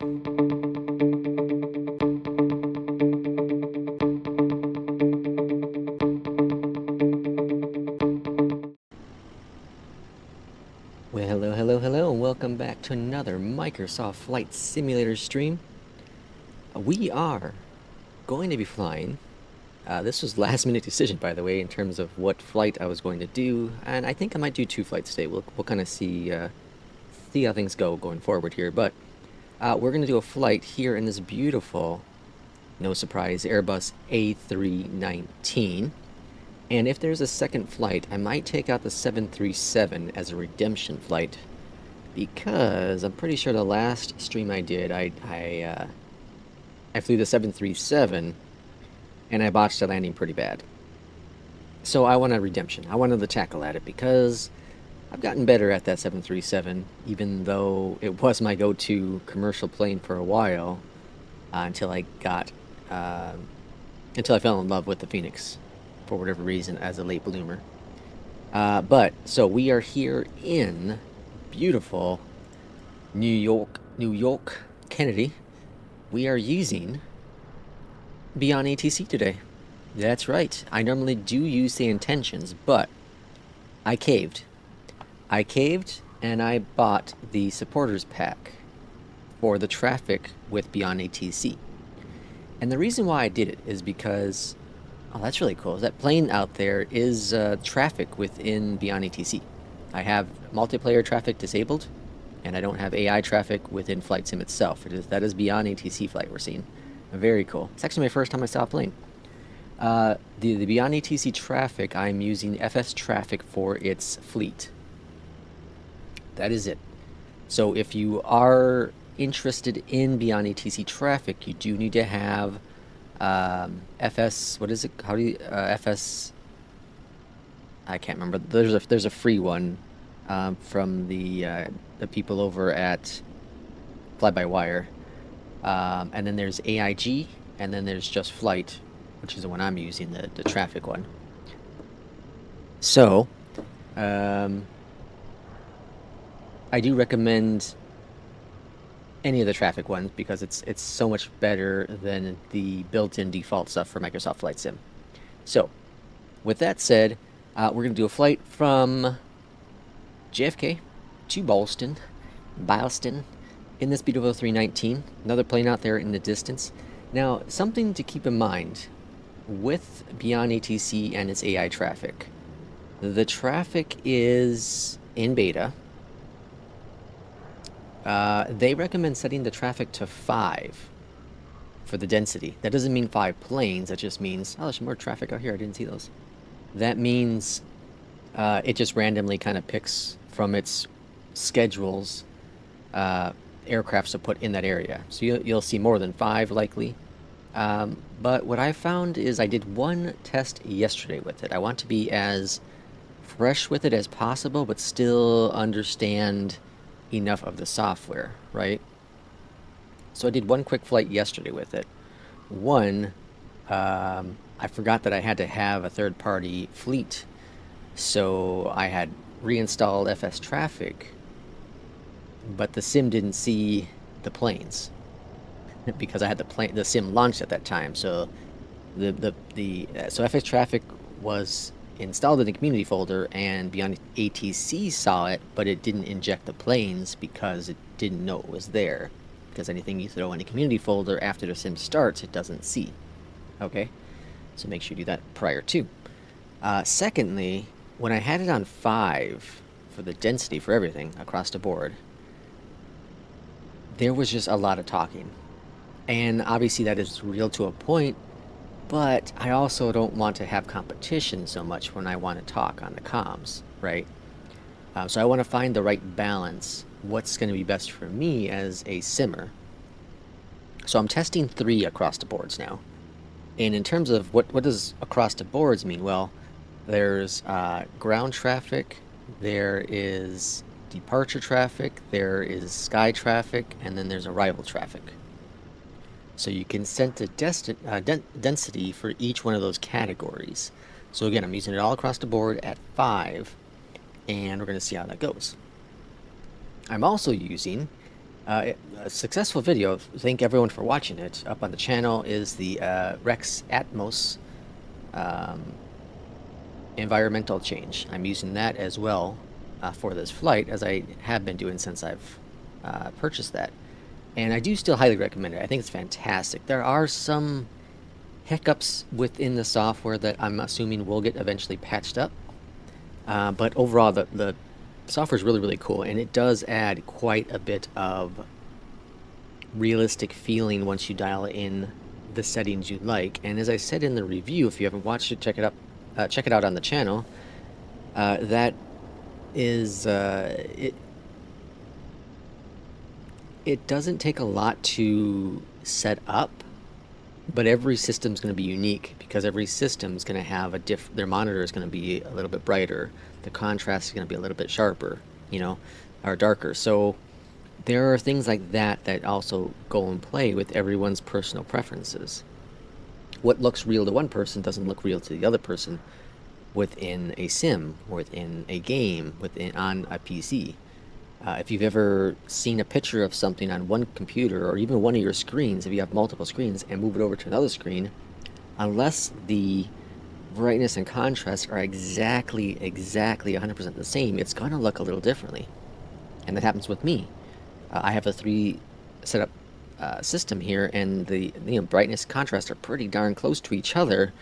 Well, hello, and welcome back to another Microsoft Flight Simulator stream. We are going to be flying. This was last minute decision, by the way, in terms of what flight I was going to do, and I think I might do 2 flights today. We'll kind of see how things go going forward here, but we're going to do a flight here in this beautiful, no surprise, Airbus A319. And if there's a second flight, I might take out the 737 as a redemption flight, because I'm pretty sure the last stream I did, I flew the 737, and I botched the landing pretty bad. So I want a redemption. I wanted to tackle at it, because I've gotten better at that 737, even though it was my go-to commercial plane for a while, until I fell in love with the Phoenix, for whatever reason, as a late bloomer. So we are here in beautiful New York, Kennedy. We are using Beyond ATC today. That's right. I normally do use the intentions, but I caved. And I bought the supporters pack for the traffic with Beyond ATC. And the reason why I did it is because, oh, that's really cool. That plane out there is traffic within Beyond ATC. I have multiplayer traffic disabled, and I don't have AI traffic within Flight Sim itself. That is Beyond ATC flight we're seeing. Very cool. It's actually my first time I saw a plane. The Beyond ATC traffic, I'm using FS traffic for its fleet. That is it. So if you are interested in Beyond ATC traffic, you do need to have FS, what is it? How do you, FS, I can't remember. There's a free one from the people over at Fly-by-Wire. And then there's AIG, and then there's Just Flight, which is the one I'm using, the traffic one. So, I do recommend any of the traffic ones, because it's so much better than the built-in default stuff for Microsoft Flight Sim. So, with that said, we're going to do a flight from JFK to Boston, in this beautiful 319. Another plane out there in the distance. Now, something to keep in mind with Beyond ATC and its AI traffic. The traffic is in beta. They recommend setting the traffic to 5 for the density. That doesn't mean 5 planes. That just means, oh, there's more traffic out here. I didn't see those. That means it just randomly kind of picks from its schedules aircrafts to put in that area. So you'll see more than 5 likely. But what I found is I did one test yesterday with it. I want to be as fresh with it as possible, but still understand enough of the software, right? So I did one quick flight yesterday with it. One, I forgot that I had to have a third-party fleet, so I had reinstalled FS traffic, but the sim didn't see the planes because I had the sim launched at that time. So so FS traffic was installed in the community folder, and Beyond ATC saw it, but it didn't inject the planes because it didn't know it was there. Because anything you throw in the community folder after the sim starts, it doesn't see. Okay, so make sure you do that prior to. Secondly, when I had it on 5 for the density for everything across the board, there was just a lot of talking. And obviously that is real to a point, but I also don't want to have competition so much when I want to talk on the comms, right? So I want to find the right balance. What's going to be best for me as a simmer? So I'm testing 3 across the boards now. And in terms of what does across the boards mean? Well, there's ground traffic, there is departure traffic, there is sky traffic, and then there's arrival traffic. So you can set the density for each one of those categories. So again, I'm using it all across the board at 5, and we're going to see how that goes. I'm also using A successful video. Thank everyone for watching it. Up on the channel is the Rex Atmos um, environmental change. I'm using that as well for this flight, as I have been doing since I've purchased that. And I do still highly recommend it. I think it's fantastic. There are some hiccups within the software that I'm assuming will get eventually patched up. But overall, the software is really, really cool, and it does add quite a bit of realistic feeling once you dial in the settings you like. And as I said in the review, if you haven't watched it, check it out on the channel. That is it doesn't take a lot to set up, but every system's going to be unique because every system's going to have their monitor is going to be a little bit brighter, the contrast is going to be a little bit sharper, or darker. So there are things like that that also go and play with everyone's personal preferences. What looks real to one person doesn't look real to the other person within a sim, within a game, on a PC. If you've ever seen a picture of something on one computer or even one of your screens, if you have multiple screens, and move it over to another screen, unless the brightness and contrast are exactly 100% the same, it's going to look a little differently. And that happens with me. I have a 3 setup system here, and the brightness and contrast are pretty darn close to each other.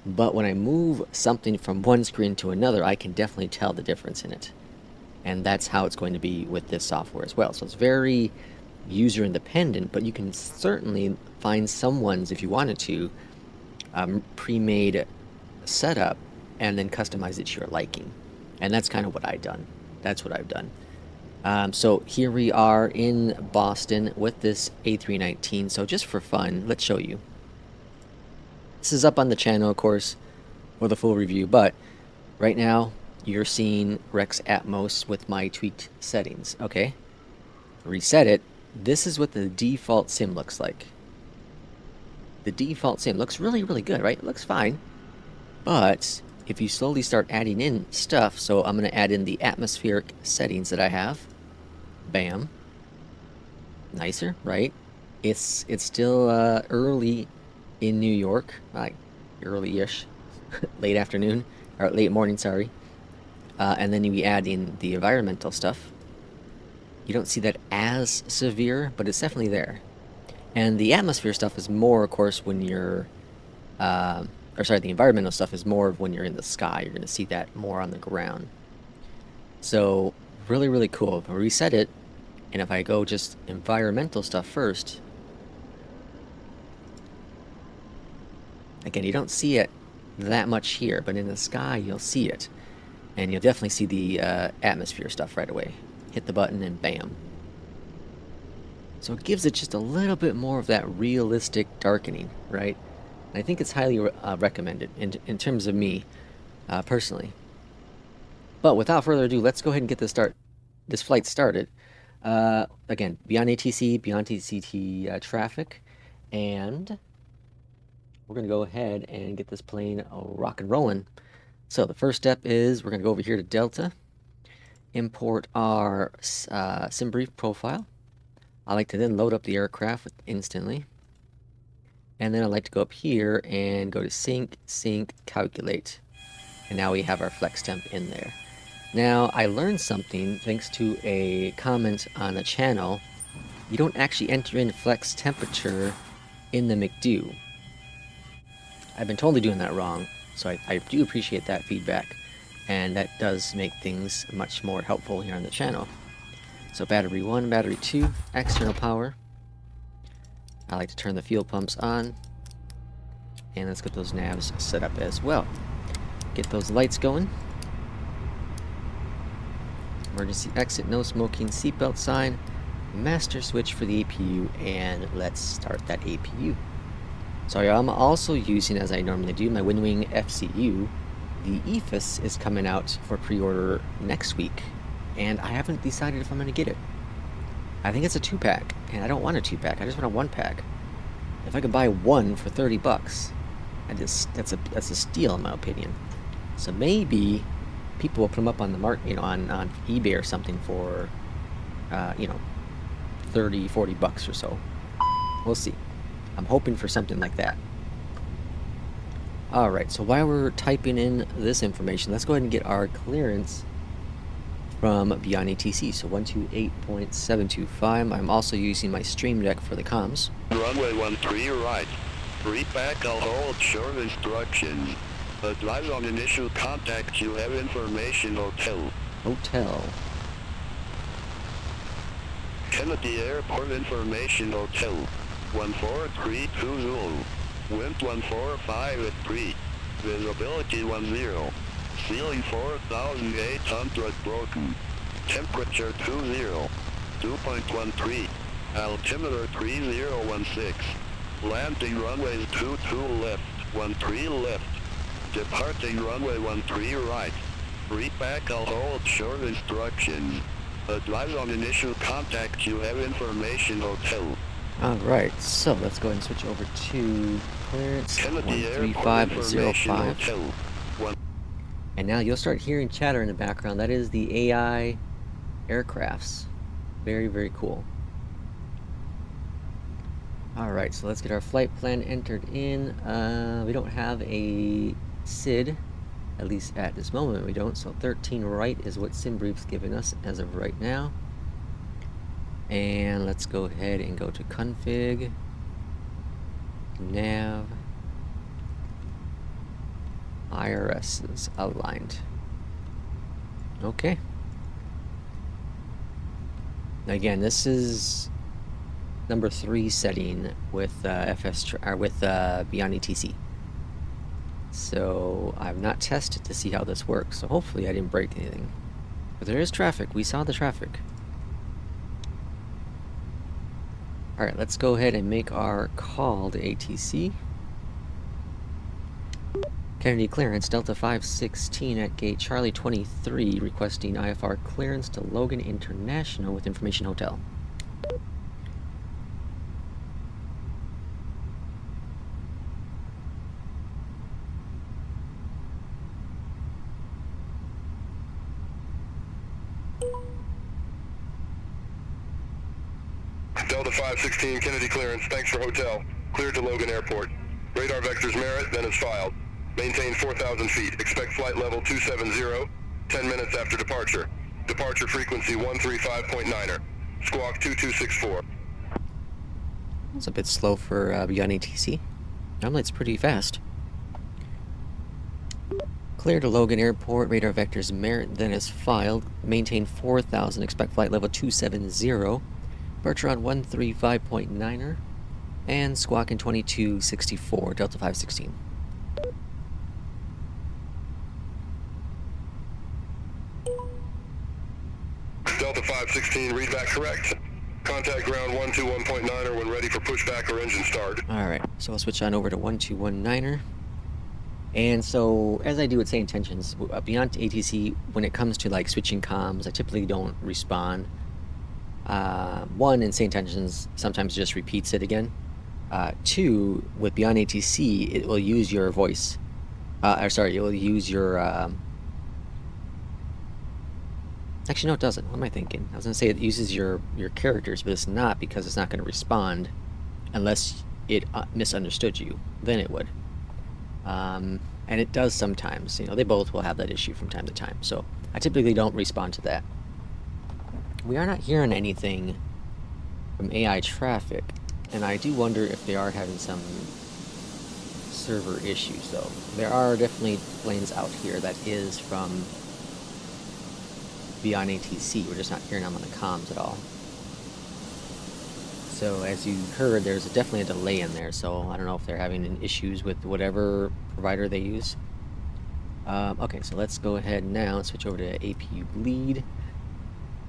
But when I move something from one screen to another, I can definitely tell the difference in it. And that's how it's going to be with this software as well. So it's very user independent, but you can certainly find someone's, if you wanted to, pre-made setup and then customize it to your liking. And that's kind of what I've done. That's what I've done. So here we are in Boston with this A319. So just for fun, let's show you. This is up on the channel, of course, with a full review, but right now you're seeing Rex Atmos with my tweaked settings. Okay, reset it. This is what the default sim looks like. The default sim looks really, really good, right? It looks fine. But if you slowly start adding in stuff, so I'm going to add in the atmospheric settings that I have. Bam. Nicer, right? It's still early in New York, like early-ish, late afternoon, or late morning, sorry. And then we add in the environmental stuff. You don't see that as severe, but it's definitely there. And the atmosphere stuff is more, of course, when you're, the environmental stuff is more when you're in the sky. You're going to see that more on the ground. So, really, really cool. If I reset it, and if I go just environmental stuff first, again, you don't see it that much here, but in the sky, you'll see it. And you'll definitely see the atmosphere stuff right away. Hit the button and bam. So it gives it just a little bit more of that realistic darkening, right? And I think it's highly recommended in terms of me, personally. But without further ado, let's go ahead and get this flight started. Again, beyond ATC, beyond TCT traffic, and we're going to go ahead and get this plane rock and rolling. So the first step is we're going to go over here to Delta, import our sim brief profile. I like to then load up the aircraft instantly. And then I like to go up here and go to sync, calculate. And now we have our flex temp in there. Now, I learned something thanks to a comment on the channel. You don't actually enter in flex temperature in the McDo. I've been totally doing that wrong. So I do appreciate that feedback, and that does make things much more helpful here on the channel. So battery 1, battery 2, external power. I like to turn the fuel pumps on, and let's get those navs set up as well. Get those lights going. Emergency exit, no smoking, seatbelt sign, master switch for the APU, and let's start that APU. So I'm also using, as I normally do, my Windwing FCU. The EFIS is coming out for pre-order next week, and I haven't decided if I'm going to get it. I think it's a 2-pack, and I don't want a 2-pack. I just want a 1-pack. If I could buy one for $30, that's a steal in my opinion. So maybe people will put them up on the market, on eBay or something for, $30 $30-40 or so. We'll see. I'm hoping for something like that. Alright, so while we're typing in this information, let's go ahead and get our clearance from Beyond ATC. So 128.725. I'm also using my stream deck for the comms. Runway 13 right. Repack all hold short instructions. Advise on initial contact, you have information hotel. Hotel. Kennedy Airport information hotel. 14320. Wind 145 at 3. Visibility 10. Ceiling 4,800 broken. Temperature 20. 2.13. Altimeter 3016. Landing runways 22 left, 13 left. Departing runway 13 right. Repack all hold short instructions. Advise on initial contact, you have information hotel. Alright, so let's go ahead and switch over to clearance Kennedy 135.05. And now you'll start hearing chatter in the background. That is the AI aircrafts. Very, very cool. Alright, so let's get our flight plan entered in. We don't have a SID, at least at this moment we don't. So 13 right is what SimBrief's giving us as of right now. And let's go ahead and go to config, nav, IRS is aligned. Okay. Again, this is number 3 setting with with Beyond ATC. So I've not tested to see how this works. So hopefully I didn't break anything. But there is traffic. We saw the traffic. All right, let's go ahead and make our call to ATC. Kennedy clearance, Delta 516 at gate Charlie 23, requesting IFR clearance to Logan International with information hotel. Delta 516, Kennedy clearance, thanks for hotel. Cleared to Logan Airport. Radar vectors merit, then is filed. Maintain 4,000 feet. Expect flight level 270, 10 minutes after departure. Departure frequency 135.9er. Squawk 2264. It's a bit slow for Beyond ATC. Normally it's pretty fast. Clear to Logan Airport. Radar vectors merit, then is filed. Maintain 4,000. Expect flight level 270. Departure on 135.9er. And squawking 2264, Delta 516. Delta 516, readback correct. Contact ground 121.9er when ready for pushback or engine start. Alright, so I'll switch on over to 1219er. And so, as I do with Say Intentions, Beyond ATC, when it comes to like switching comms, I typically don't respond. One, in Say Intentions, sometimes just repeats it again. Two, with Beyond ATC, it will use your voice. It will use your... Actually, no, it doesn't. What am I thinking? I was going to say it uses your characters, but it's not, because it's not going to respond unless it misunderstood you. Then it would. And it does sometimes. You know, they both will have that issue from time to time. So I typically don't respond to that. We are not hearing anything from AI traffic, and I do wonder if they are having some server issues, though. There are definitely planes out here that is from Beyond ATC. We're just not hearing them on the comms at all. So as you heard, there's definitely a delay in there, so I don't know if they're having issues with whatever provider they use. Okay, so let's go ahead now and switch over to APU bleed.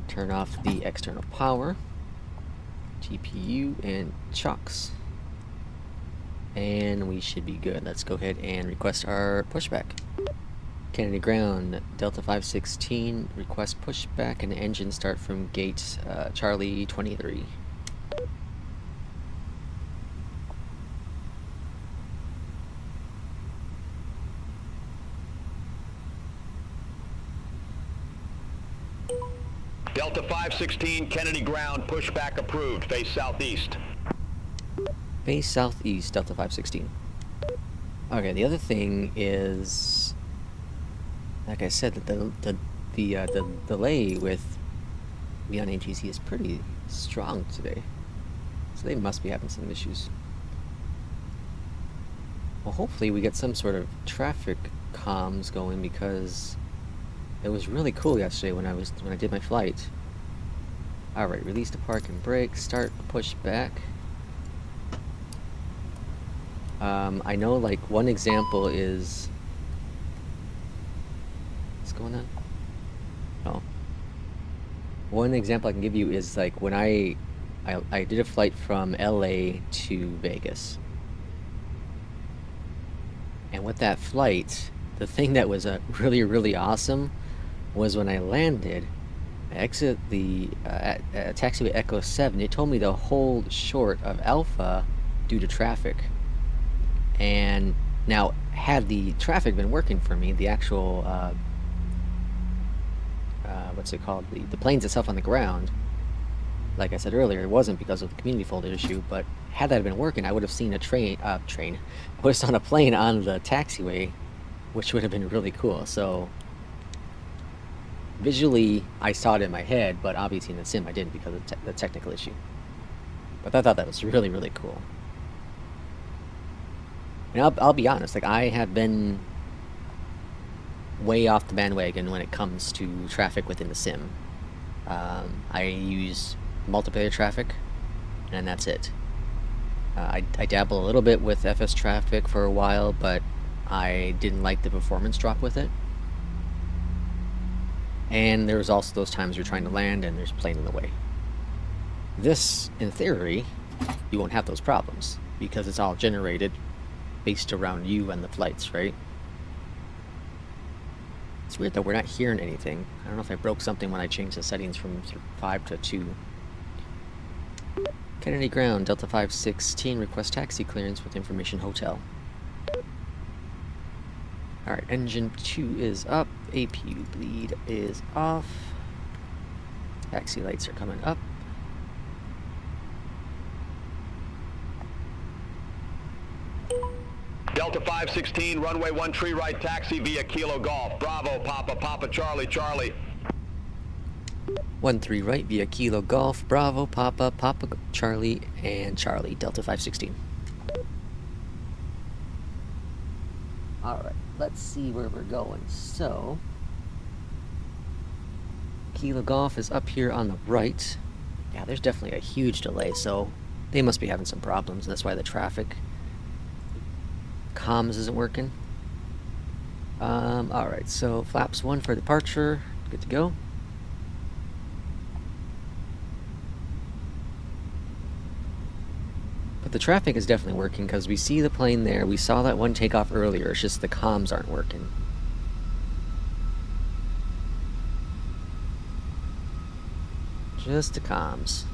Turn off the external power, GPU, and chocks. And we should be good. Let's go ahead and request our pushback. Kennedy ground, Delta 516, request pushback and engine start from gate Charlie 23. Delta 516, Kennedy ground, pushback approved. Face southeast. Face southeast, Delta 516. Okay, the other thing is, like I said, that the delay with Beyond ATC is pretty strong today. So they must be having some issues. Well, hopefully we get some sort of traffic comms going, because it was really cool yesterday when I did my flight. All right, release the park and brake, start push back. I know, like, one example is, what's going on? Oh, one example I can give you is, like, when I did a flight from LA to Vegas. And with that flight, the thing that was really, really awesome was when I landed, I exit the taxiway Echo 7, it told me to hold short of Alpha due to traffic. And now, had the traffic been working for me, the actual, what's it called, the planes itself on the ground, like I said earlier, it wasn't because of the community folder issue, but had that been working, I would have seen a I would have seen a plane on the taxiway, which would have been really cool. So visually, I saw it in my head, but obviously in the sim I didn't because of the technical issue. But I thought that was really, really cool. And I'll be honest, like, I have been way off the bandwagon when it comes to traffic within the sim. I use multiplayer traffic, and that's it. I dabble a little bit with FS traffic for a while, but I didn't like the performance drop with it. And there's also those times you're trying to land and there's a plane in the way. This, in theory, you won't have those problems, because it's all generated based around you and the flights, right? It's weird that we're not hearing anything. I don't know if I broke something when I changed the settings from 5 to 2. Kennedy ground, Delta 516, request taxi clearance with information hotel. Alright, engine 2 is up, APU bleed is off, taxi lights are coming up. Delta 516, runway 1 tree right, taxi via Kilo Golf. Bravo, Papa, Papa, Charlie, Charlie. 13 right via Kilo Golf, Bravo, Papa, Papa, Charlie, and Charlie, Delta 516. Alright, let's see where we're going. So, Kilo Golf is up here on the right. Yeah, there's definitely a huge delay, so they must be having some problems. That's why the traffic comms isn't working. Alright, so flaps 1 for departure. Good to go. But the traffic is definitely working, because we see the plane there. We saw that one take off earlier. It's just the comms aren't working. Just the comms.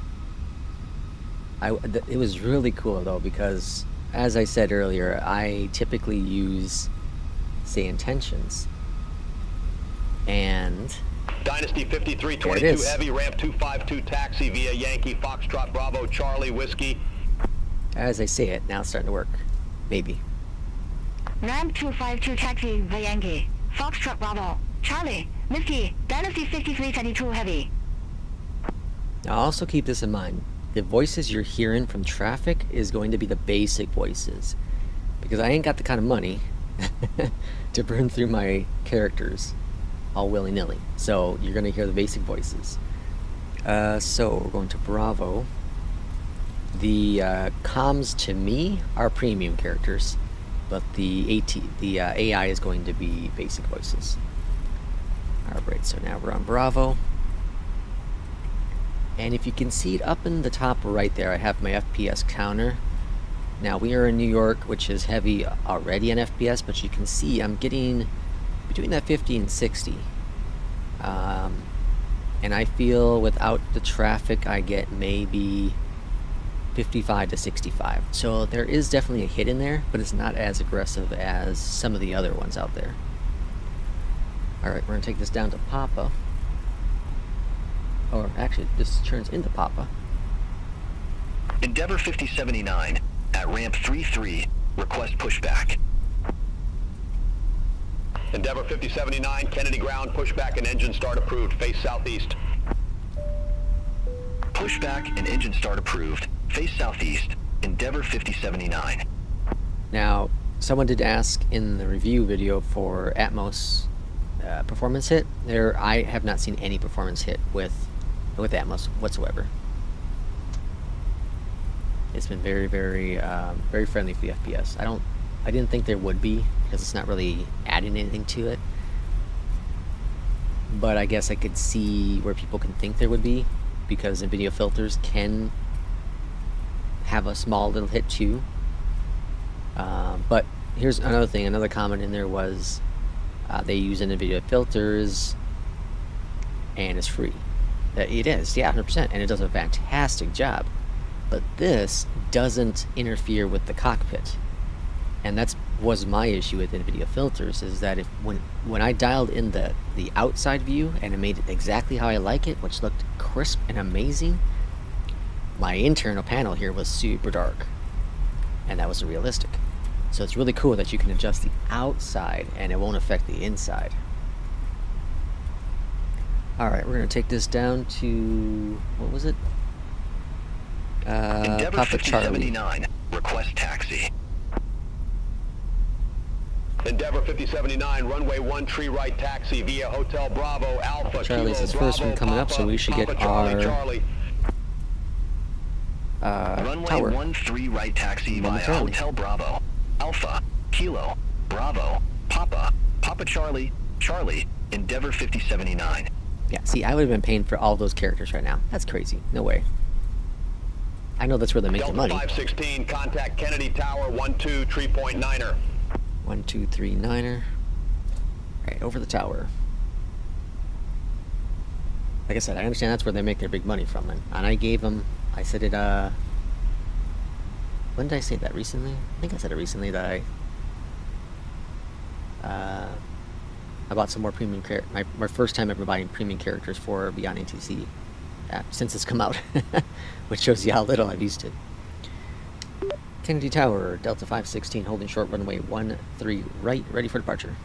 It was really cool, though, because, as I said earlier, I typically use, say, intentions. And Dynasty 5322 heavy, ramp 252 taxi via Yankee Foxtrot Bravo Charlie Whiskey. as I say it, now it's starting to work. Maybe. Ramp 252 taxi via Yankee Foxtrot Bravo Charlie Whiskey Dynasty 5322 heavy. Now also keep this in mind. The voices you're hearing from traffic is going to be the basic voices, because I ain't got the kind of money to burn through my characters all willy-nilly. So you're going to hear the basic voices. So we're going to Bravo. The comms to me are premium characters, but the AI is going to be basic voices. Alright, so now we're on Bravo. And if you can see it up in the top right there, I have my FPS counter. Now we are in New York, which is heavy already on FPS, but you can see I'm getting between that 50 and 60. And I feel without the traffic I get maybe 55 to 65. So there is definitely a hit in there, but it's not as aggressive as some of the other ones out there. Alright, we're going to take this down to Papa. or actually this turns into Papa. Endeavour 5079 at ramp 33. Request pushback. Endeavour 5079, Kennedy ground, pushback and engine start approved. Face southeast. Pushback and engine start approved. Face southeast. Endeavour 5079. Now, someone did ask in the review video for Atmos performance hit. There, I have not seen any performance hit with Atmos whatsoever. It's been very, very, very friendly for the FPS. I didn't think there would be because it's not really adding anything to it. But I guess I could see where people can think there would be, because NVIDIA filters can have a small little hit too. But here's another thing. Another comment in there was they use NVIDIA filters and it's free. It is, yeah, 100%, and it does a fantastic job. But this doesn't interfere with the cockpit, and that was my issue with NVIDIA filters. Is that when I dialed in the outside view and it made it exactly how I like it, which looked crisp and amazing, my internal panel here was super dark, and that wasn't realistic. So it's really cool that you can adjust the outside and it won't affect the inside. Alright, we're going to take this down to, what was it? Endeavour Papa Charlie. 5079. Request taxi. Endeavour 5079, runway 1 tree right taxi via Hotel Bravo Alpha. Charlie's Kilo his first Bravo, one coming up, Papa, so we should get Papa Charlie, our Charlie. Runway 13 right taxi via Momentarily. Hotel Bravo Alpha Kilo Bravo Papa Papa Charlie Charlie Endeavour 5079. Yeah, see, I would have been paying for all those characters right now. That's crazy. No way. I know that's where they make their Delta money. 516, contact Kennedy Tower 12 tree point niner. 1239er. Alright, over the tower. Like I said, I understand that's where they make their big money from. And I gave them, I said it, when did I say that? Recently? I think I said it recently that I bought some more premium characters. My first time ever buying premium characters for Beyond ATC since it's come out, which shows you how little I've used it. Kennedy Tower, Delta 516, holding short runway 13 right, ready for departure.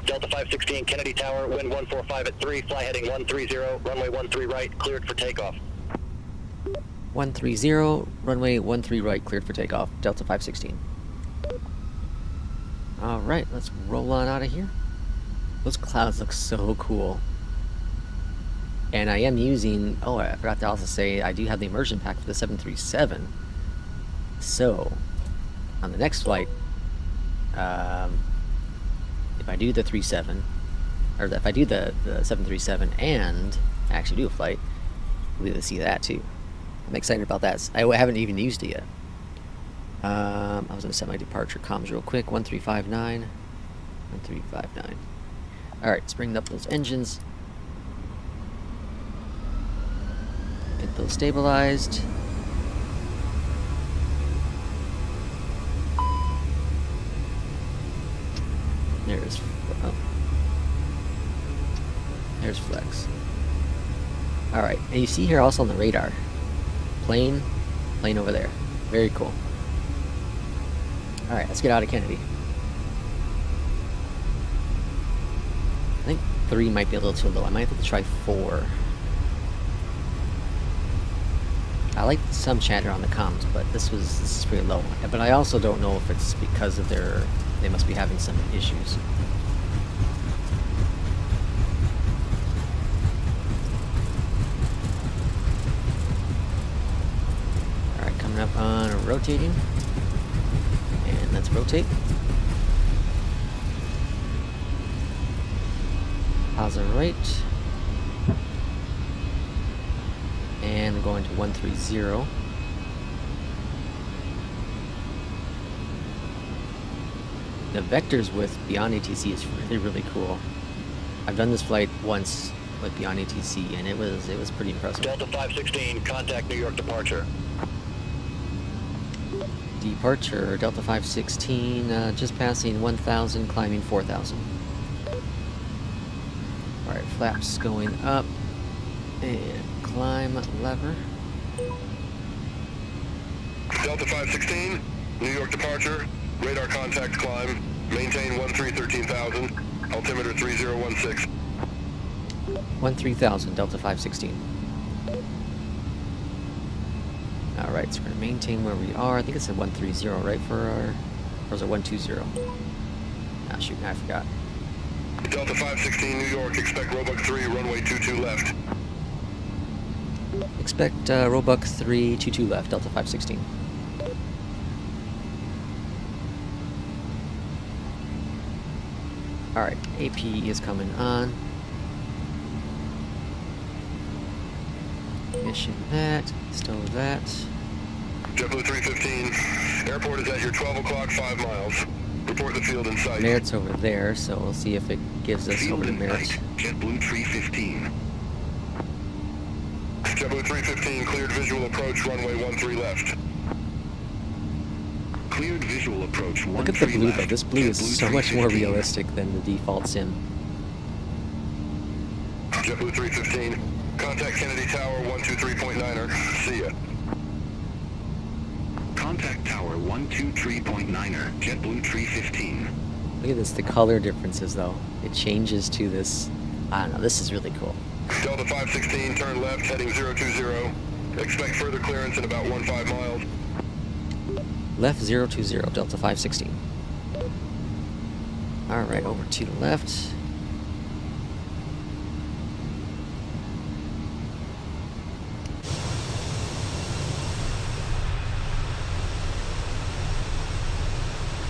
Delta 516 Kennedy Tower, wind 145 at 3, fly heading 130, runway 13 right, cleared for takeoff. 130, runway 13 right, cleared for takeoff. Delta 516. Alright, let's roll on out of here. Those clouds look so cool. And I am using, oh, I forgot to also say, I do have the immersion pack for the 737. So, on the next flight, if I do the 37, or if I do the 737 and actually do a flight, we'll be able to see that too. I'm excited about that. I haven't even used it yet. I was going to set my departure comms real quick. 1359. 1359. Alright, let's bring up those engines. Get those stabilized. There's... oh. There's flex. Alright, and you see here also on the radar. Plane over there. Very cool. Alright, let's get out of Kennedy. I think 3 might be a little too low. I might have to try 4. I like some chatter on the comms, but this is pretty low. But I also don't know if it's because of they must be having some issues. Alright, coming up on rotating. And let's rotate. Pause right. And we're going to 130. The vectors with Beyond ATC is really, really cool. I've done this flight once with Beyond ATC, and it was pretty impressive. Delta 516, contact New York departure. Departure, Delta 516, just passing 1,000, climbing 4,000. Alright, flaps going up, and climb lever. Delta 516, New York departure, radar contact climb, maintain 13,000, altimeter 3016. 13,000, Delta 516. Alright, so we're going to maintain where we are. I think it said 130, right, for our... Or was it 120? Ah, shoot, I forgot. Delta 516, New York, expect Roebuck 3, runway 22 left. Expect Roebuck 3, 22 left, Delta 516. Alright, AP is coming on. Mission that, stow that. JetBlue 315, airport is at your 12 o'clock, 5 miles. Report the field in sight. Merritt's over there, so we'll see if it gives us over to Merritt. JetBlue 315. JetBlue 315, cleared visual approach, runway 13 left. Cleared visual approach, 13 Look at the blue though, this blue is JetBlue so much more 315. realistic than the default sim. JetBlue 315, contact Kennedy Tower 123.9er, see ya. Contact Tower 123.9er, JetBlue 315. Look at this, the color differences though. It changes to this, I don't know, this is really cool. Delta 516, turn left, heading 020. Expect further clearance in about 15 miles. Left 020, Delta 516. Alright, over to the left.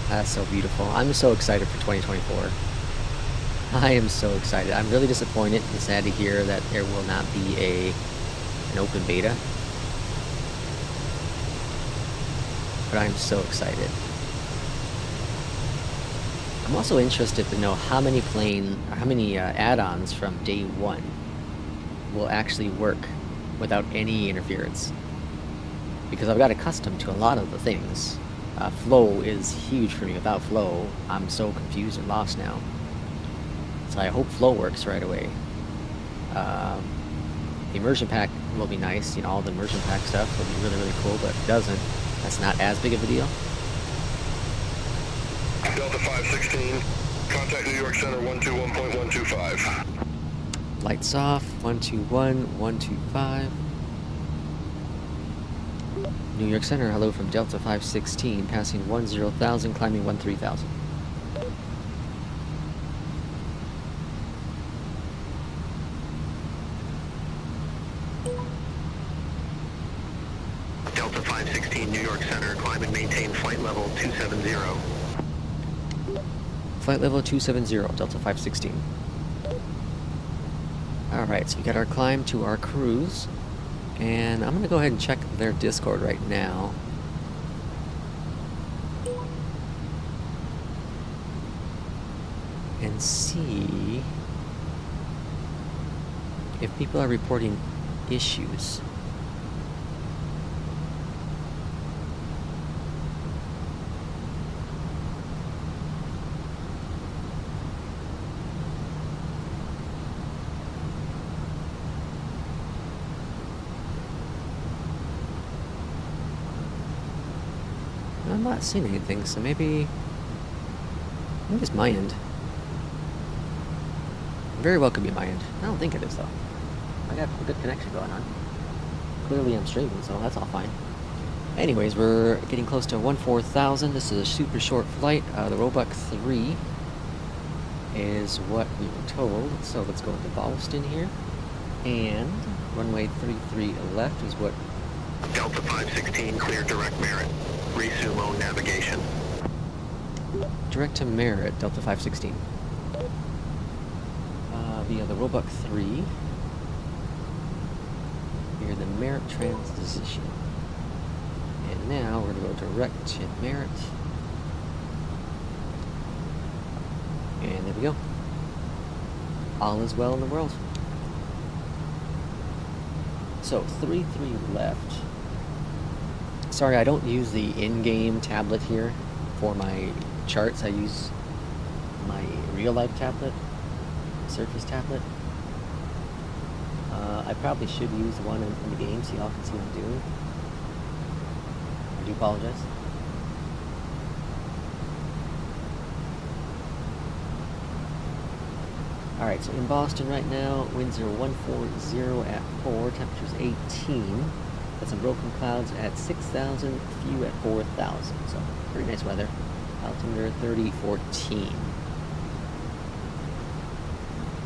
That's so beautiful. I'm so excited for 2024. I am so excited. I'm really disappointed and sad to hear that there will not be an open beta. But I'm so excited. I'm also interested to know how many add-ons from day one will actually work without any interference. Because I've got accustomed to a lot of the things. Flow is huge for me. Without flow, I'm so confused and lost now. So I hope flow works right away. The immersion pack will be nice. You know, all the immersion pack stuff will be really, really cool. But if it doesn't, that's not as big of a deal. Delta 516, contact New York Center 121.125. Lights off. 121, 125. New York Center, hello from Delta 516, passing 10,000, climbing 13,000. Delta 516, New York Center, climb and maintain flight level 270. Flight level 270, Delta 516. Alright, so we got our climb to our cruise. And I'm going to go ahead and check their Discord right now. And see if people are reporting issues. I'm not seeing anything, so maybe it's my end. Very well could be my end. I don't think it is though. I got a good connection going on. Clearly I'm streaming, so that's all fine. Anyways, we're getting close to 14,000. This is a super short flight. The Roebuck 3 is what we were told. So let's go into Boston here. And runway 33 left is what... Delta 516, clear direct Merritt. Resume own navigation. Direct to Merritt, Delta 516. Via the Roebuck 3. Near the Merritt transition. And now we're going to go direct to Merritt. And there we go. All is well in the world. So, 33 left. Sorry, I don't use the in-game tablet here for my charts. I use my real-life tablet, Surface tablet. I probably should use the one in the game so y'all can see what I'm doing. I do apologize. Alright, so in Boston right now, winds are 140 at 4, temperature's 18. Got some broken clouds at 6,000, few at 4,000. So, pretty nice weather. Altimeter 3014.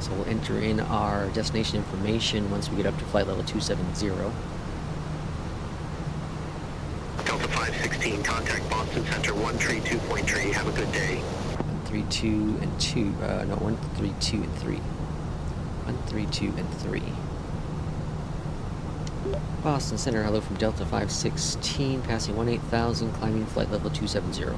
So we'll enter in our destination information once we get up to flight level 270. Delta 516, contact Boston Center 132.3. Have a good day. 132 and 2, no, 132 and 3. 132 and 3. Boston Center, hello from Delta 516, passing 18,000, climbing flight level 270.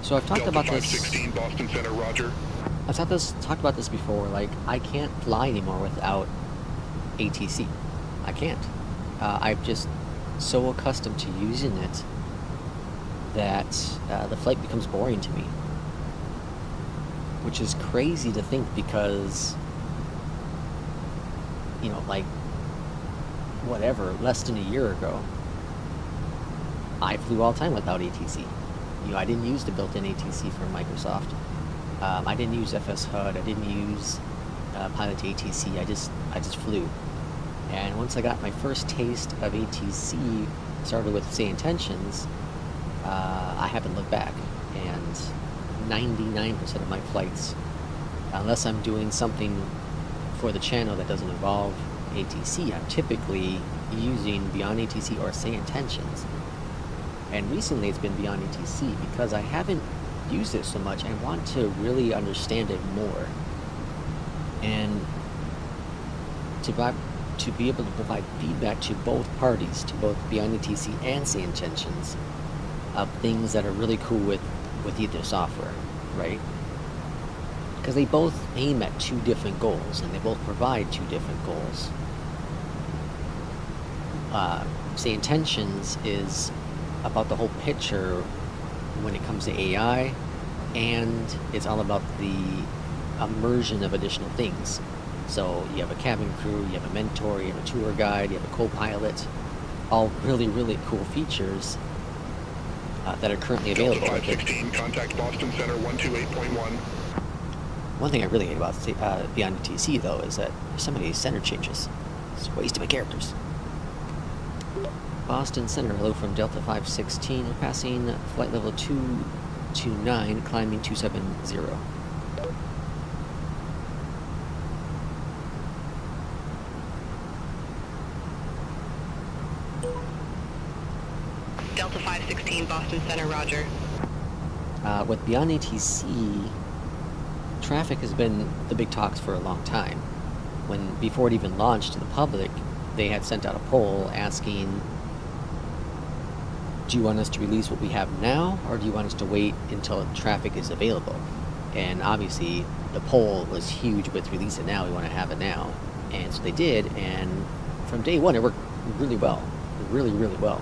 So I've talked about this. 516, Boston Center, roger. I've talked about this before. Like, I can't fly anymore without ATC. I can't. I'm just so accustomed to using it that the flight becomes boring to me. Which is crazy to think because, you know, like, whatever, less than a year ago, I flew all the time without ATC. You know, I didn't use the built-in ATC from Microsoft. I didn't use FS HUD. I didn't use Pilot ATC. I just flew. And once I got my first taste of ATC, started with Say Intentions, I haven't looked back. And 99% of my flights, unless I'm doing something for the channel that doesn't involve ATC, I'm typically using Beyond ATC or Say Intentions. And recently it's been Beyond ATC because I haven't used it so much. I want to really understand it more. And to be able to provide feedback to both parties, to both Beyond ATC and Say Intentions, of things that are really cool with either software, right? Because they both aim at two different goals, and they both provide two different goals. Say Intentions is about the whole picture when it comes to AI, and it's all about the immersion of additional things. So you have a cabin crew, you have a mentor, you have a tour guide, you have a co-pilot, all really, really cool features that are currently available. Delta 516, contact Boston Center 128.1. One thing I really hate about Beyond ATC, though, is that there's so many center changes. It's a waste of my characters. Boston Center, hello from Delta 516, passing flight level 229, climbing 270. Delta 516, Boston Center, roger. With Beyond ATC, traffic has been the big talks for a long time. Before it even launched to the public, they had sent out a poll asking, do you want us to release what we have now, or do you want us to wait until traffic is available? And obviously, the poll was huge with release it now, we want to have it now. And so they did, and from day one, it worked really well. Really, really well.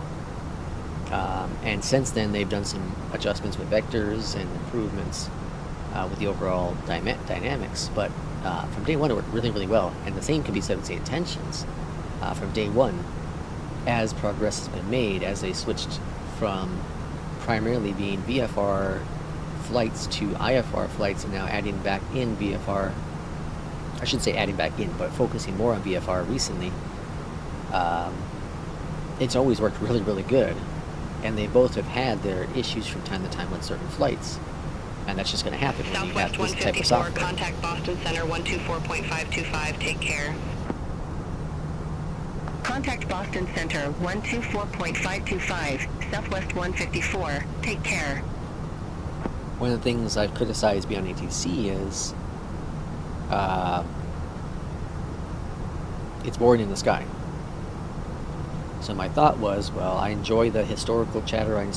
And since then, they've done some adjustments with vectors and improvements with the overall dynamics. But from day one, it worked really, really well. And the same can be said with Say Intentions. From day one, as progress has been made, as they switched from primarily being VFR flights to IFR flights, and now adding back in VFR, I should say adding back in, but focusing more on VFR recently, it's always worked really, really good. And they both have had their issues from time to time with certain flights. And that's just going to happen when you have this type of software. Contact Boston Center 124.525, take care. Contact Boston Center 124.525, Southwest 154. Take care. One of the things I've criticized Beyond ATC is it's boring in the sky. So my thought was, well, I enjoy the historical chatter, I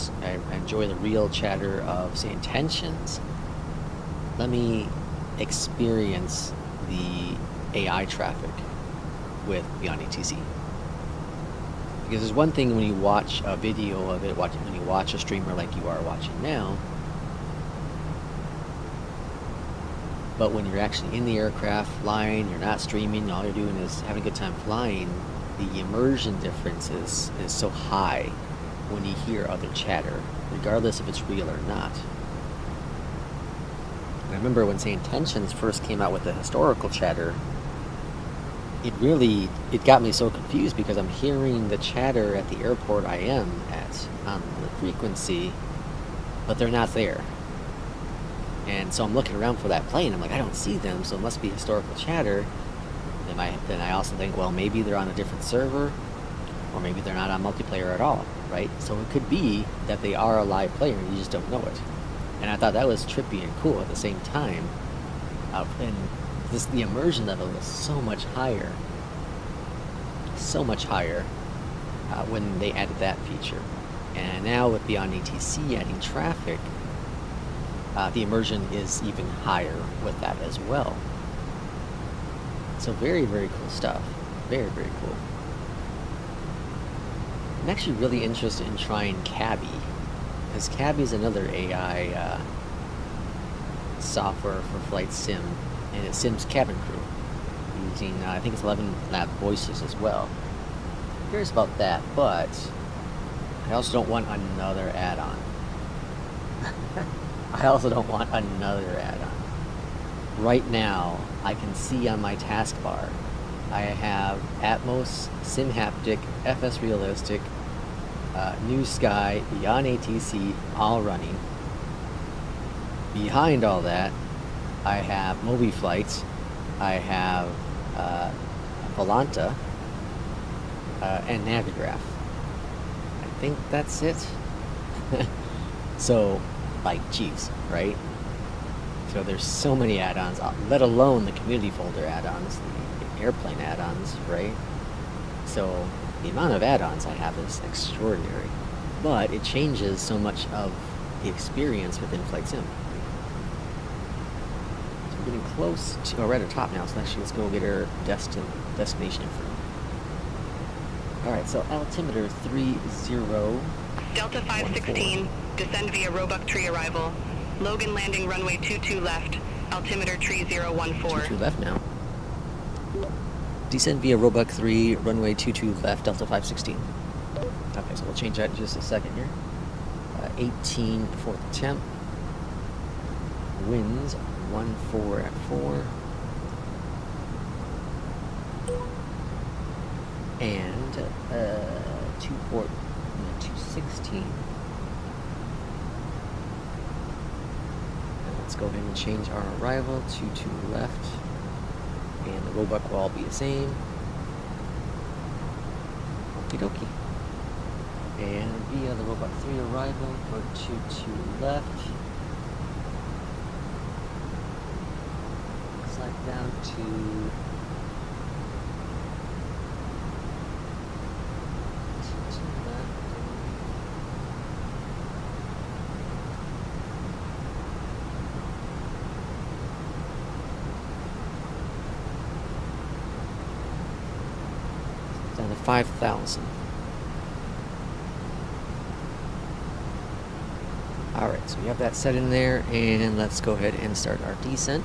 enjoy the real chatter of, say, Intentions. Let me experience the AI traffic with Beyond ATC. Because there's one thing when you watch a video of it, when you watch a streamer like you are watching now, but when you're actually in the aircraft flying, you're not streaming, all you're doing is having a good time flying, the immersion difference is so high when you hear other chatter, regardless if it's real or not. And I remember when, say, Intentions first came out with the historical chatter, it got me so confused because I'm hearing the chatter at the airport I am at on the frequency, but they're not there. And so I'm looking around for that plane. I'm like, I don't see them, so it must be historical chatter. Then I also think, well, maybe they're on a different server, or maybe they're not on multiplayer at all, right? So it could be that they are a live player, you just don't know it. And I thought that was trippy and cool at the same time. And the immersion level was so much higher when they added that feature. And now with Beyond ATC adding traffic, the immersion is even higher with that as well. So very, very cool stuff. Very, very cool. I'm actually really interested in trying Cabby, because Cabby is another AI software for flight sim, and it sims cabin crew using, I think it's 11 lab voices as well. I'm curious about that, but I also don't want another add-on. Right now, I can see on my taskbar, I have Atmos, SimHaptic, FS Realistic, New Sky, Beyond ATC, all running. Behind all that, I have MobiFlight, I have Volanta, and Navigraph. I think that's it. So, like, geez, right? So there's so many add-ons, let alone the community folder add-ons, the airplane add-ons, right? So the amount of add-ons I have is extraordinary, but it changes so much of the experience within Flight Sim. So we're getting close to, we're at the top now, so actually let's go get our destination info. Alright, so altimeter 30. Delta 516, descend via Roebuck Tree arrival. Logan landing runway 22 left, altimeter tree 014. 22 left now. Descend via Roebuck 3, runway 22 left, Delta 516. Okay, so we'll change that in just a second here. 18 before the temp. Winds 14 at 4. And 216. Let's go ahead and change our arrival to 2 left, and the Roebuck will all be the same. Okie dokie. And via the Roebuck 3 arrival for 22 left. Slide down to 22 left. Down to 5,000. Alright, so we have that set in there, and let's go ahead and start our descent.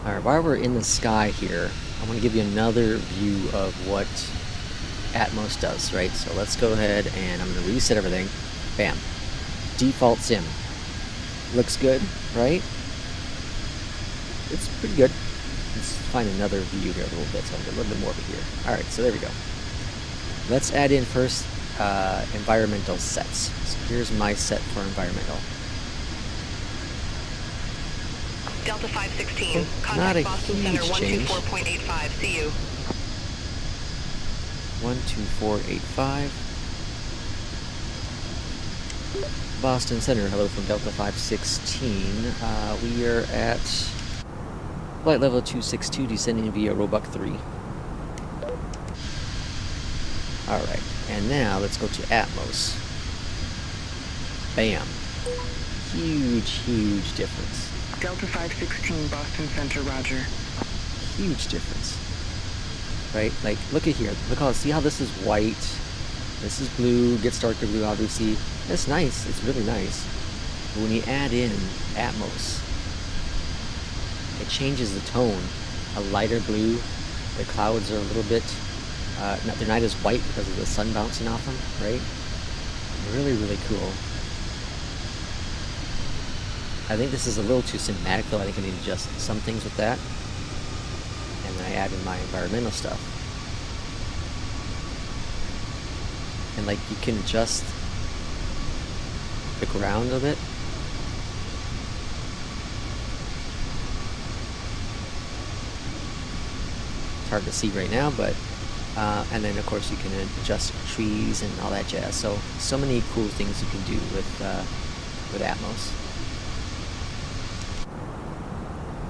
Alright, while we're in the sky here, I want to give you another view of what Atmos does, right? So let's go ahead and I'm going to reset everything. Bam. Default sim. Looks good, right? It's pretty good. Let's find another view here a little bit, so I'll get a little bit more of it here. Alright, so there we go. Let's add in first environmental sets. So here's my set for environmental. Delta 516, Not a contact Boston huge Center change. 124.85, see you. 12485. Boston Center, hello from Delta 516. We are at flight level 262, descending via Roebuck 3. Alright, and now let's go to Atmos. bam. Huge difference. Delta 516, Boston Center, roger. Huge difference. Right? Like, look at here. Look how, see how this is white? This is blue, gets darker blue, obviously. It's nice. It's really nice. But when you add in Atmos, it changes the tone. A lighter blue. The clouds are a little bit, they're not as white because of the sun bouncing off them, right? Really cool. I think this is a little too cinematic though. I think I need to adjust some things with that. And then I add in my environmental stuff. And like you can adjust the ground a bit. It's hard to see right now, but and then of course you can adjust trees and all that jazz. So many cool things you can do with Atmos.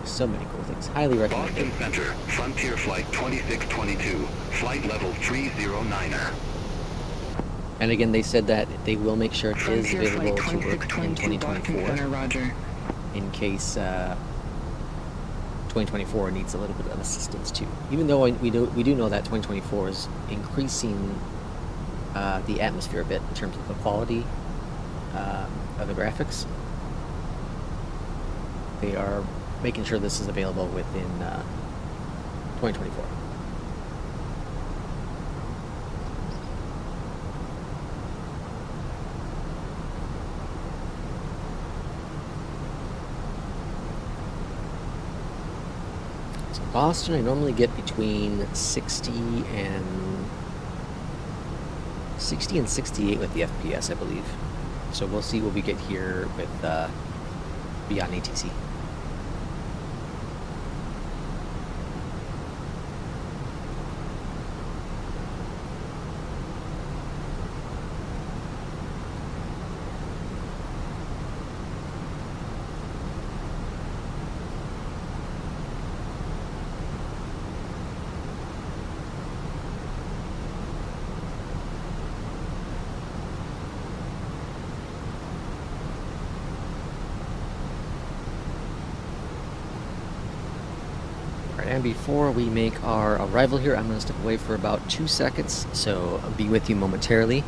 So many cool things. Highly recommend Boston it. Center, Frontier Flight 2622, flight level 309er. And again, they said that they will make sure it is Frontier available Flight to work in 2622, Boston Center, 2024 roger. in case 2024 needs a little bit of assistance too. Even though we do know that 2024 is increasing the atmosphere a bit in terms of the quality of the graphics. They are making sure this is available within 2024. So Boston, I normally get between 60 and 68 with the FPS, I believe. So we'll see what we get here with beyond ATC. And before we make our arrival here, I'm going to step away for about 2 seconds, so I'll be with you momentarily.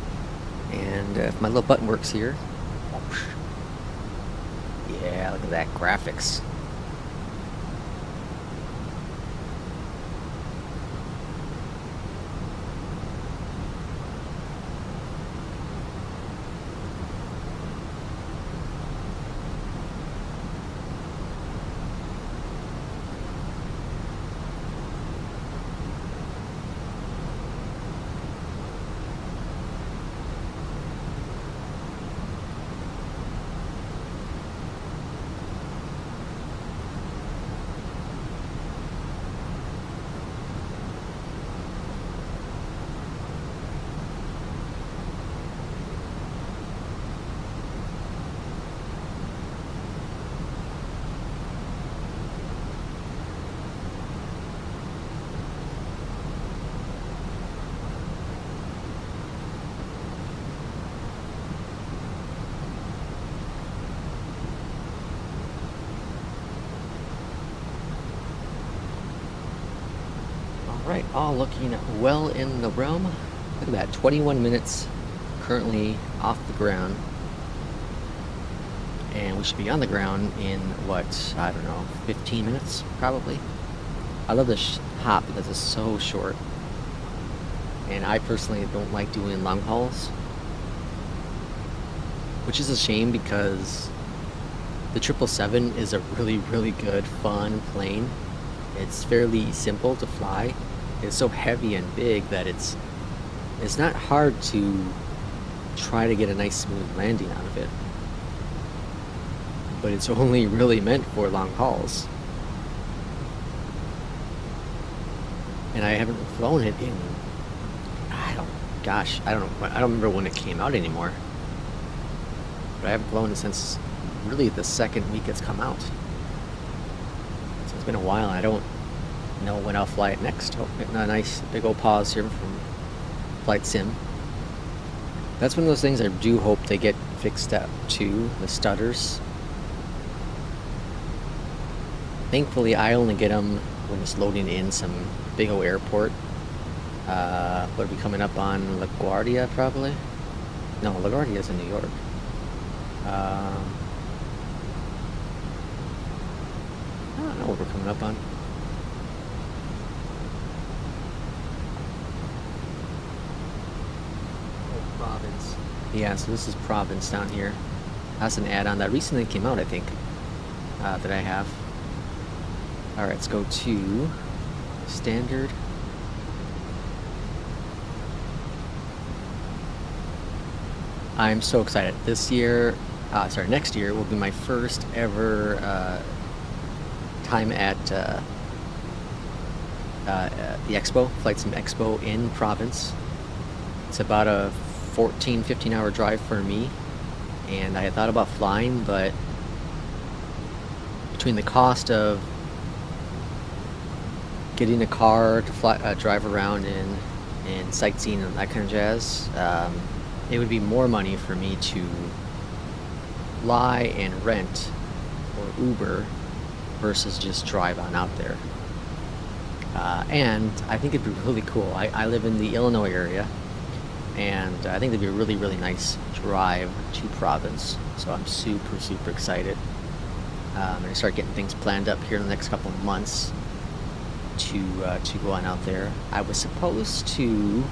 And if my little button works here, yeah, look at that graphics. Alright, all looking well in the realm. Look at that, 21 minutes currently off the ground. And we should be on the ground in, what, I don't know, 15 minutes, probably. I love this hop because it's so short. And I personally don't like doing long hauls. Which is a shame because the 777 is a really good, fun plane. It's fairly simple to fly. It's so heavy and big that it's not hard to try to get a nice smooth landing out of it. But it's only really meant for long hauls. And I haven't flown it in, I don't remember when it came out anymore. But I haven't flown it since really the second week it's come out. So it's been a while, and I don't know when I'll fly it next. Oh, a nice big old pause here from Flight Sim. That's one of those things I do hope they get fix that too, the stutters. Thankfully, I only get them when it's loading in some big old airport. What are we coming up on? LaGuardia, probably? No, LaGuardia is in New York. I don't know what we're coming up on. Oh, Province. Yeah, so this is Province down here. That's an add-on that recently came out, I think, that I have. Alright, let's go to standard. I'm so excited. This year, next year will be my first ever time at the Expo, Flight Sim Expo in Province. It's about a 14-15 hour drive for me, and I had thought about flying, but between the cost of getting a car to fly, drive around in and sightseeing and that kind of jazz, it would be more money for me to fly and rent or Uber versus just drive on out there. And I think it'd be really cool. I live in the Illinois area, and I think it'd be a really, really nice drive to Province. So I'm super, super excited. I'm going to start getting things planned up here in the next couple of months to go on out there. I was supposed to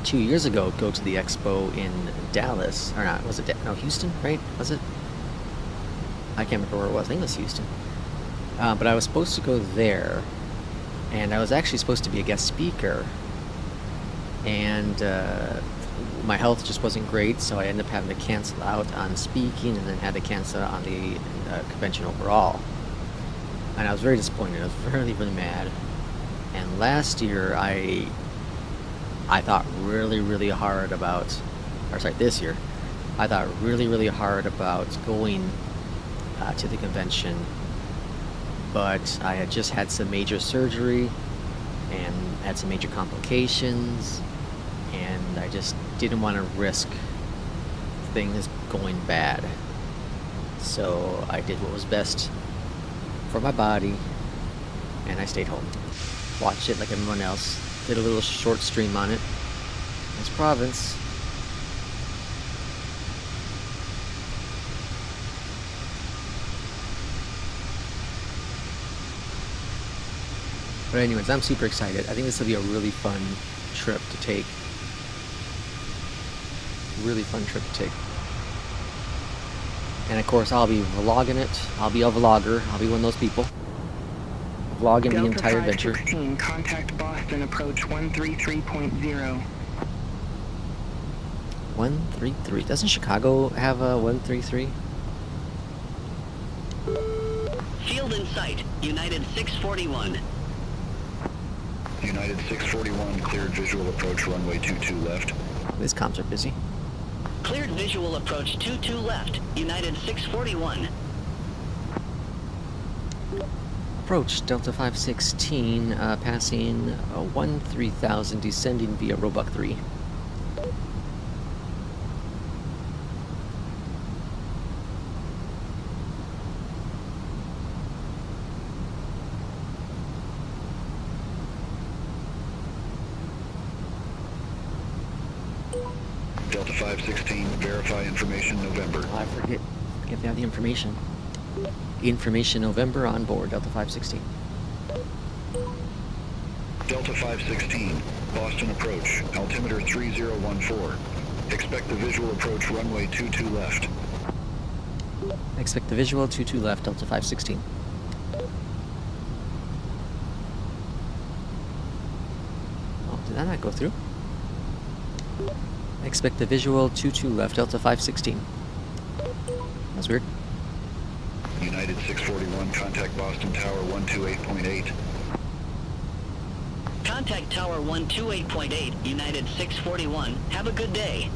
2 years ago go to the expo in Dallas, or not, was it no, Houston, right? Was it? I can't remember where it was. I think it was Houston. But I was supposed to go there, and I was actually supposed to be a guest speaker, and my health just wasn't great, so I ended up having to cancel out on speaking, and then had to cancel out on the convention overall. And I was very disappointed. I was really, really mad. And last year, I thought really, really hard about, this year, I thought really, really hard about going to the convention, but I had just had some major surgery and had some major complications, and I just didn't want to risk things going bad. So I did what was best for my body, and I stayed home. Watched it like everyone else. Did a little short stream on it. It's Province. But anyways, I'm super excited. I think this will be a really fun trip to take. Really fun trip to take. And of course, I'll be vlogging it. I'll be a vlogger. I'll be one of those people. Vlogging the entire adventure. Delta 516, contact Boston, approach 133.0. 133. Doesn't Chicago have a 133? Field in sight. United 641. United 641, cleared visual approach runway 22 left. These comms are busy. Cleared visual approach 22 left. United 641. Approach Delta 516, passing 13,000, descending via Roebuck 3. Delta 516, verify information November. I forget if they have the information. Information November on board Delta 516. Delta 516, Boston approach, altimeter 3014. Expect the visual approach runway 22 left. Expect the visual 22 left, Delta 516. Oh, did that not go through? Expect the visual 22 left, Delta 516. That's weird. United 641, contact Boston Tower 128.8. Contact Tower 128.8, United 641. Have a good day.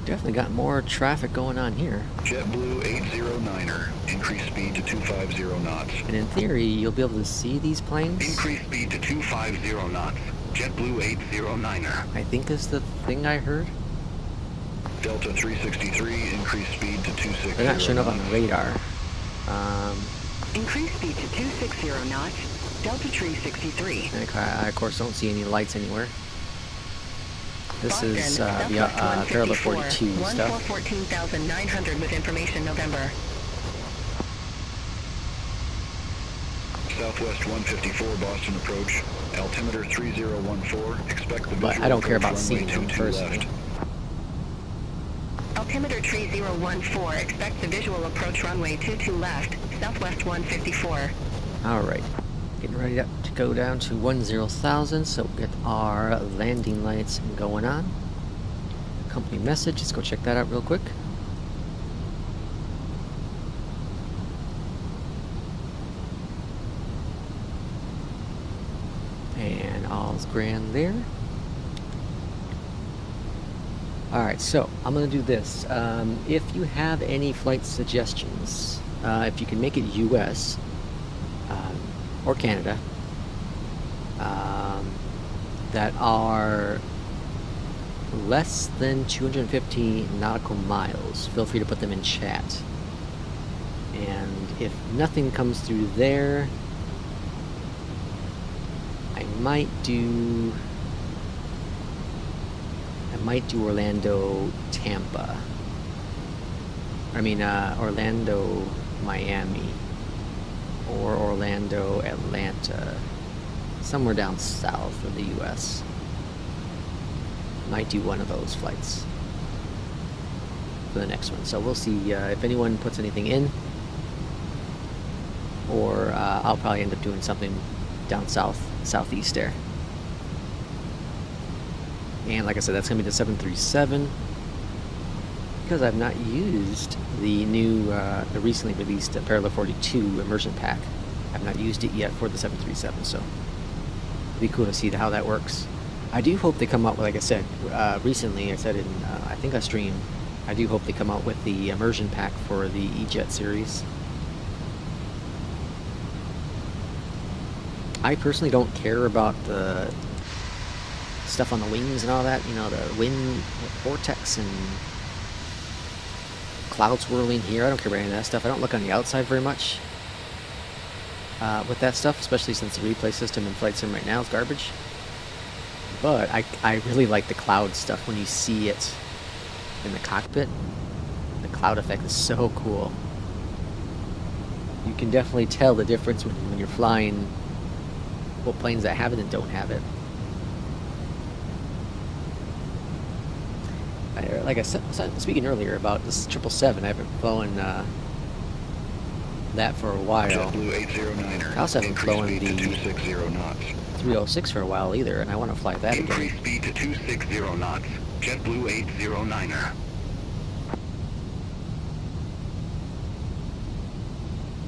Definitely got more traffic going on here. JetBlue 809er, increase speed to 250 knots. And in theory, you'll be able to see these planes. Increase speed to 250 knots. JetBlue 809er. I think is the thing I heard. Delta 363, increase speed to 260 They're not showing up on the knots. radar. Increase speed to 260 knots. Delta 363. And I, of course, don't see any lights anywhere. This Boston, is Southwest parallel 154, 42 stuff. 14,900 with information November. Southwest 154, Boston approach. Altimeter 3014. Expect the But visual I don't care approach about seeing them runway 22 personally. left. Altimeter 3014. Expect the visual approach runway 22 left. Southwest 154. All right, getting ready to go down to 10,000. So we'll get our landing lights going on. Company message. Let's go check that out real quick. And all's grand there. Alright, so I'm going to do this. If you have any flight suggestions, if you can make it US or Canada, that are less than 250 nautical miles, feel free to put them in chat. And if nothing comes through there, I might do Orlando, Tampa. I mean, Orlando, Miami, or Orlando, Atlanta, somewhere down south of the U.S. Might do one of those flights for the next one. So we'll see if anyone puts anything in, or I'll probably end up doing something down southeast there. And like I said, that's going to be the 737, because I've not used the new, the recently released Parallel 42 immersion pack. I've not used it yet for the 737, so it'd be cool to see how that works. I do hope they come out with, like I said, recently, I said in, I think I streamed, I do hope they come out with the immersion pack for the E-Jet series. I personally don't care about the stuff on the wings and all that, you know, the wind vortex and cloud swirling here. I don't care about any of that stuff. I don't look on the outside very much with that stuff, especially since the replay system in Flight Sim right now is garbage. But I really like the cloud stuff when you see it in the cockpit. The cloud effect is so cool. You can definitely tell the difference when you're flying, what planes that have it and don't have it. Like I said, speaking earlier about this 777, I haven't flown that for a while. JetBlue 809er. I also haven't flown the 260 knots. 306 for a while either, and I want to fly that again. Increase speed to 260 knots. JetBlue 809er.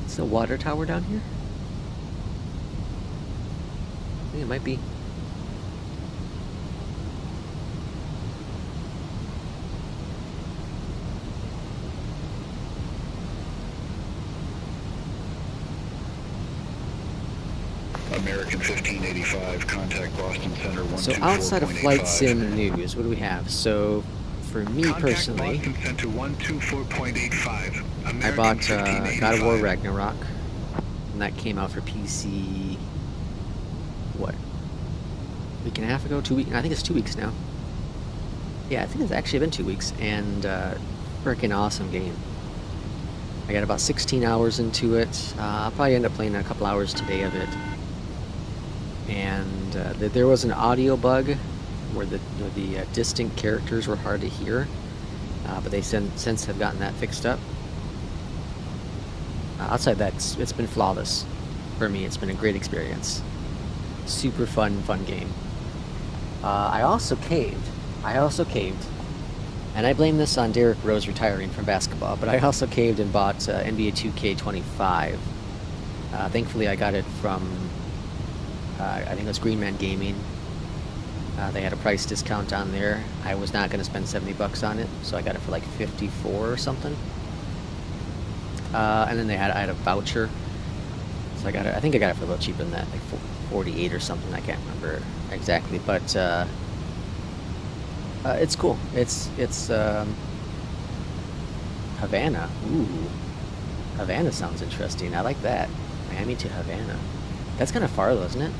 Is the water tower down here? I think it might be. American 1585, contact Boston Center 124.85. So outside of Flight Sim news, what do we have? So for me personally, Boston Center 124.85. I bought God of War Ragnarok, and that came out for PC, what, a week and a half ago? 2 weeks? I think it's 2 weeks now. Yeah, I think it's actually been 2 weeks, and freaking awesome game. I got about 16 hours into it. I'll probably end up playing a couple hours today of it. And there was an audio bug where the distant characters were hard to hear, but they since have gotten that fixed up. Outside that, it's been flawless for me. It's been a great experience. Super fun game. I also caved, and I blame this on Derrick Rose retiring from basketball, but I also caved and bought NBA 2K25. Thankfully, I got it from I think it was Green Man Gaming. They had a price discount on there. I was not going to spend $70 on it, so I got it for like 54 or something. And then I had a voucher, so I got it. I think I got it for a little cheaper than that, like 48 or something. I can't remember exactly, but It's cool. It's Havana. Ooh, Havana sounds interesting. I like that. Miami to Havana. That's kind of far though, isn't it?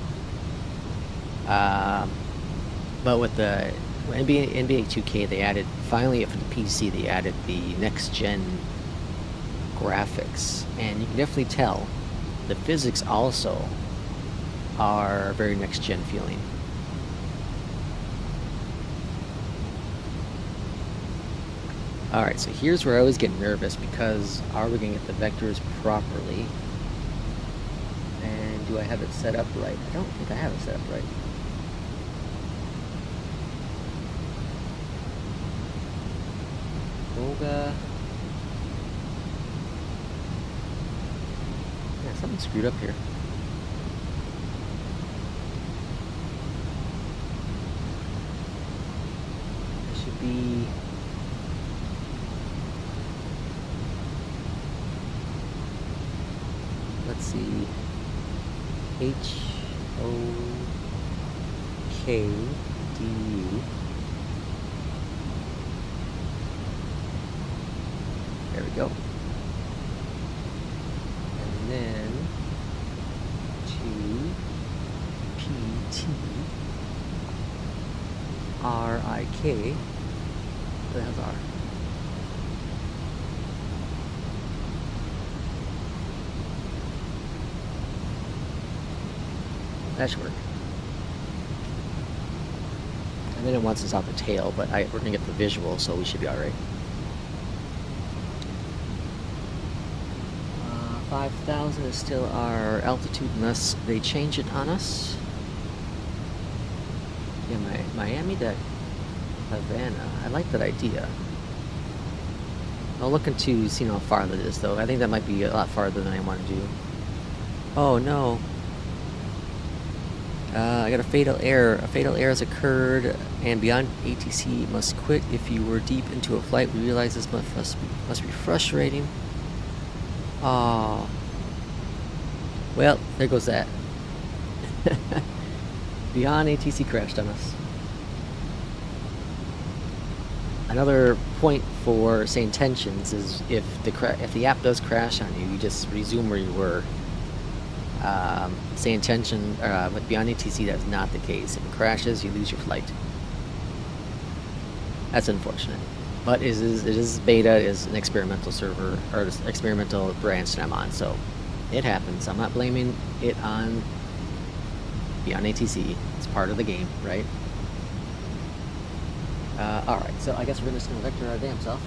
But with the NBA 2K, they added, finally for the PC, they added the next gen graphics, and you can definitely tell the physics also are very next gen feeling. Alright, so here's where I always get nervous, because are we going to get the vectors properly? And do I have it set up right? I don't think I have it set up right. Volga. Yeah, something screwed up here. It should be... let's see, HOKDU. There we go. And then to PT RIK. What the hell's R? That should work. And then it wants us out the tail, but we're gonna get the visual, so we should be alright. 5,000 is still our altitude unless they change it on us. Yeah, Miami to Havana. I like that idea. I'll look into seeing how far that is, though. I think that might be a lot farther than I want to do. Oh no. I got a fatal error. A fatal error has occurred, and beyond ATC must quit. If you were deep into a flight, we realize this must be frustrating. Oh. Well, there goes that. Beyond ATC crashed on us. Another point for say intentions is if the app does crash on you, you just resume where you were. Say intention, with Beyond ATC, that's not the case. If it crashes, you lose your flight. That's unfortunate. But it is beta, is an experimental server, or this experimental branch that I'm on, so it happens. I'm not blaming it on Beyond ATC. It's part of the game, right? Alright, so I guess we're just going to vector our damn self.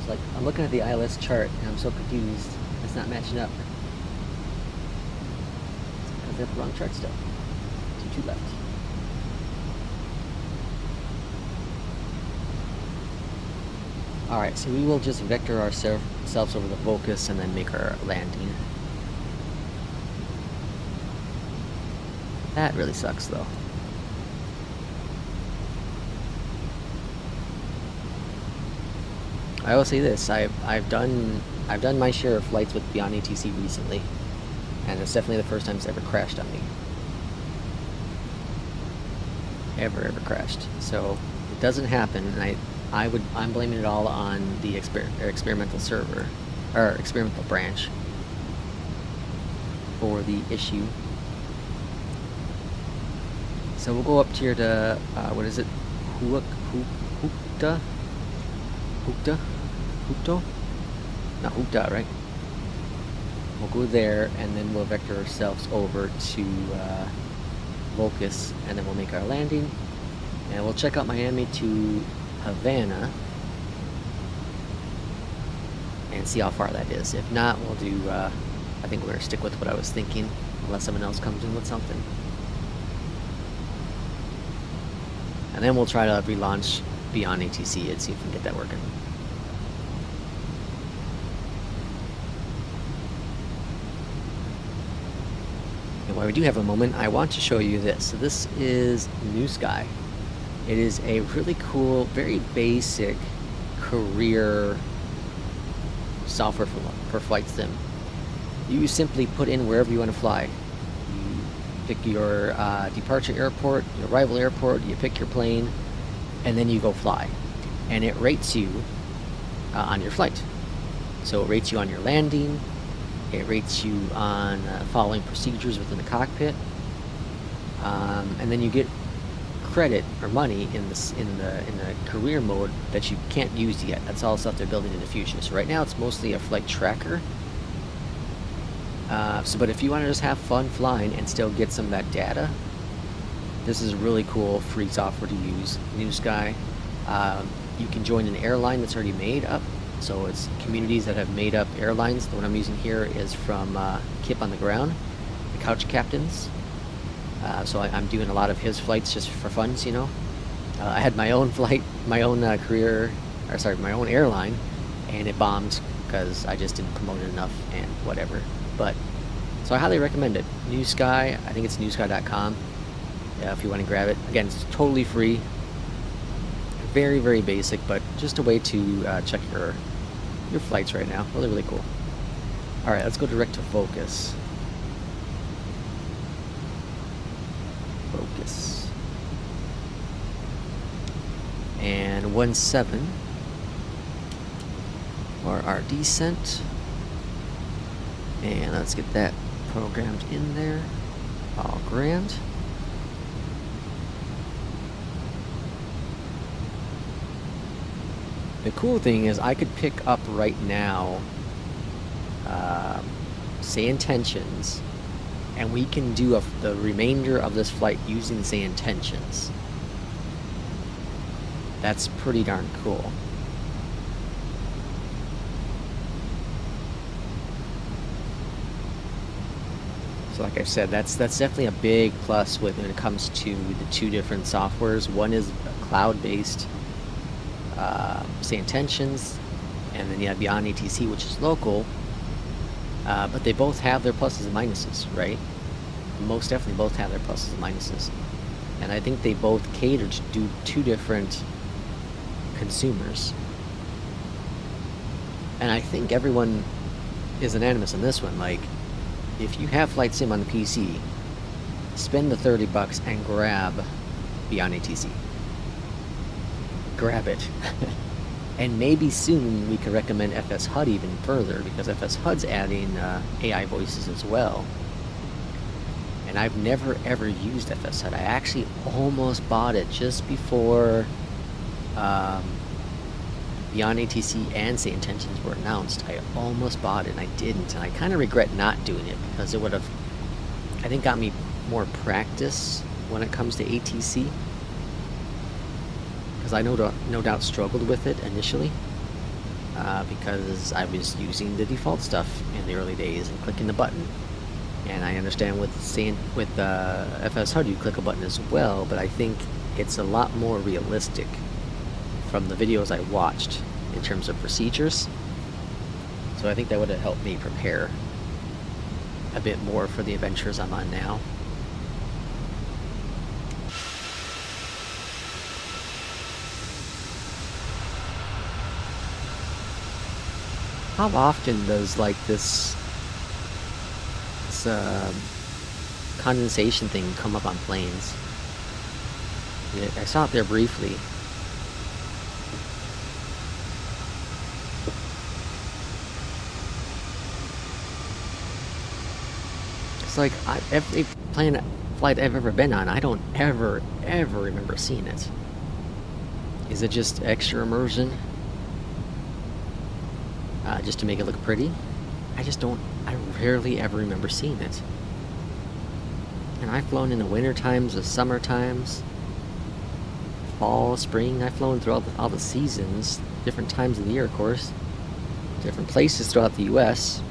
Like, I'm looking at the ILS chart and I'm so confused. It's not matching up. It's because they have the wrong chart still. 2 left. Alright, so we will just vector ourselves over the focus and then make our landing. That really sucks though. I will say this: I've done my share of flights with Beyond ATC recently, and it's definitely the first time it's ever crashed on me. Ever crashed. So it doesn't happen, and I'm blaming it all on the experimental server or experimental branch for the issue. So we'll go up here to what is it? Hookta? Not Hookta, right? We'll go there, and then we'll vector ourselves over to Vocus, and then we'll make our landing. And we'll check out Miami to Havana and see how far that is. If not, we'll do, I think we're going to stick with what I was thinking, unless someone else comes in with something. And then we'll try to relaunch Beyond ATC and see if we can get that working. And while we do have a moment, I want to show you this. So this is New Sky. It is a really cool, very basic career software for flight sim. You simply put in wherever you want to fly. You pick your departure airport, your arrival airport, you pick your plane, and then you go fly. And it rates you on your flight. So it rates you on your landing, it rates you on following procedures within the cockpit, and then you get credit or money in the career mode that you can't use yet. That's all stuff they're building in the future. So right now it's mostly a flight tracker. But if you want to just have fun flying and still get some of that data, this is really cool free software to use. New Sky. You can join an airline that's already made up. So it's communities that have made up airlines. The one I'm using here is from Kip on the Ground, the Couch Captains. So I'm doing a lot of his flights just for funs, you know. I had my own flight, my own my own airline, and it bombed because I just didn't promote it enough and whatever. But so I highly recommend it. New Sky, I think it's newsky.com. If you want to grab it, again, it's totally free. Very, very basic, but just a way to check your flights right now. Really, really cool. All right, let's go direct to focus. Focus. And 1-7 for our descent. And let's get that programmed in there. All grand. The cool thing is I could pick up right now, say intentions, and we can do the remainder of this flight using say intentions. That's pretty darn cool. So like I said, that's definitely a big plus when it comes to the two different softwares. One is cloud-based, say intentions, and then you have Beyond ATC, which is local, but they both have their pluses and minuses, right? Most definitely both have their pluses and minuses, and I think they both cater to do two different consumers, and I think everyone is unanimous on this one. Like, if you have Flight Sim on the PC, spend the $30 and grab Beyond ATC. Grab it. And maybe soon we could recommend FS HUD even further, because FS HUD's adding AI voices as well. And I've never ever used FS HUD. I actually almost bought it just before Beyond ATC and Say Intentions were announced. I almost bought it and I didn't, and I kind of regret not doing it, because it would have, I think, got me more practice when it comes to ATC. Because I no doubt struggled with it initially, because I was using the default stuff in the early days and clicking the button. And I understand with FS HUD you click a button as well, but I think it's a lot more realistic from the videos I watched in terms of procedures. So I think that would have helped me prepare a bit more for the adventures I'm on now. How often does like this condensation thing come up on planes? Yeah, I saw it there briefly. It's like every flight I've ever been on, I don't ever remember seeing it. Is it just extra immersion? Just to make it look pretty? I rarely ever remember seeing it. And I've flown in the winter times, the summer times, fall, spring. I've flown throughout all the seasons, different times of the year, of course, different places throughout the U.S.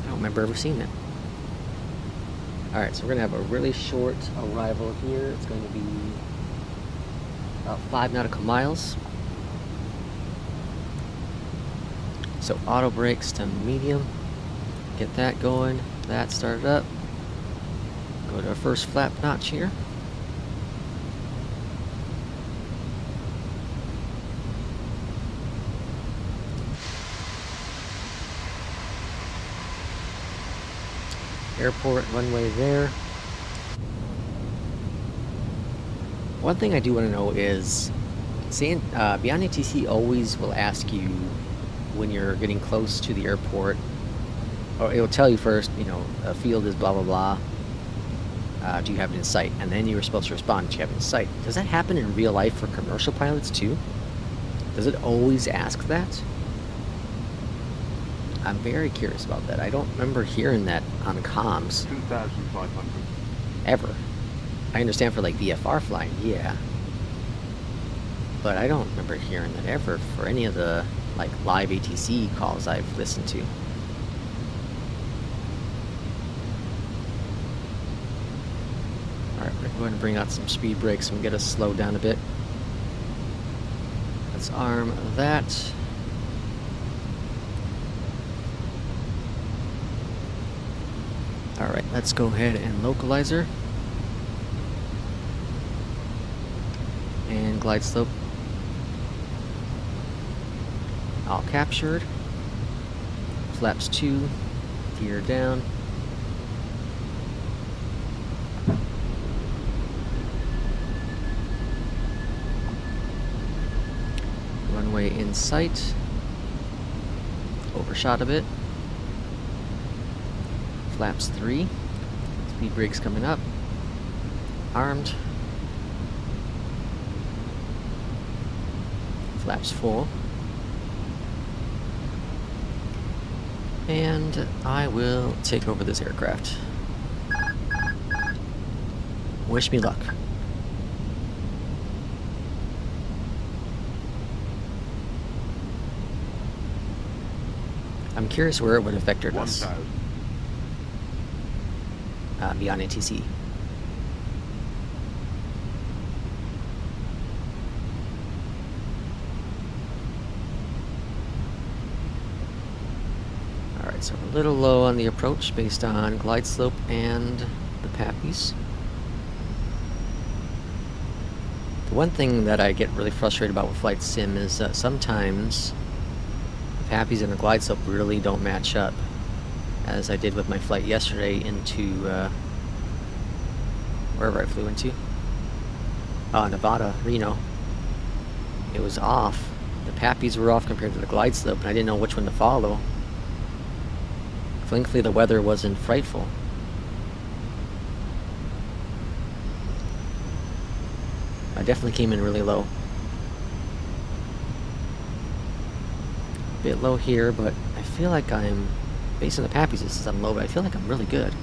I don't remember ever seeing it. Alright, so we're going to have a really short arrival here. It's going to be about 5 nautical miles. So auto brakes to medium. Get that going. That started up. Go to our first flap notch here. airport runway there. One thing I do want to know is, Beyond ATC always will ask you when you're getting close to the airport, or it will tell you first, you know, a field is blah blah blah. Do you have it in sight? And then you were supposed to respond, do you have it in sight? Does that happen in real life for commercial pilots too? Does it always ask that? I'm very curious about that. I don't remember hearing that on comms. 2,500. Ever. I understand for like VFR flying, yeah. But I don't remember hearing that ever for any of the like live ATC calls I've listened to. Alright, we're going to bring out some speed brakes and get us slowed down a bit. Let's arm that. Alright, let's go ahead and localizer. And glide slope. All captured. Flaps 2, gear down. Runway in sight. Overshot a bit. Flaps 3. Speed brakes coming up. Armed. Flaps full. And I will take over this aircraft. Wish me luck. I'm curious where it would have vectored us. Beyond ATC. Alright, so we're a little low on the approach based on glide slope and the PAPIs. The one thing that I get really frustrated about with flight sim is that sometimes the PAPIs and the glide slope really don't match up, as I did with my flight yesterday into wherever I flew into. Nevada, Reno. It was off. The PAPIs were off compared to the glide slope, and I didn't know which one to follow. Thankfully, the weather wasn't frightful. I definitely came in really low. A bit low here, but I feel like I'm, based on the PAPIs, it says I'm low, but I feel like I'm really good.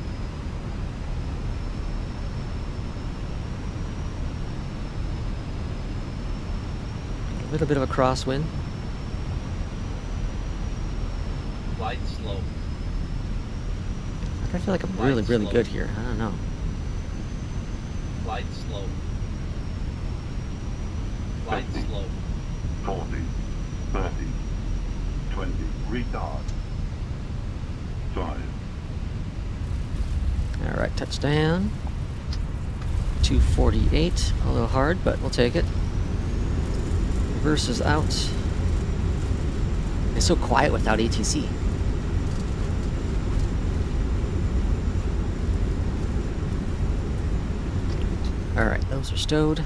A little bit of a crosswind. Glide slope. I feel like I'm really good here. I don't know. Glide slope. Glide 50, slope. 40, 30, 20, retard. 5. Alright, touchdown. 248. A little hard, but we'll take it. Reverse is out. It's so quiet without ATC. Alright, those are stowed.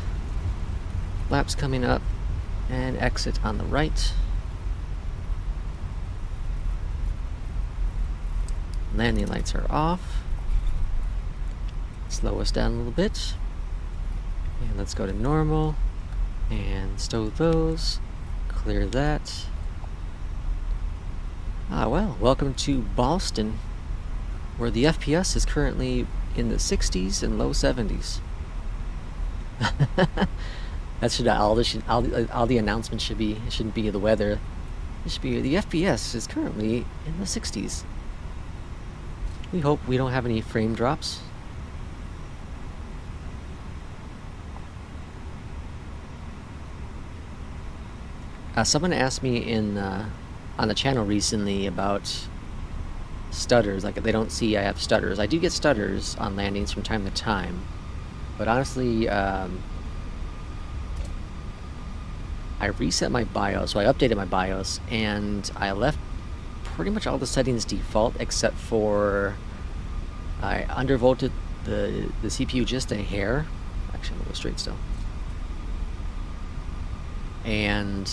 Flaps coming up. And exit on the right. Landing lights are off. Slow us down a little bit. And let's go to normal. And stow those. Clear that. Well, welcome to Boston, where the FPS is currently in the 60s and low 70s. That should all the announcements should be. It shouldn't be the weather. It should be the FPS is currently in the 60s. We hope we don't have any frame drops. Someone asked me on the channel recently about stutters. Like, they don't see I have stutters. I do get stutters on landings from time to time, but honestly, I reset my BIOS, so I updated my BIOS, and I left pretty much all the settings default except for I undervolted the CPU just a hair. Actually, I'm gonna go straight still. And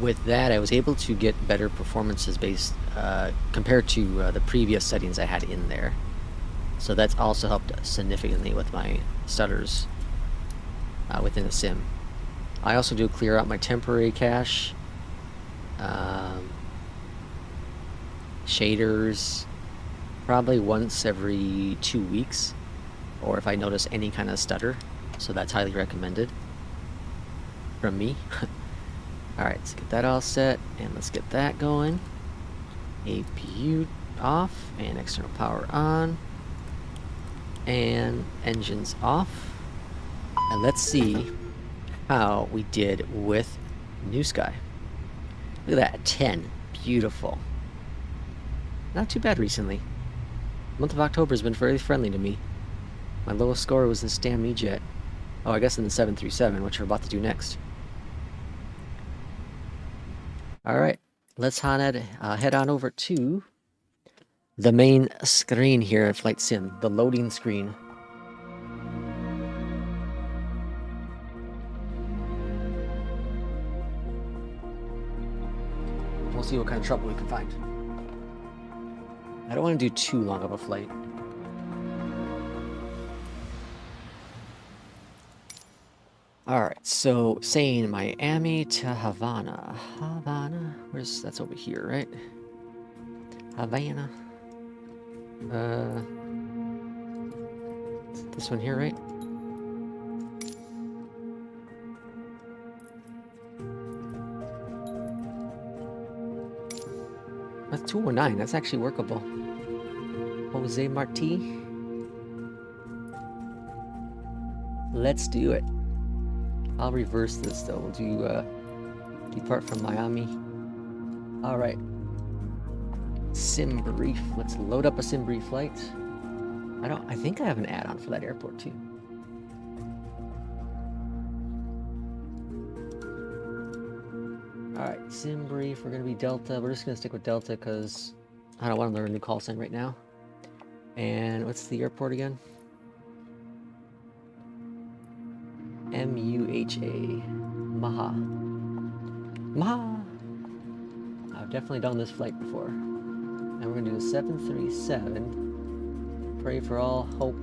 with that, I was able to get better performances based compared to the previous settings I had in there. So that's also helped significantly with my stutters within the sim. I also do clear out my temporary cache, shaders, probably once every 2 weeks, or if I notice any kind of stutter. So that's highly recommended from me. Alright, let's get that all set, and let's get that going. APU off, and external power on, and engines off. And let's see how we did with New Sky. Look at that, 10. Beautiful. Not too bad recently. The month of October has been very friendly to me. My lowest score was this damn E-Jet. Oh, I guess in the 737, which we're about to do next. Alright, let's head on over to the main screen here at Flight Sim, the loading screen. We'll see what kind of trouble we can find. I don't want to do too long of a flight. Alright, so saying Miami to Havana. Havana? That's over here, right? Havana. This one here, right? That's 209. That's actually workable. Jose Marti. Let's do it. I'll reverse this though. We'll do depart from Miami. All right. Sim brief. Let's load up a sim brief flight. I think I have an add-on for that airport too. All right, sim brief. We're gonna be Delta. We're just gonna stick with Delta because I don't want to learn a new call sign right now. And what's the airport again? MUHA. Maha. Maha! I've definitely done this flight before. And we're gonna do a 737. Pray for all hope.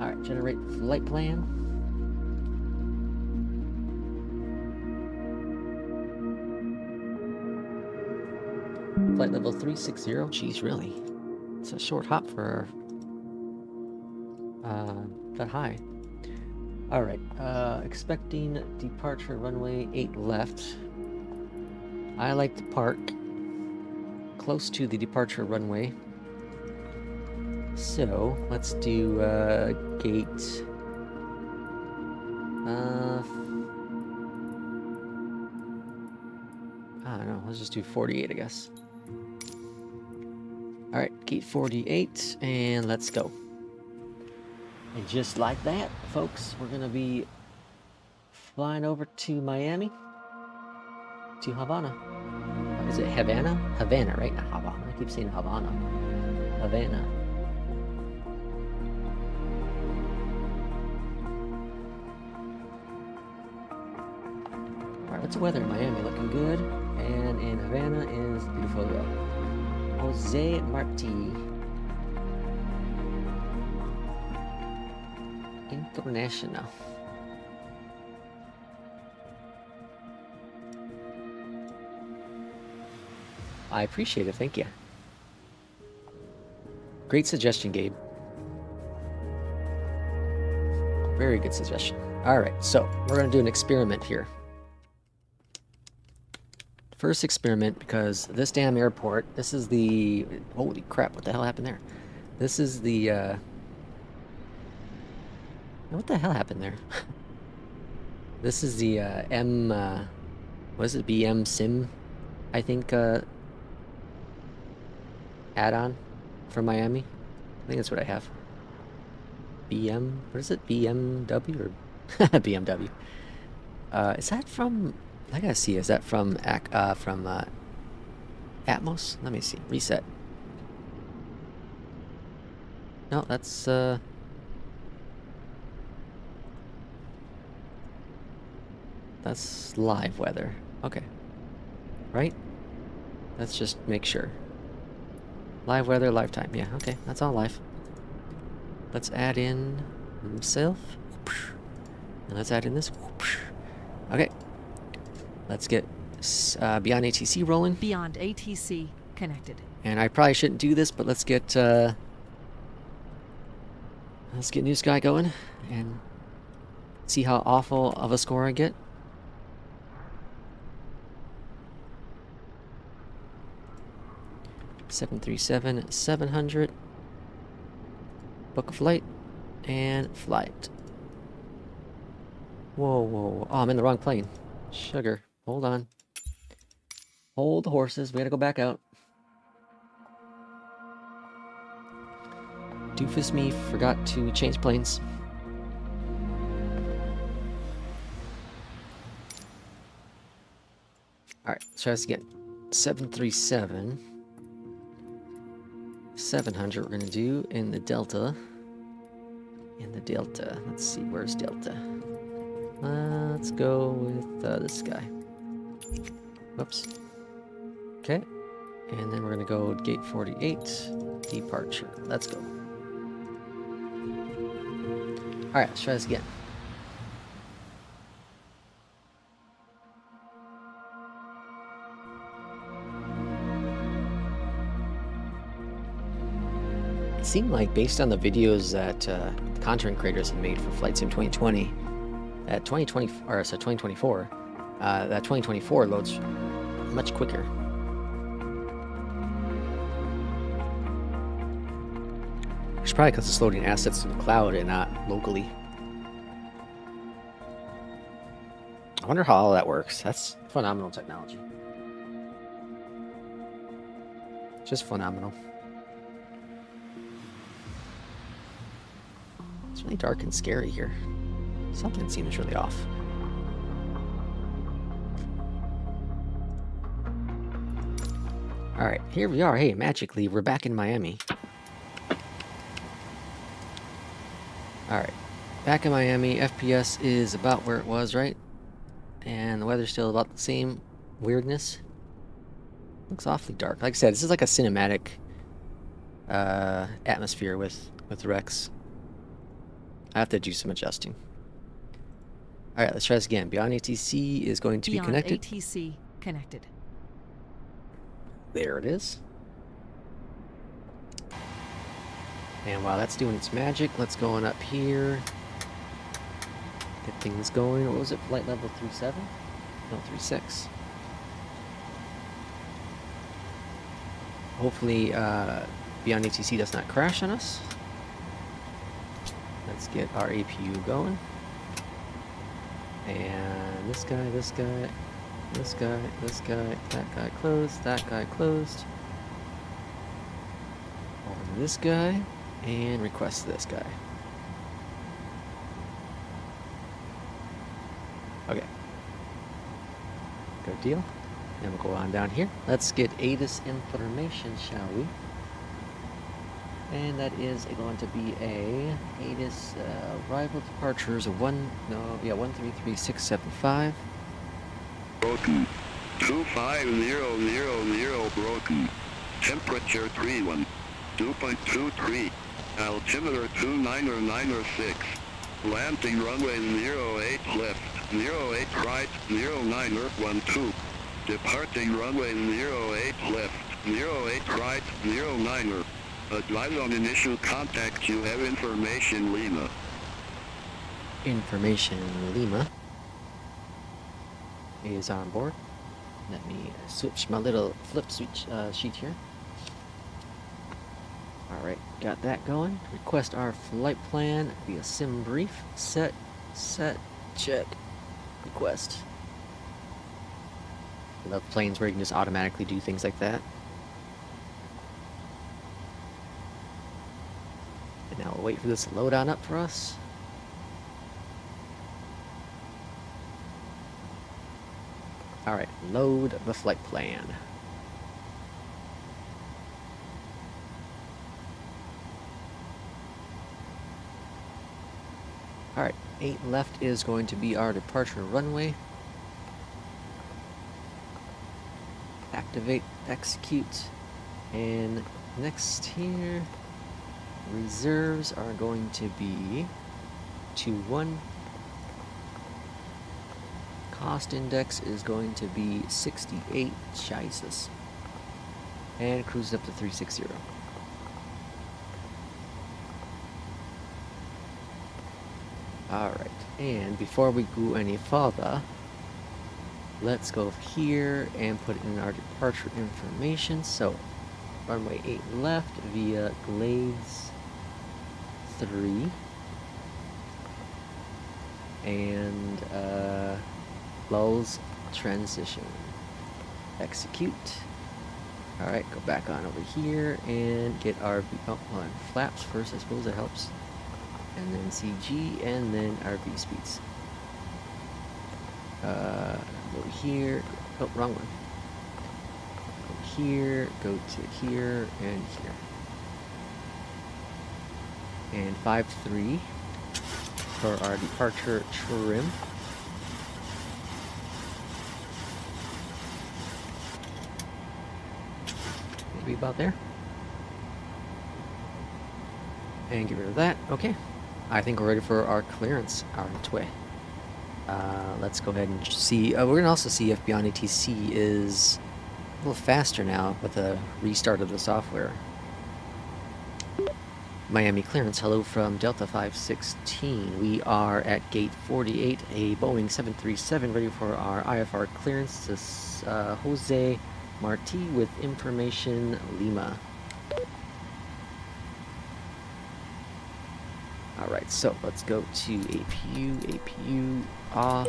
Alright, generate flight plan. Flight level 360. Geez, really? It's a short hop for that high. Alright, expecting departure runway 8 left. I like to park close to the departure runway. So, let's do gate... I don't know, let's just do 48, I guess. Alright, gate 48, and let's go. And just like that, folks, we're going to be flying over to Miami, to Havana. Is it Havana? Havana, right? Not Havana. I keep saying Havana. Havana. Alright, what's the weather in Miami? Looking good. And in Havana is beautiful as well. Jose Marti. International. I appreciate it, thank you. Great suggestion, Gabe. Very good suggestion. Alright, so we're going to do an experiment here. First experiment, because this damn airport, this is the... Holy crap, what the hell happened there? This is the... What the hell happened there? This is the what is it? BM Sim, I think, add-on for Miami. I think that's what I have. BM, what is it? BMW or BMW? Is that from? I gotta see. Is that from Atmos? Let me see. Reset. No, that's live weather. Okay. Right? Let's just make sure. Live weather, live time. Yeah, okay. That's all live. Let's add in Msfs. And let's add in this. Okay. Let's get Beyond ATC rolling. Beyond ATC connected. And I probably shouldn't do this, but let's get New Sky going and see how awful of a score I get. (737-700). Book a flight and flight. Whoa, whoa, whoa. Oh, I'm in the wrong plane. Sugar. Hold on. Hold the horses. We gotta go back out. Doofus me forgot to change planes. Alright, let's try this again. 737-700 we're gonna do in the Delta. Let's see, where's Delta? Let's go with this guy. Whoops. Okay. And then we're gonna go gate 48, departure. Let's go. Alright, let's try this again. It seemed like, based on the videos that content creators have made for Flight Sim 2020, at 2024, that 2024 loads much quicker. It's probably because it's loading assets in the cloud and not locally. I wonder how all that works. That's phenomenal technology. Just phenomenal. It's really dark and scary here. Something seems really off. Alright, here we are. Hey, magically, we're back in Miami. Alright, back in Miami. FPS is about where it was, right? And the weather's still about the same weirdness. Looks awfully dark. Like I said, this is like a cinematic atmosphere with Rex. I have to do some adjusting. Alright, let's try this again. Beyond ATC is going to be connected. Beyond ATC connected. There it is. And while that's doing its magic, let's go on up here. Get things going. What was it? Flight level 37? No, 36. Hopefully, Beyond ATC does not crash on us. Let's get our APU going. And this guy, this guy, this guy, this guy, that guy closed, that guy closed. On this guy, and request this guy. Okay. Good deal. Then we'll go on down here. Let's get ATIS information, shall we? And that is going to be a ATIS arrival departures of 133675. Broken. 25000 broken. Temperature 31. 2.23. Altimeter 2996. Landing runway 08 left. 08 right. 09er 12. Departing runway 08 left. 08 right. 09er. Advise on initial contact. You have information, Lima. Information Lima is on board. Let me switch my little flip switch sheet here. Alright, got that going. Request our flight plan via sim brief. Set, check, request. I love planes where you can just automatically do things like that. And now we'll wait for this to load on up for us. Alright, load the flight plan. 8 left is going to be our departure runway. Activate, execute, and next here, reserves are going to be 2-1. Cost index is going to be 68, Jesus. And cruise up to 360. Alright, and before we go any further, let's go over here and put in our departure information. So, runway 8 left via Glades 3. And, Lulls transition. Execute. Alright, go back on over here and get our flaps first, I suppose that helps. And then CG, and then RV speeds. Go here. Oh, wrong one. Go here, go to here, and here. And 5-3 for our departure trim. Maybe about there. And get rid of that. Okay. I think we're ready for our clearance, our way. Let's go ahead and see. We're going to also see if Beyond ATC is a little faster now with a restart of the software. Miami clearance, hello from Delta 516. We are at gate 48, a Boeing 737, ready for our IFR clearance. This is Jose Marti with information Lima. Alright, so let's go to APU off,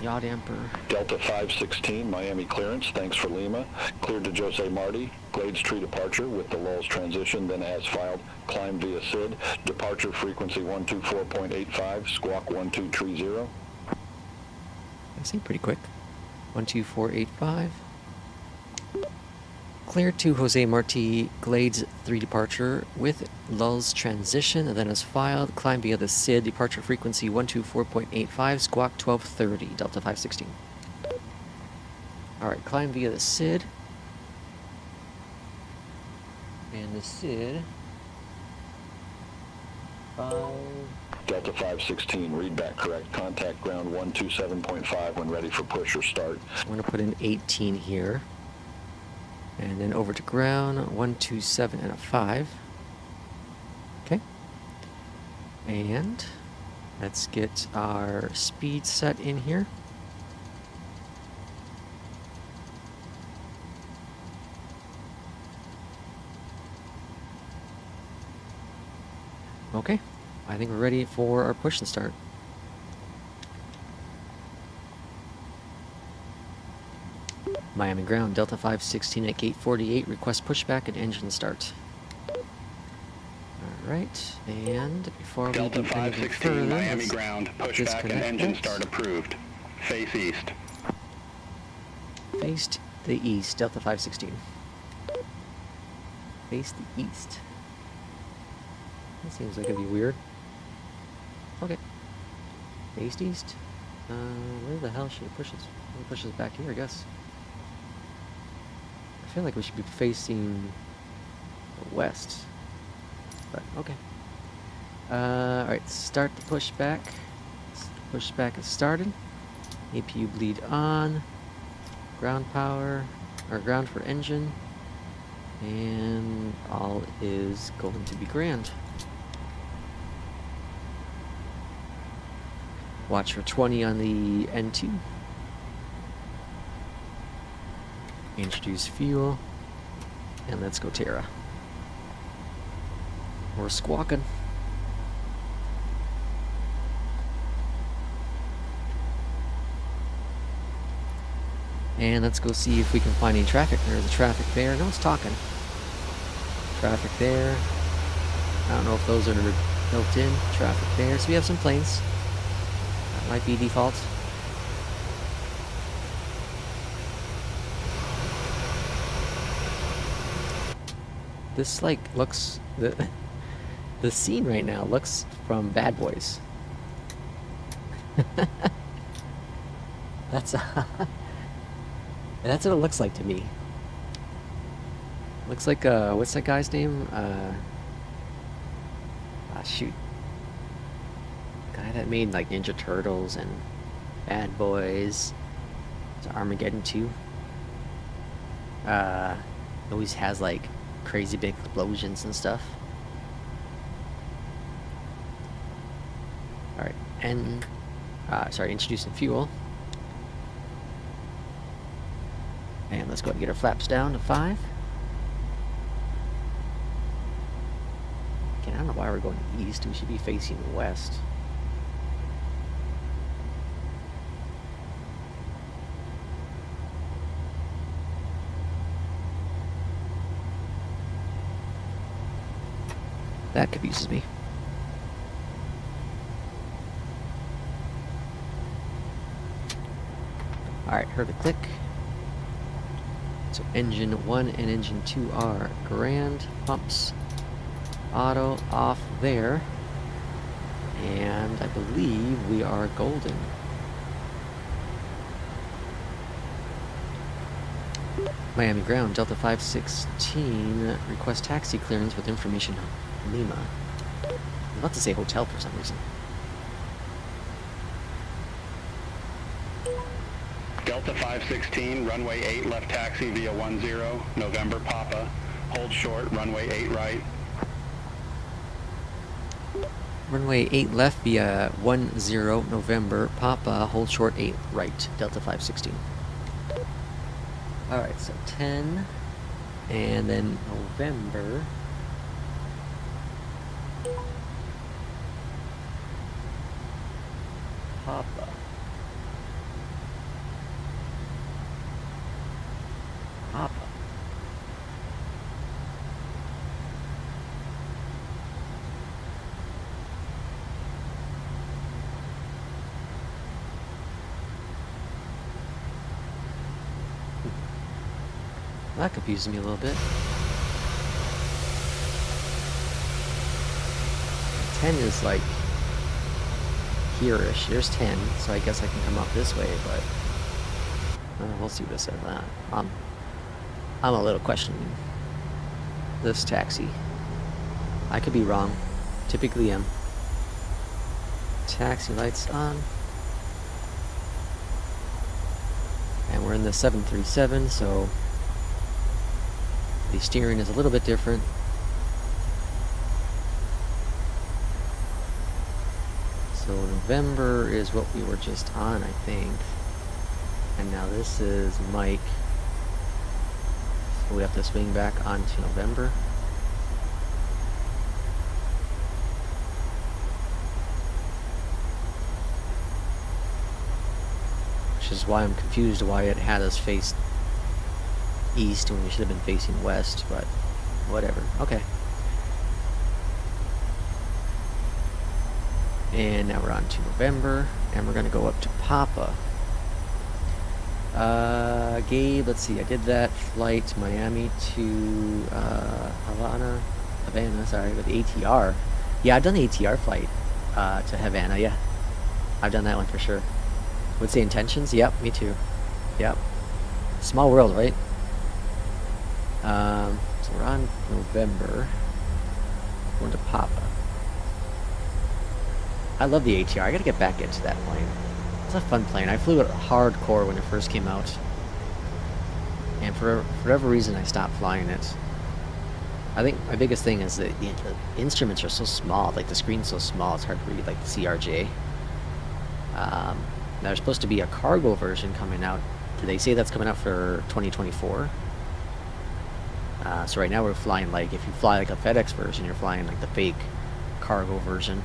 yaw damper. Delta 516, Miami clearance, thanks for Lima. Cleared to Jose Marti, Glades Tree departure with the Lulls transition, then as filed, climb via SID, departure frequency 124.85, squawk 1230. I seem pretty quick. 12485. Clear to Jose Marti, Glades 3 departure with Lulls transition, and then as filed, climb via the SID, departure frequency 124.85, squawk 1230, Delta 516. Alright, climb via the SID. And the SID. 5. Delta 516, read back correct. Contact ground 127.5 when ready for push or start. I'm going to put in 18 here. And then over to ground, 127 and a 5. Okay. And let's get our speed set in here. Okay. I think we're ready for our push and start. Miami ground, Delta 516 at gate 48, request pushback and engine start. Alright, and before Delta we do anything 516, further, Miami let's ground, pushback and engine start approved. Face east. Face the east, Delta 516. Face the east. That seems like it'd be weird. Okay. Face east. Where the hell should it push us? It pushes back here, I guess. I feel like we should be facing the west. But, okay. Alright, start the pushback. Pushback is started. APU bleed on. Ground power, or ground for engine. And all is going to be grand. Watch for 20 on the N2. Introduce fuel. And let's go Terra. We're squawking. And let's go see if we can find any traffic. There's a traffic there. No, it's talking. Traffic there. I don't know if those are built in. Traffic there. So we have some planes. That might be default. This like looks the scene right now looks from Bad Boys. That's that's what it looks like to me. Looks like what's that guy's name? Shoot. Guy that made like Ninja Turtles and Bad Boys. It's Armageddon 2. Always has like crazy big explosions and stuff. Alright, and sorry, introducing fuel. And let's go ahead and get our flaps down to 5. Okay, I don't know why we're going east. We should be facing west. That confuses me. Alright, heard the click. So engine 1 and engine 2 are grand. Pumps auto off there. And I believe we are golden. Miami ground, Delta 516, request taxi clearance with information Lima. I'm about to say hotel for some reason. Delta 516, runway 8 left taxi via 10, November Papa. Hold short, runway 8 right. Runway 8 left via 10, November Papa. Hold short 8 right, Delta 516. Alright, so 10, and then November. Papa. Papa. That confuses me a little bit. 10 is like here-ish. There's 10, so I guess I can come up this way, but we'll see what it says. I'm a little questioning this taxi. I could be wrong. Typically am. Taxi lights on. And we're in the 737, so the steering is a little bit different. So November is what we were just on, I think. And now this is Mike. So we have to swing back onto November. Which is why I'm confused why it had us face east when we should have been facing west, but whatever. Okay. And now we're on to November, and we're going to go up to Papa. Gabe, let's see, I did that flight Miami to Havana, sorry, with ATR. Yeah, I've done the ATR flight to Havana, yeah. I've done that one for sure. What's the intentions? Yep, me too. Yep. Small world, right? So we're on November. Going to Papa. I love the ATR. I gotta get back into that plane. It's a fun plane. I flew it hardcore when it first came out. And for whatever reason, I stopped flying it. I think my biggest thing is that the instruments are so small. Like, the screen's so small, it's hard to read, like the CRJ. There's supposed to be a cargo version coming out. Did they say that's coming out for 2024? So right now we're flying, like, if you fly like a FedEx version, you're flying like the fake cargo version.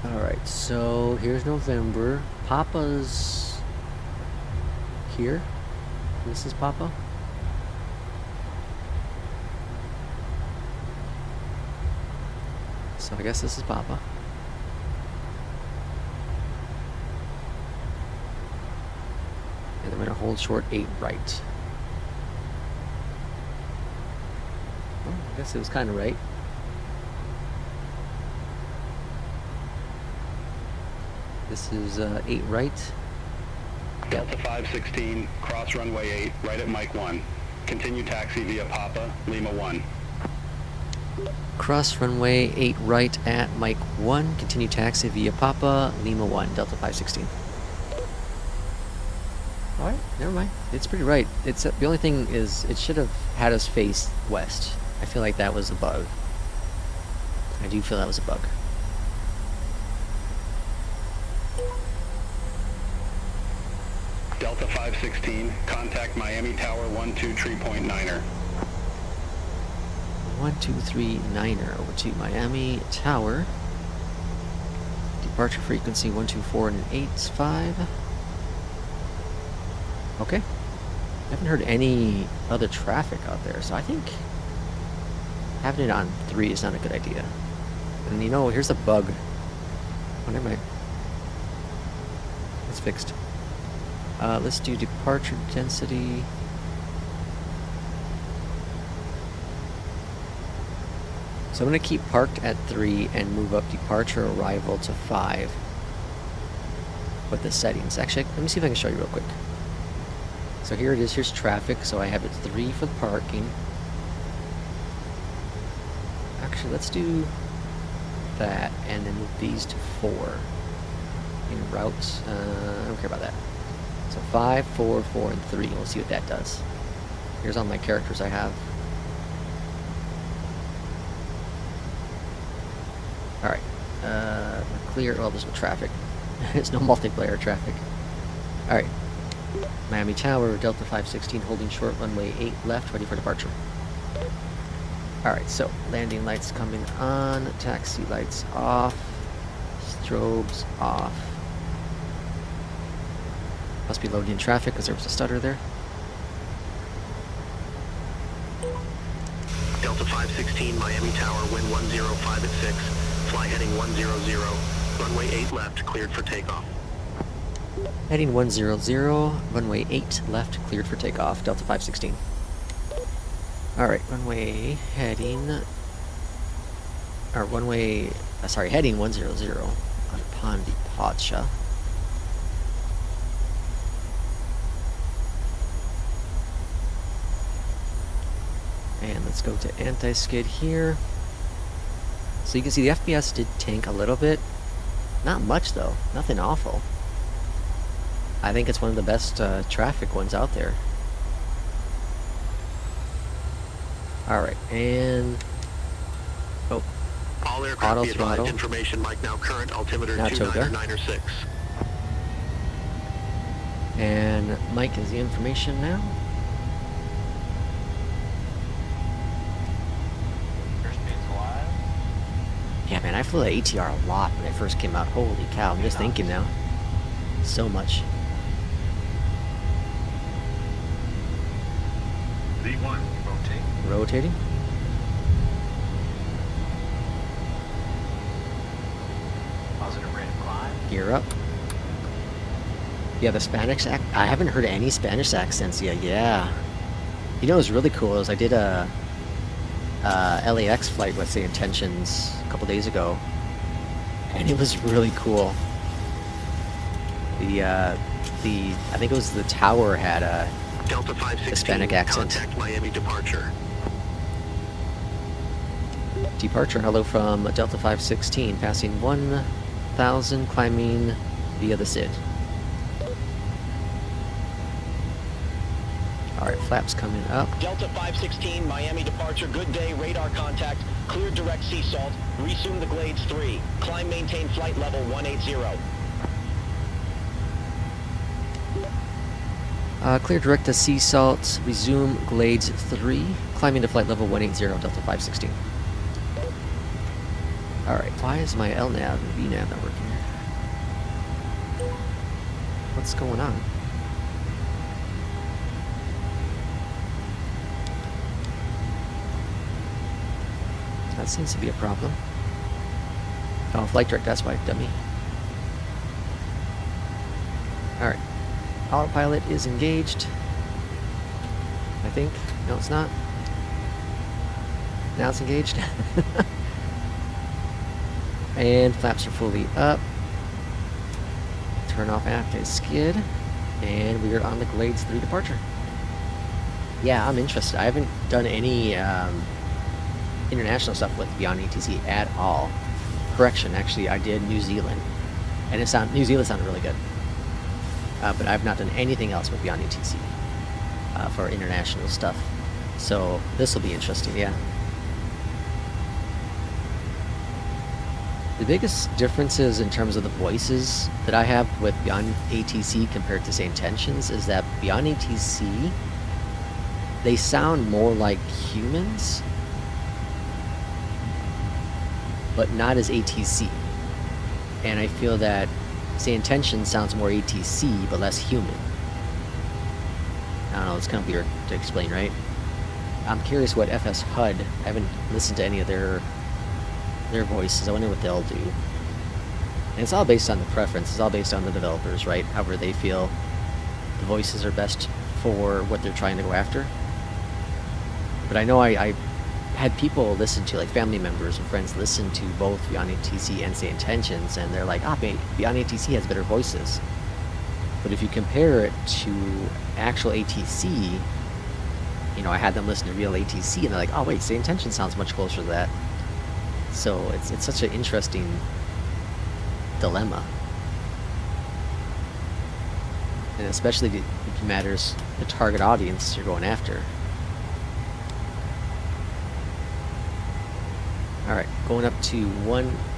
Alright, so here's November. Papa's here. This is Papa. So I guess this is Papa. And I'm going to hold short 8 right. Oh, I guess it was kind of right. This is 8 right. Delta 516, cross runway 8, right at Mike 1. Continue taxi via Papa, Lima 1. Cross runway 8 right at Mike 1. Continue taxi via Papa, Lima 1, Delta 516. Alright, never mind. It's pretty right. It's the only thing is it should have had us face west. I feel like that was a bug. I do feel that was a bug. Delta 516, contact Miami Tower 123.9er. 123.9er over to Miami Tower. Departure frequency 124.85. Okay. I haven't heard any other traffic out there, so I think having it on 3 is not a good idea. And you know, here's a bug. Oh, never mind. It's fixed. Let's do departure density. So I'm going to keep parked at 3 and move up departure arrival to 5 with the settings. Actually, let me see if I can show you real quick. So here it is. Here's traffic. So I have it 3 for the parking. Actually, let's do that and then move these to 4 in routes. I don't care about that. So 5, 4, 4, and 3. We'll see what that does. Here's all my characters I have. Alright. We're clear. Well, there's no traffic. There's no multiplayer traffic. Alright. Miami Tower, Delta 516, holding short, runway 8 left, ready for departure. Alright, so landing lights coming on, taxi lights off, strobes off. Must be loading in traffic because there was a stutter there. Delta 516, Miami Tower, wind 105 at 6, fly heading 100, runway 8 left, cleared for takeoff. Heading 100, runway 8 left, cleared for takeoff, Delta 516. Alright, runway heading... Or runway... sorry, heading 100 upon departure. And let's go to anti-skid here. So you can see the FPS did tank a little bit. Not much though, nothing awful. I think it's one of the best traffic ones out there. Alright, and... Oh. All aircraft Auto be advised, throttle. information Mike now current, altimeter Now 299er6. And Mike is the information now. Yeah, man, I flew the ATR a lot when it first came out. Holy cow, I'm just thinking now. So much. V1, rotate. Rotating. Positive rate of climb. Gear up. Yeah, the Spanish I haven't heard any Spanish accents yet. Yeah. You know what's really cool is I did a LAX flight with the Intentions a couple days ago, and it was really cool. I think it was the tower had a Delta 516, Hispanic accent. contact Miami departure. Departure, hello from Delta 516, passing 1,000, climbing via the SID. Alright, flaps coming up. Delta 516, Miami departure, good day, radar contact, clear direct sea salt, resume the Glades 3, climb maintain flight level 180. Clear direct to sea salt, resume Glades 3, climbing to flight level 180, Delta 516. Alright, why is my LNAV and VNAV not working here? What's going on? That seems to be a problem. Oh, flight direct, that's why, dummy. Alright. Autopilot is engaged. I think. No, it's not. Now it's engaged. And flaps are fully up. turn off anti-skid, and we are on the Glades 3 departure. Yeah, I'm interested. I haven't done any international stuff with Beyond ATC at all. Correction, actually, I did New Zealand, and New Zealand sounded really good. But I've not done anything else with Beyond ATC for international stuff. So this will be interesting, yeah. The biggest differences in terms of the voices that I have with Beyond ATC compared to, say, Intentions is that Beyond ATC, they sound more like humans, but not as ATC. And I feel that, say, Intentions sounds more ATC, but less human. I don't know, it's kind of weird to explain, right? I'm curious what FS HUD, I haven't listened to any of their voices. I wonder what they'll do. And it's all based on the preference. It's all based on the developers, right? However they feel the voices are best for what they're trying to go after. But I know I had people listen to, like family members and friends listen to both Beyond ATC and, say, Intentions, and they're like, Beyond ATC has better voices. But if you compare it to actual ATC, you know, I had them listen to real ATC, and they're like, oh wait, say, Intentions sounds much closer to that. So it's such an interesting dilemma. And especially it matters the target audience you're going after. Alright, going up to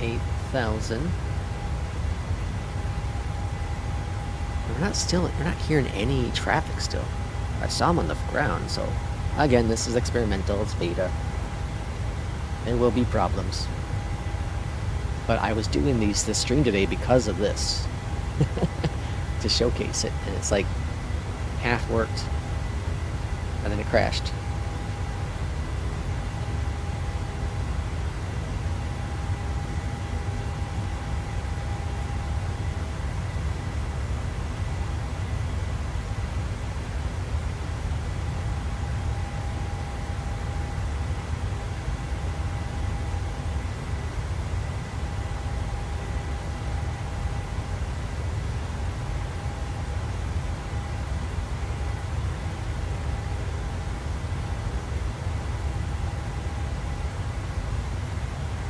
18,000. We're not hearing any traffic still. I saw them on the ground, so again, this is experimental, it's beta. There will be problems. But I was doing this stream today because of this. To showcase it. And it's like half worked. And then it crashed.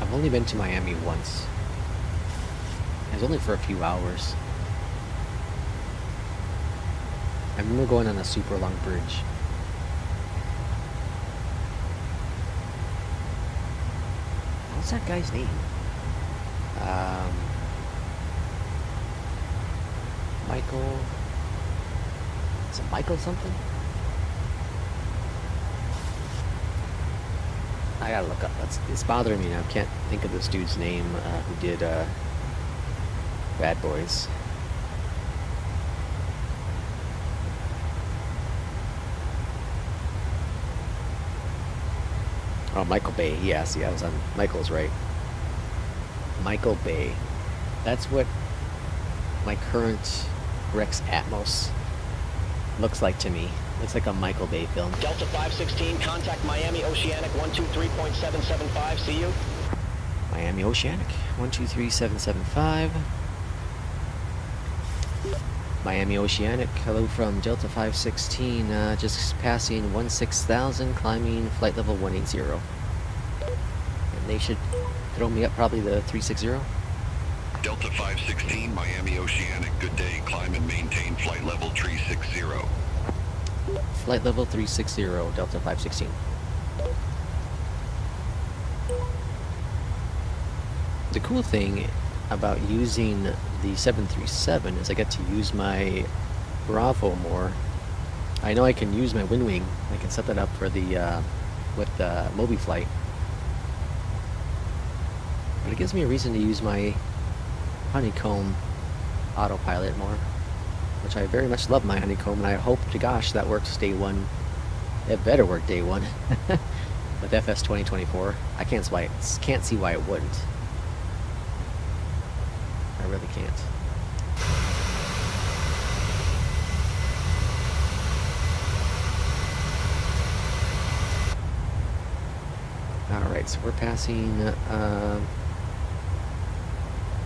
I've only been to Miami once. It was only for a few hours. I remember going on a super long bridge. What's that guy's name? Michael... Is it Michael something? I gotta look up. It's bothering me now. I can't think of this dude's name who did Bad Boys. Oh, Michael Bay. Yeah, see, I was on... Michael's right. Michael Bay. That's what my current Rex Atmos looks like to me. Looks like a Michael Bay film. Delta 516, contact Miami Oceanic 123.775. See you. Miami Oceanic 123.775. Miami Oceanic, hello from Delta 516, just passing 16,000, climbing flight level 180. And they should throw me up probably the 360. Delta 516, Miami Oceanic, good day, climb and maintain flight level 360. Flight level 360, Delta 516. The cool thing about using the 737 is I get to use my Bravo more. I know I can use my wind wing. I can set that up for the with the Mobi flight. But it gives me a reason to use my honeycomb autopilot more, which I very much love my honeycomb, and I hope to gosh that works day one. It better work day one with FS 2024. I can't see why it wouldn't. I really can't. Alright, so we're passing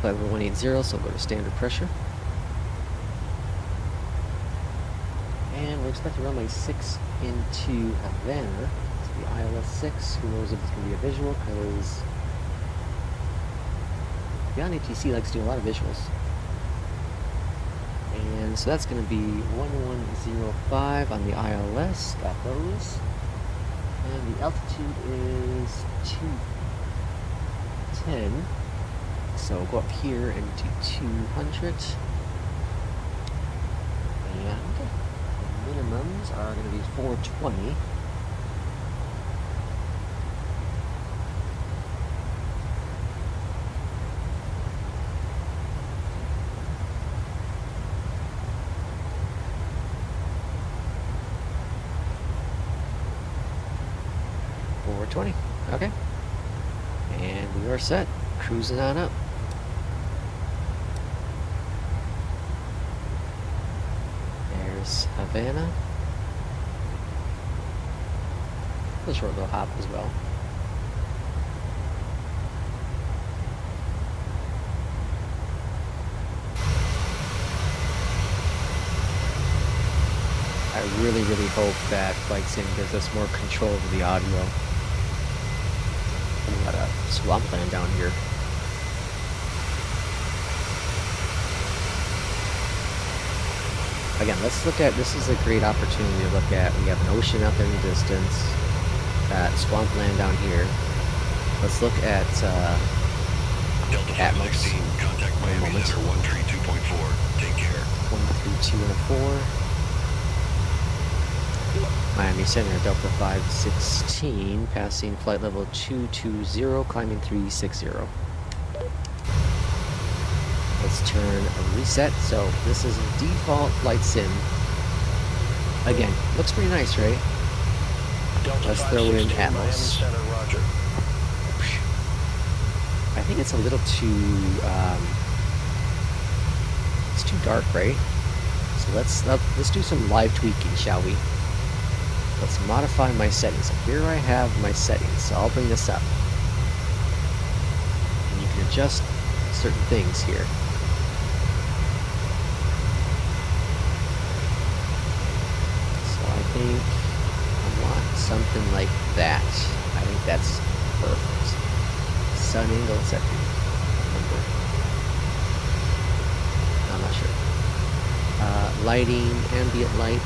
flight level 180, so we'll go to standard pressure. expect a runway 6 into Havana. It's the ILS 6. Who knows if it's going to be a visual, because Beyond ATC likes to do a lot of visuals. And so that's going to be 1105 on the ILS. Got those. And the altitude is 210. So we'll go up here and do 200. And the minimums are going to be 420. Okay. And we are set. Cruising on up. There's Havana. A short little hop as well. I really, really hope that Flight Sim gives us more control over the audio. We got a swampland down here. Again, let's look at, this is a great opportunity to look at. We have an ocean out there in the distance, got swampland down here. Let's look at Delta 516, contact Miami Center 132.4. Take care. 132 and a 4. Miami Center, Delta 516, passing flight level 220, climbing 360. Let's turn a reset. So this is default Flight Sim. Again, looks pretty nice, right? Delta Let's throw in 516, Miami Atmos. Center, roger. I think it's a little too, it's too dark, right? So let's do some live tweaking, shall we? Let's modify my settings. So here I have my settings, so I'll bring this up. And you can adjust certain things here. So I think I want something like that. I think that's perfect. Sun angle setting. Remember. I'm not sure. Lighting, ambient light.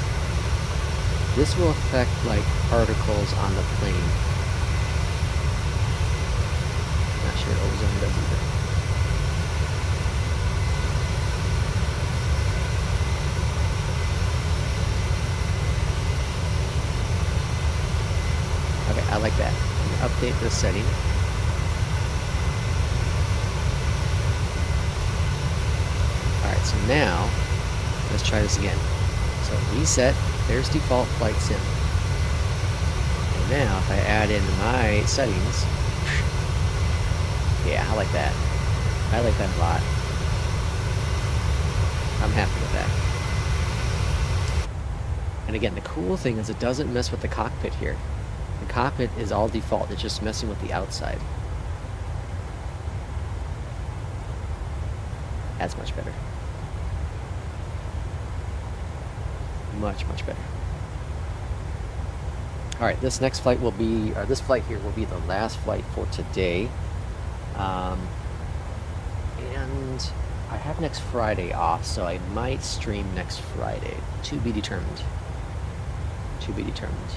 This will affect, like, particles on the plane. Not sure ozone does either. Okay, I like that. I'm gonna update this setting. Alright, so now, let's try this again. So reset. There's default Flight Sim. And now, if I add in my settings, yeah, I like that. I like that a lot. I'm happy with that. And again, the cool thing is it doesn't mess with the cockpit here. The cockpit is all default. It's just messing with the outside. That's much better. Much, much better. Alright, this next flight will be, or this flight here will be the last flight for today. And I have next Friday off, so I might stream next Friday. To be determined. To be determined.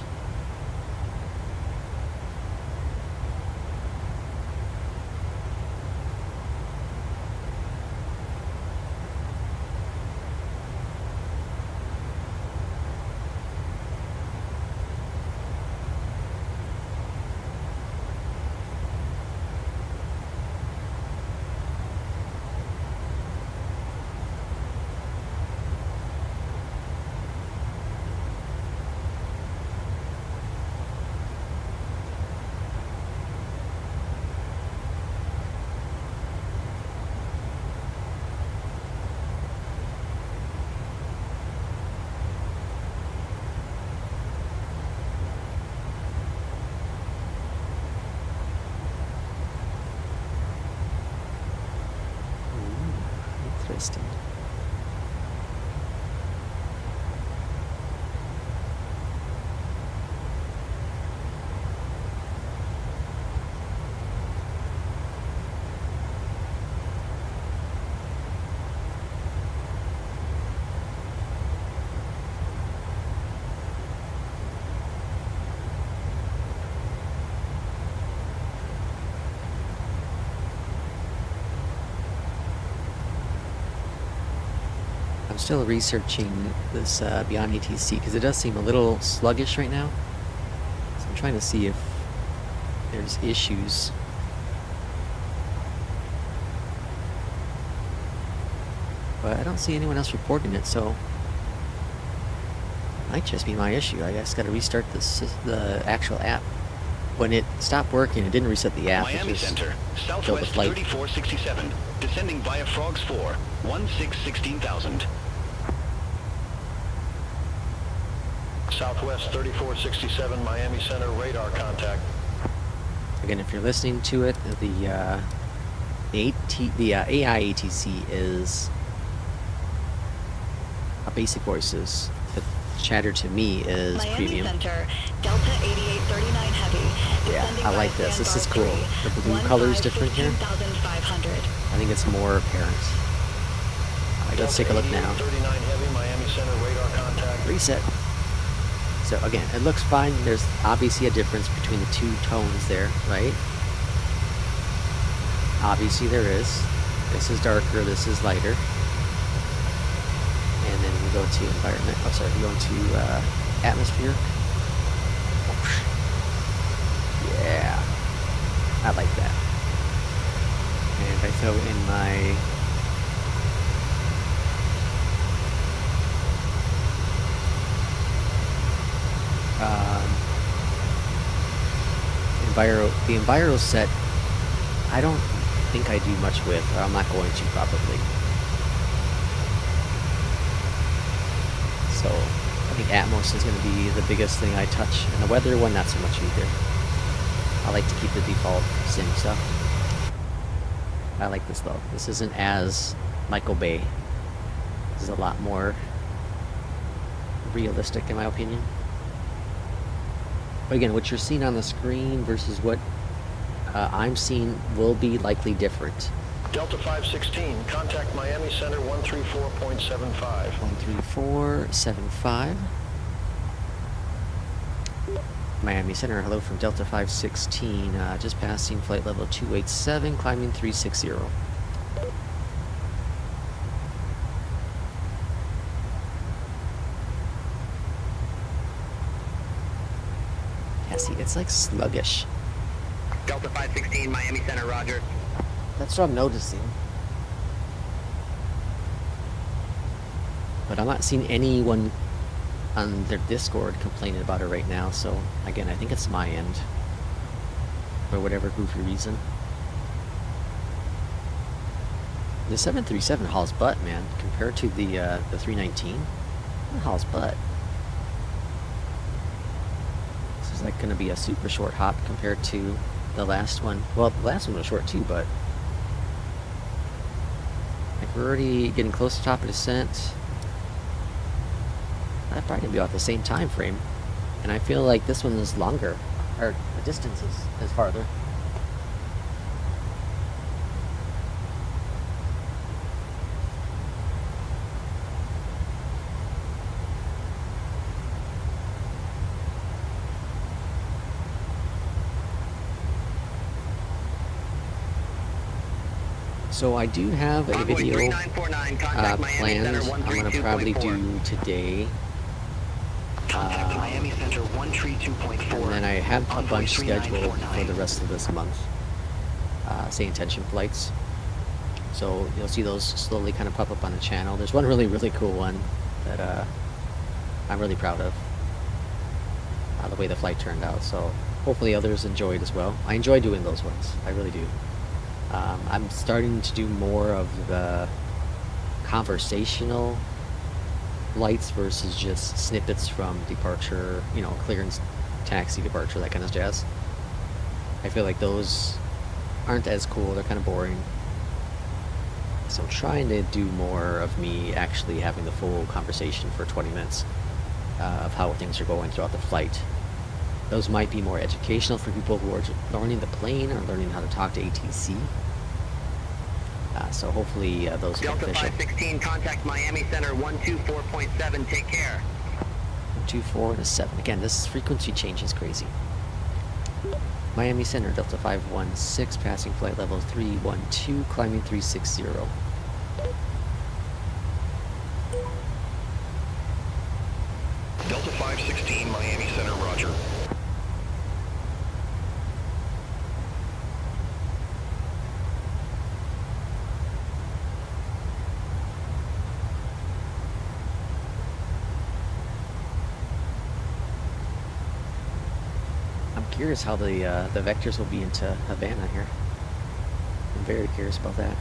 Interesting. I'm still researching this Beyond ATC because it does seem a little sluggish right now. So I'm trying to see if there's issues. But I don't see anyone else reporting it, so it might just be my issue. I just got to restart the actual app. When it stopped working, it didn't reset the app. Miami it just Center, killed the Southwest flight. 3467, descending via Frogs 4, 16,000. Southwest 3467, Miami Center, radar contact. Again, if you're listening to it, the AI ATC is basic voices. The chatter to me is Miami premium. Center, Delta 8839 Heavy. Yeah, I like this. This is cool. The blue color is different here. I think it's more apparent. Alright, let's take a look now. 39 Heavy, Miami Center, radar contact. Reset. So again, it looks fine. There's obviously a difference between the two tones there, right? Obviously there is. This is darker, this is lighter. And then we go to environment. Oh, sorry, we go into atmosphere. Yeah, I like that. And I throw in my the Enviro set. I don't think I do much with, or I'm not going to probably. So I think Atmos is going to be the biggest thing I touch, and the weather one not so much either. I like to keep the default sim stuff. I like this though. This isn't as Michael Bay. This is a lot more realistic in my opinion. But again, what you're seeing on the screen versus what I'm seeing will be likely different. Delta 516, contact Miami Center 134.75. 134.75. Miami Center, hello from Delta 516, just passing flight level 287, climbing 360. Yeah, see, it's like sluggish. Delta 516, Miami Center, roger. That's what I'm noticing. But I'm not seeing anyone on their Discord complaining about it right now, so again, I think it's my end. For whatever goofy reason. The 737 hauls butt, man, compared to the 319. It hauls butt. This is like going to be a super short hop compared to the last one. Well, the last one was short too, but like we're already getting close to top of descent. That's probably gonna be about the same time frame, and I feel like this one is longer, or the distance is farther. So I do have a video planned. I'm gonna probably do today. Miami Center 132.4. And then I have a bunch scheduled for the rest of this month. Say intention flights. So you'll see those slowly kind of pop up on the channel. There's one really, really cool one that I'm really proud of. The way the flight turned out. So hopefully others enjoyed as well. I enjoy doing those ones. I really do. I'm starting to do more of the conversational flights versus just snippets from departure, you know, clearance, taxi, departure, that kind of jazz. I feel like those aren't as cool, they're kind of boring. So I'm trying to do more of me actually having the full conversation for 20 minutes of how things are going throughout the flight. Those might be more educational for people who are learning the plane or learning how to talk to ATC. So hopefully those are Delta beneficial. 516, contact Miami Center 124.7, take care. 124 and a 7. Again, this frequency change is crazy. Miami Center, Delta 516, passing flight level 312, climbing 360. 516 Miami Center, roger. I'm curious how the vectors will be into Havana here. I'm very curious about that.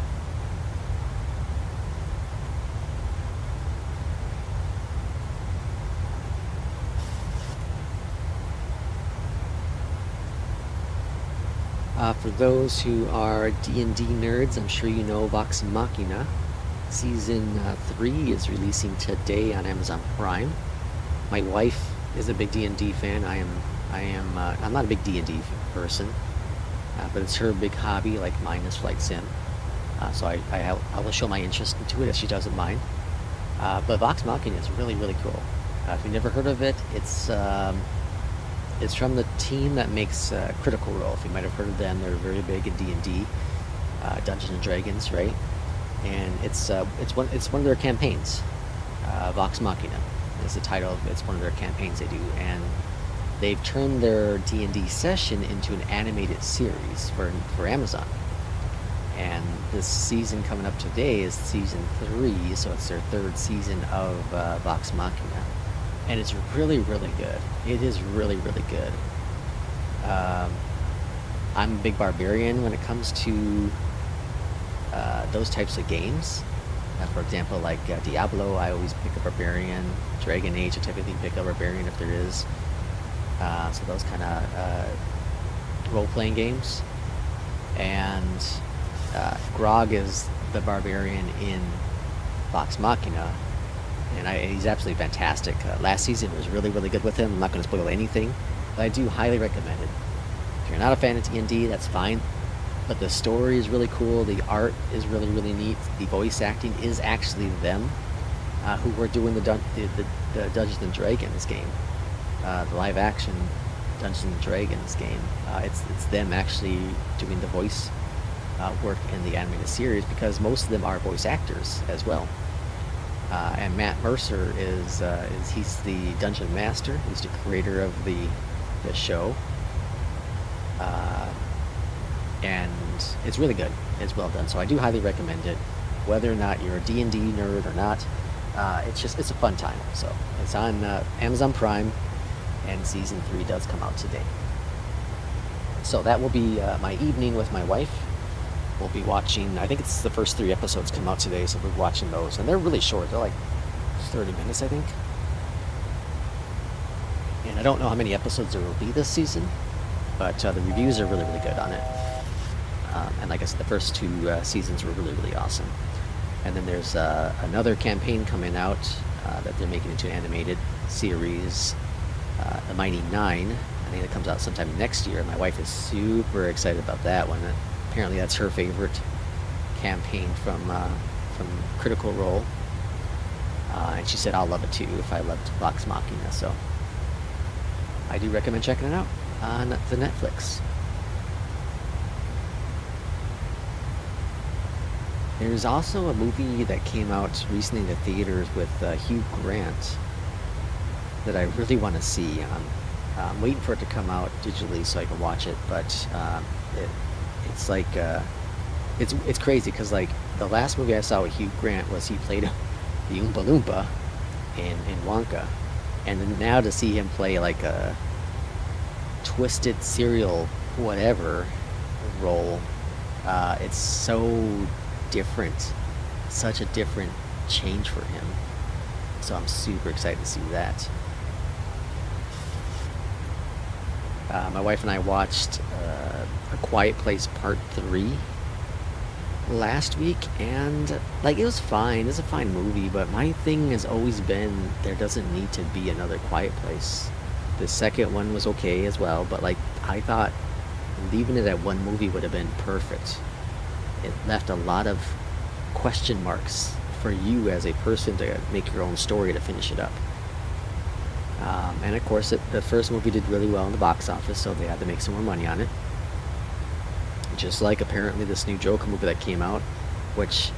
For those who are D&D nerds, I'm sure you know Vox Machina. Season 3 is releasing today on Amazon Prime. My wife is a big D&D fan. I'm not a big D&D person, but it's her big hobby, like mine is flight sim. So I will show my interest into it if she doesn't mind. But Vox Machina is really, really cool. If you've never heard of it, it's from the team that makes Critical Role. If you might have heard of them, they're very big in D&D, Dungeons and Dragons, right? And it's one of their campaigns. Vox Machina is the title of it. It's one of their campaigns they do, and they've turned their D&D session into an animated series for Amazon. And this season coming up today is season 3, so it's their 3rd season of Vox Machina. And it's really, really good. It is really, really good. I'm a big barbarian when it comes to those types of games. For example, like Diablo, I always pick a barbarian. Dragon Age, I typically pick a barbarian if there is. So those kind of role-playing games. And Grog is the barbarian in Vox Machina. And he's absolutely fantastic. Last season was really, really good with him. I'm not going to spoil anything, but I do highly recommend it. If you're not a fan of D&D, that's fine. But the story is really cool. The art is really, really neat. The voice acting is actually them who were doing the Dungeons and Dragons game, the live-action Dungeons and Dragons game. It's them actually doing the voice work in the animated series, because most of them are voice actors as well. And Matt Mercer he's the dungeon master. He's the creator of the show, and it's really good. It's well done. So I do highly recommend it, whether or not you're a D&D nerd or not. It's a fun time. So it's on Amazon Prime, and season 3 does come out today. So that will be my evening with my wife. We'll be watching, I think it's the first 3 episodes come out today, so we're watching those. And they're really short. They're like 30 minutes, I think. And I don't know how many episodes there will be this season, but the reviews are really, really good on it. And like I said, the first 2 seasons were really, really awesome. And then there's another campaign coming out that they're making into an animated series, The Mighty Nine. I think it comes out sometime next year. My wife is super excited about that one. Apparently that's her favorite campaign from Critical Role. And she said I'll love it too if I loved Vox Machina. So I do recommend checking it out on the Netflix. There's also a movie that came out recently in the theaters with Hugh Grant that I really want to see. I'm waiting for it to come out digitally so I can watch it, but it's like it's crazy, because like the last movie I saw with Hugh Grant was he played the Oompa Loompa in Wonka, and then now to see him play like a twisted cereal whatever role, it's so different, such a different change for him. So I'm super excited to see that. My wife and I watched A Quiet Place Part 3 last week, and like it was fine. It's a fine movie, but my thing has always been there doesn't need to be another Quiet Place. The second one was okay as well, but like I thought leaving it at one movie would have been perfect. It left a lot of question marks for you as a person to make your own story to finish it up. And of course, the first movie did really well in the box office, so they had to make some more money on it. Just like apparently this new Joker movie that came out, which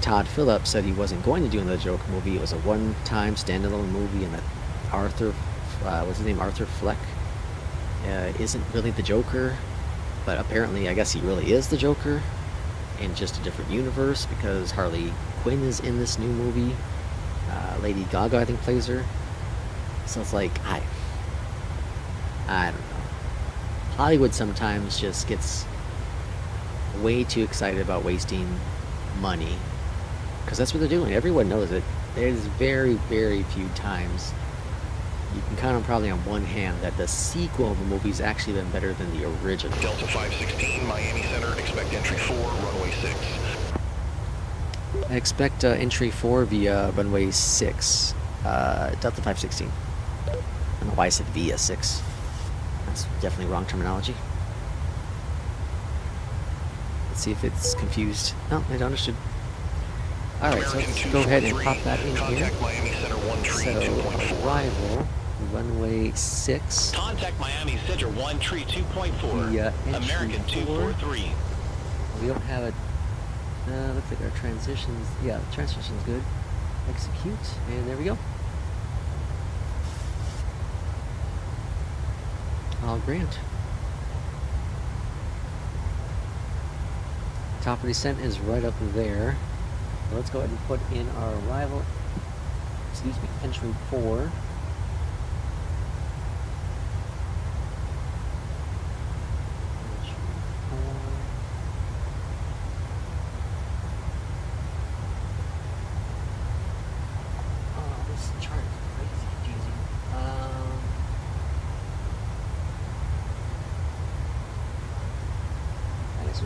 Todd Phillips said he wasn't going to do another Joker movie. It was a one-time standalone movie, and that Arthur what's his name, Arthur Fleck, isn't really the Joker, but apparently I guess he really is the Joker in just a different universe because Harley Quinn is in this new movie. Lady Gaga, I think, plays her. So it's like, I don't know. Hollywood sometimes just gets way too excited about wasting money, because that's what they're doing. Everyone knows it. There's very, very few times, you can count on probably on one hand, that the sequel of the movie's actually been better than the original. Delta 516, Miami Center, expect entry 4, runway 6. I expect entry 4 via runway 6, Delta 516. I don't know why I said via 6. That's definitely wrong terminology. Let's see if it's confused. No, it understood. Alright, so let's go ahead and pop that in here. So, arrival, runway 6. Contact Miami Center 1 tree 2.4. The American 243. We don't have it. Looks like our transitions. Yeah, the transition's good. Execute, and there we go. All grant. Top of descent is right up there. So let's go ahead and put in our arrival. Excuse me, entry 4.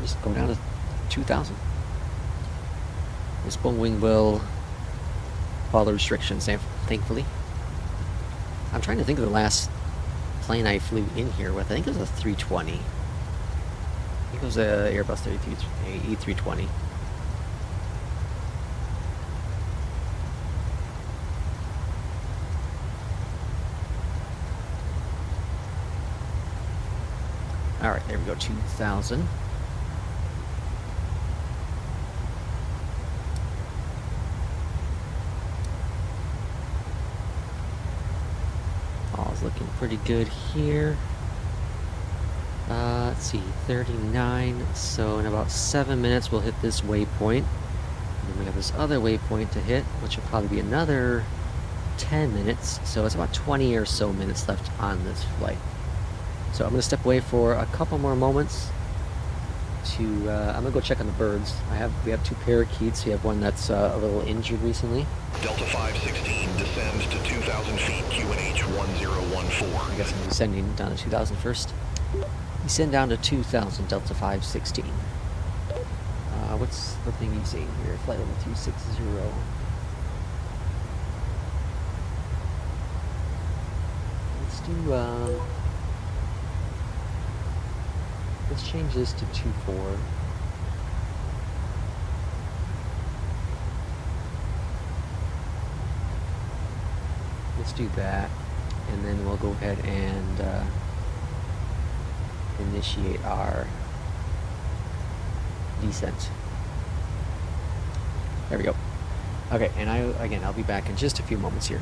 Just go down to 2,000. This Boeing wing will follow restrictions, thankfully. I'm trying to think of the last plane I flew in here with. I think it was a 320. I think it was a Airbus A320. Alright, there we go, 2,000. Looking pretty good here. Let's see, 39. So in about 7 minutes we'll hit this waypoint. And then we have this other waypoint to hit, which will probably be another 10 minutes. So it's about 20 or so minutes left on this flight. So I'm going to step away for a couple more moments to, I'm going to go check on the birds. We have 2 parakeets. We have one that's a little injured recently. Delta 516 descends to 2,000 feet, QNH 1014. I guess I'm descending down to 2,000 first. Descend down to 2,000, Delta 516. What's the thing you see here? Flight level 260. Let's do, let's change this to 24. Let's do that, and then we'll go ahead and initiate our descent. There we go. Okay, and I'll be back in just a few moments here.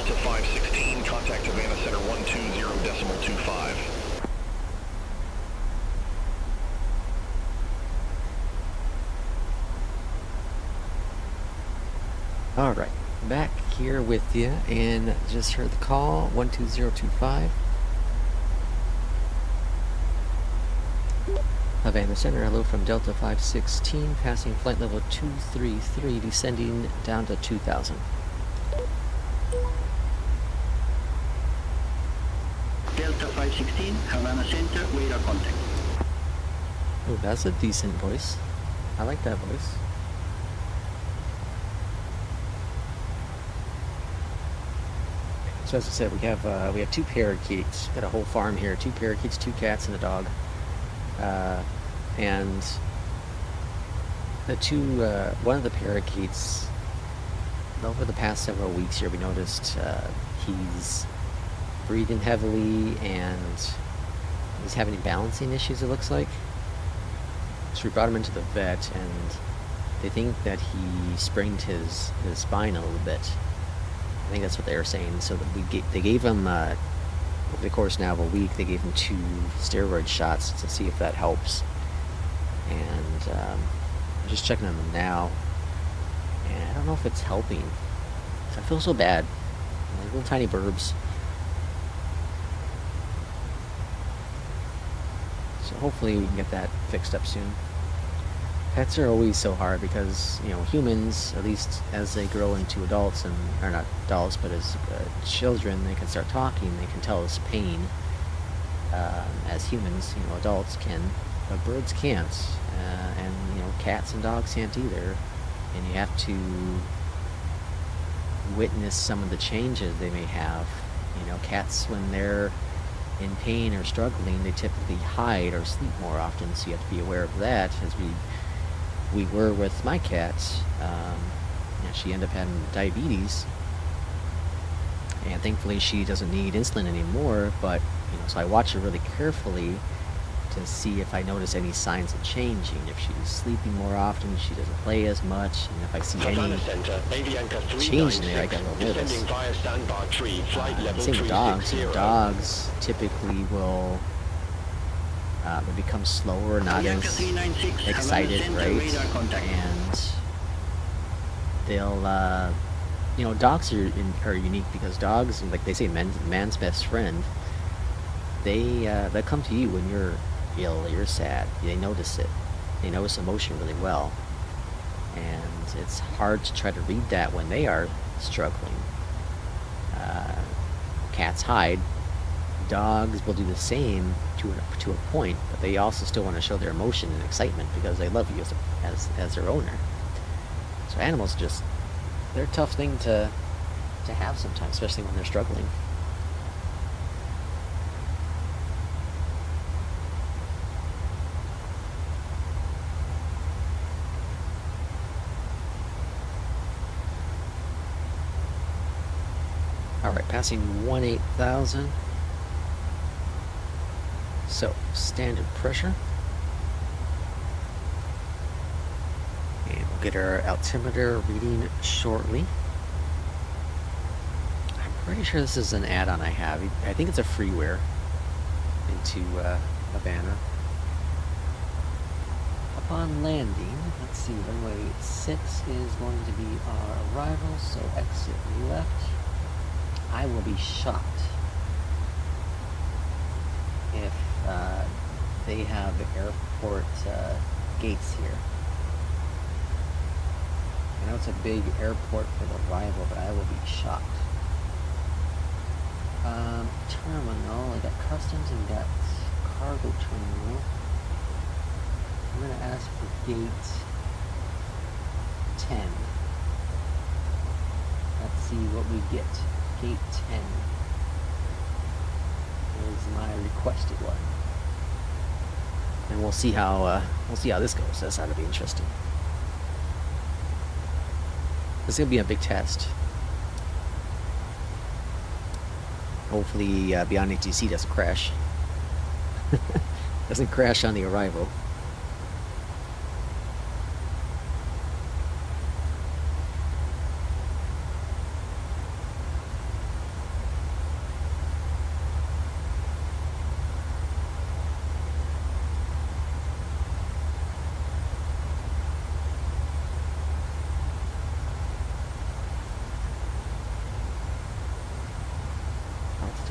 Delta 516, contact Havana Center 120.25. All right, back here with you, and just heard the call 12025. Havana Center, hello from Delta 516, passing flight level 233, descending down to 2000. Delta 516, Havana Center, radar contact. Oh, that's a decent voice. I like that voice. So as I said, we have two parakeets. Got a whole farm here. 2 parakeets, 2 cats, and a dog. And the one of the parakeets, over the past several weeks here, we noticed he's breathing heavily and he's having balancing issues, it looks like. So we brought him into the vet, and they think that he sprained his spine a little bit. I think that's what they were saying. So that they gave him, over the course now of a week, they gave him 2 steroid shots to see if that helps. And I'm just checking on them now, and I don't know if it's helping. I feel so bad. Like little tiny burbs. So hopefully we can get that fixed up soon. Pets are always so hard because, you know, humans, at least as they grow into adults, and or not adults, but as children, they can start talking, they can tell us pain. As humans, you know, adults can, but birds can't, and you know, cats and dogs can't either. And you have to witness some of the changes they may have. You know, cats, when they're in pain or struggling, they typically hide or sleep more often, so you have to be aware of that, as we were with my cat. You know, she ended up having diabetes, and thankfully she doesn't need insulin anymore, but you know, so I watch her really carefully to see if I notice any signs of changing. If she's sleeping more often, she doesn't play as much, and if I see any change in there, I get a little nervous. Same with dogs. You know, dogs typically will they become slower, not as excited, right? And they'll, you know, dogs are unique because dogs, like they say, man's best friend. They come to you when you're ill or you're sad. They notice it. They notice emotion really well, and it's hard to try to read that when they are struggling. Cats hide. Dogs will do the same to a point, but they also still want to show their emotion and excitement because they love you as their owner. So animals they're a tough thing to have sometimes, especially when they're struggling. Alright, passing 18,000. So, standard pressure. And we'll get our altimeter reading shortly. I'm pretty sure this is an add-on I have. I think it's a freeware into Havana. Upon landing, let's see, runway 6 is going to be our arrival, so exit left. I will be shocked if they have airport gates here. I know it's a big airport for the arrival, but I will be shocked. Terminal, I got customs and got cargo terminal. I'm going to ask for gate 10. Let's see what we get. Gate 10 is my requested one, and we'll see how this goes. That's ought to be interesting. This is gonna be a big test. Hopefully, Beyond ATC doesn't crash. Doesn't crash on the arrival.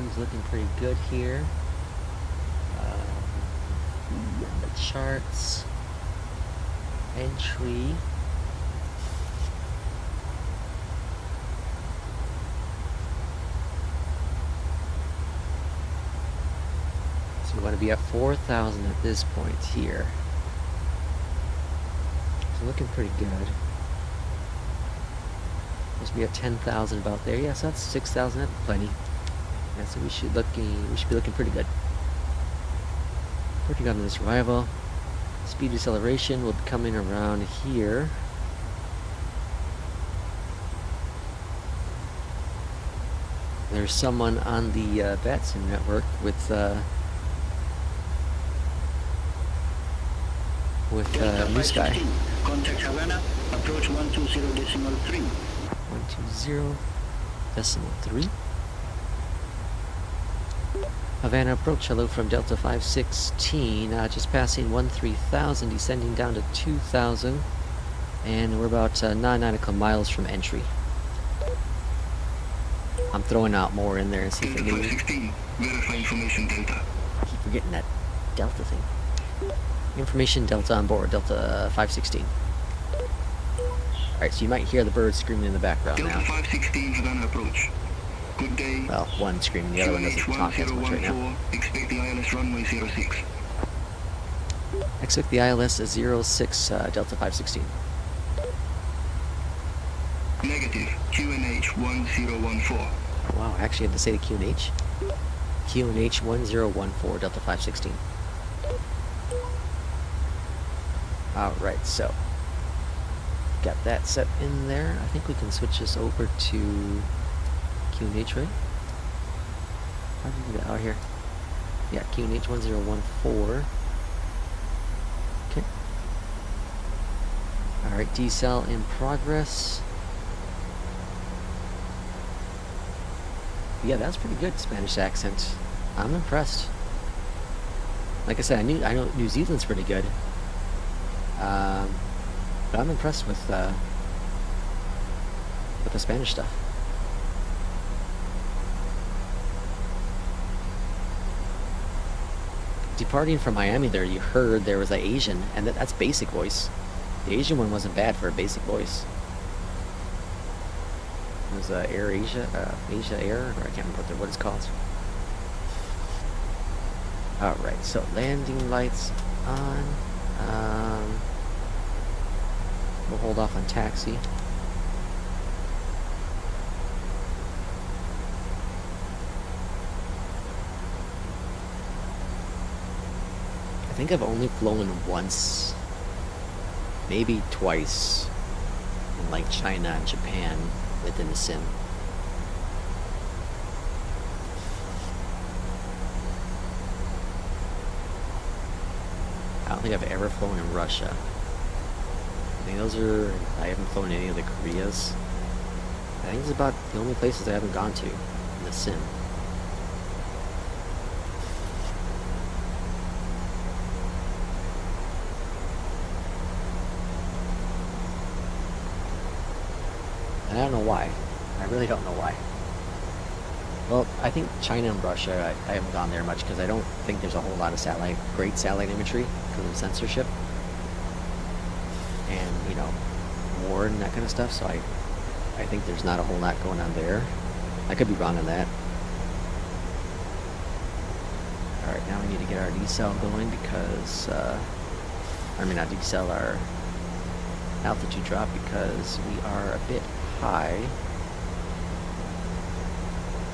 Momentum's looking pretty good here. The charts. Entry. So we want to be at 4,000 at this point here. So looking pretty good. Supposed to be at 10,000 about there. Yeah, so that's 6,000. That's plenty. Yeah, so we should be looking pretty good. Working on this arrival. Speed deceleration will be coming around here. There's someone on the Batson network with Blue Sky. Contact Havana, approach 120.3. 120.3. Havana approach, hello from Delta 516, just passing 13,000, descending down to 2,000, and we're about 9 nautical miles from entry. I'm throwing out more in there and see if I can verify information Delta. I keep forgetting that Delta thing. Information Delta on board, Delta 516. Alright, so you might hear the birds screaming in the background Delta now. 516 Havana approach. Good day. Well, one screaming, the other one doesn't talk as much right now. Expect the ILS runway 06. Expect the ILS 06, Delta 516. Negative, QNH 1014. Oh, wow, I actually had to say the QNH. QNH 1014, Delta 516. Alright, so got that set in there. I think we can switch this over to QNH, right? How do we do that out here? Yeah, QNH 1014. Okay. Alright, decel in progress. Yeah, that's pretty good Spanish accent. I'm impressed. Like I said, I know New Zealand's pretty good. But I'm impressed with the Spanish stuff. Departing from Miami there, you heard there was an Asian, and that's basic voice. The Asian one wasn't bad for a basic voice. It was Air Asia, Asia Air, or I can't remember what it's called. Alright, so landing lights on. We'll hold off on taxi. I think I've only flown once, maybe twice, in like China and Japan within the sim. I don't think I've ever flown in Russia. I think I haven't flown any of the Koreas. I think it's about the only places I haven't gone to in the sim. And I don't know why. I really don't know why. Well, I think China and Russia, I haven't gone there much because I don't think there's a whole lot of great satellite imagery because of censorship. And, you know, war and that kind of stuff, so I think there's not a whole lot going on there. I could be wrong on that. Alright, now we need to get our decel going because, I mean not decel, our altitude drop because we are a bit high.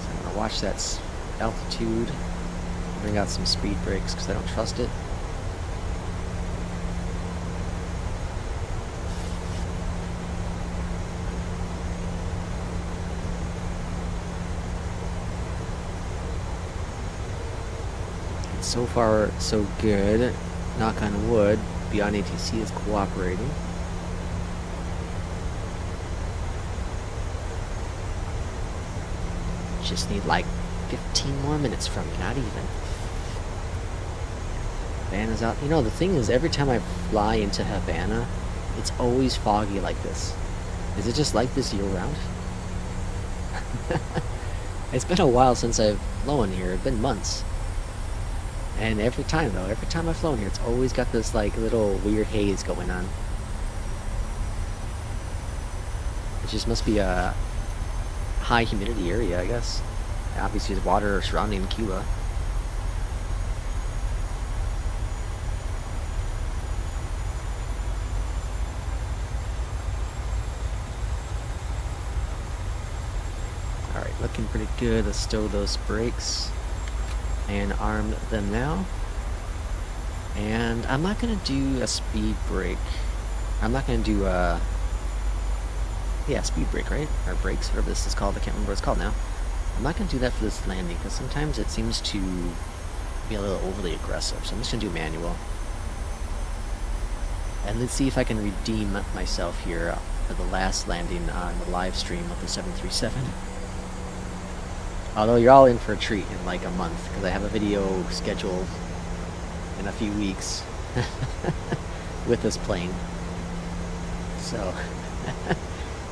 So I'm going to watch that altitude, bring out some speed brakes because I don't trust it. So far, so good. Knock on wood. Beyond ATC is cooperating. Just need like 15 more minutes from you, not even. Havana's out. You know, the thing is, every time I fly into Havana, it's always foggy like this. Is it just like this year-round? It's been a while since I've flown here. It's been months. And every time though, every time I've flown here, it's always got this like little weird haze going on. It just must be a high humidity area, I guess. Obviously there's water surrounding Cuba. Alright, looking pretty good. Let's stow those brakes and arm them now. And I'm not going to do a speed brake. I'm not going to do a... Yeah, speed brake, right? Or brakes, whatever this is called. I can't remember what it's called now. I'm not going to do that for this landing, because sometimes it seems to be a little overly aggressive. So I'm just going to do manual. And let's see if I can redeem myself here for the last landing on the live stream of the 737. Although you're all in for a treat in like a month, because I have a video scheduled in a few weeks with this plane. So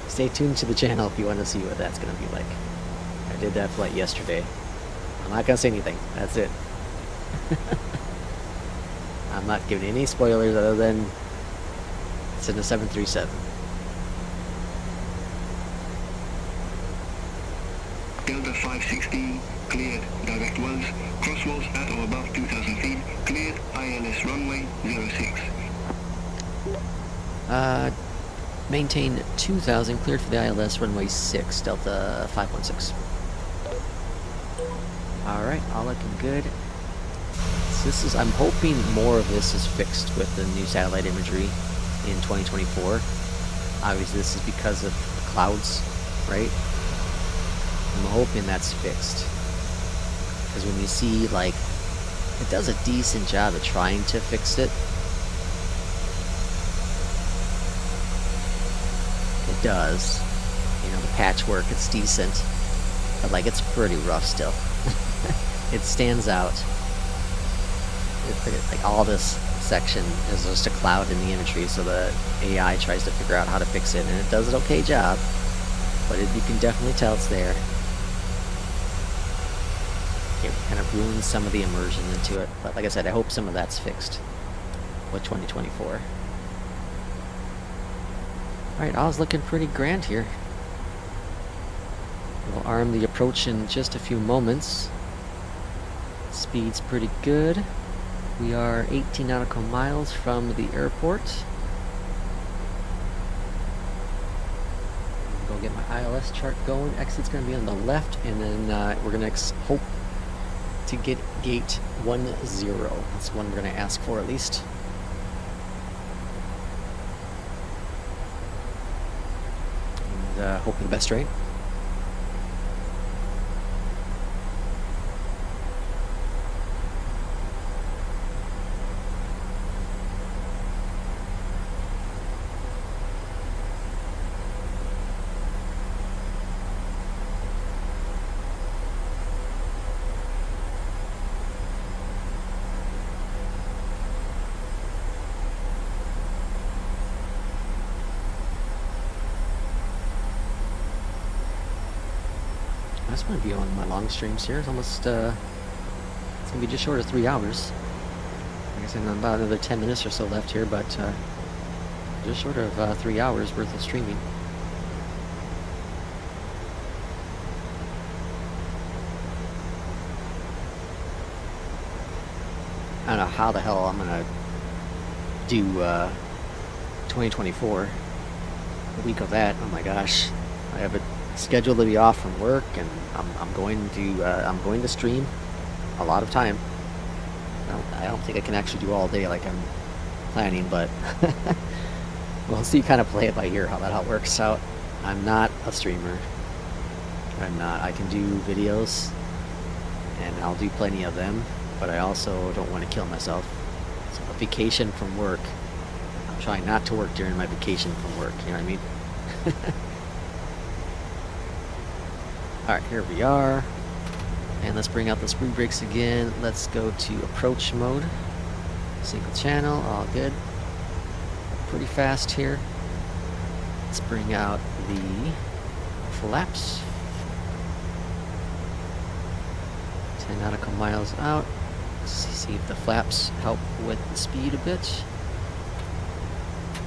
stay tuned to the channel if you want to see what that's going to be like. I did that flight yesterday. I'm not going to say anything. That's it. I'm not giving any spoilers other than it's in the 737. Delta 516, cleared. Direct ones, crosswalls at or above 2,000 feet, cleared. ILS runway 06. Maintain 2,000, cleared for the ILS runway 6, Delta 516. Alright, all looking good. So this is, I'm hoping more of this is fixed with the new satellite imagery in 2024. Obviously this is because of the clouds, right? I'm hoping that's fixed. Because when you see, like, it does a decent job at trying to fix it. It does. You know, the patchwork, it's decent. But, like, it's pretty rough still. It stands out. Like, all this section is just a cloud in the imagery, so the AI tries to figure out how to fix it, and it does an okay job. But you can definitely tell it's there. It kind of ruins some of the immersion into it. But like I said, I hope some of that's fixed with 2024. Alright, all's looking pretty grand here. We'll arm the approach in just a few moments. Speed's pretty good. We are 18 nautical miles from the airport. Go get my ILS chart going. Exit's going to be on the left, and then we're going to hope to get gate 10. That's one we're going to ask for at least. And hope for the best, right? That's going to be on my long streams here. It's almost, it's going to be just short of 3 hours. Like I said, about another 10 minutes or so left here, but just short of 3 hours worth of streaming. I don't know how the hell I'm going to do 2024. The week of that, oh my gosh. I have it scheduled to be off from work, and I'm going to stream a lot of time. I don't think I can actually do all day like I'm planning, but we'll see, kind of play it by ear how that all works out. I'm not a streamer. I'm not. I can do videos, and I'll do plenty of them, but I also don't want to kill myself. So a vacation from work, I'm trying not to work during my vacation from work, you know what I mean? Alright, here we are. And let's bring out the speed brakes again. Let's go to approach mode. Single channel, all good. Pretty fast here. Let's bring out the flaps. 10 nautical miles out. Let's see if the flaps help with the speed a bit.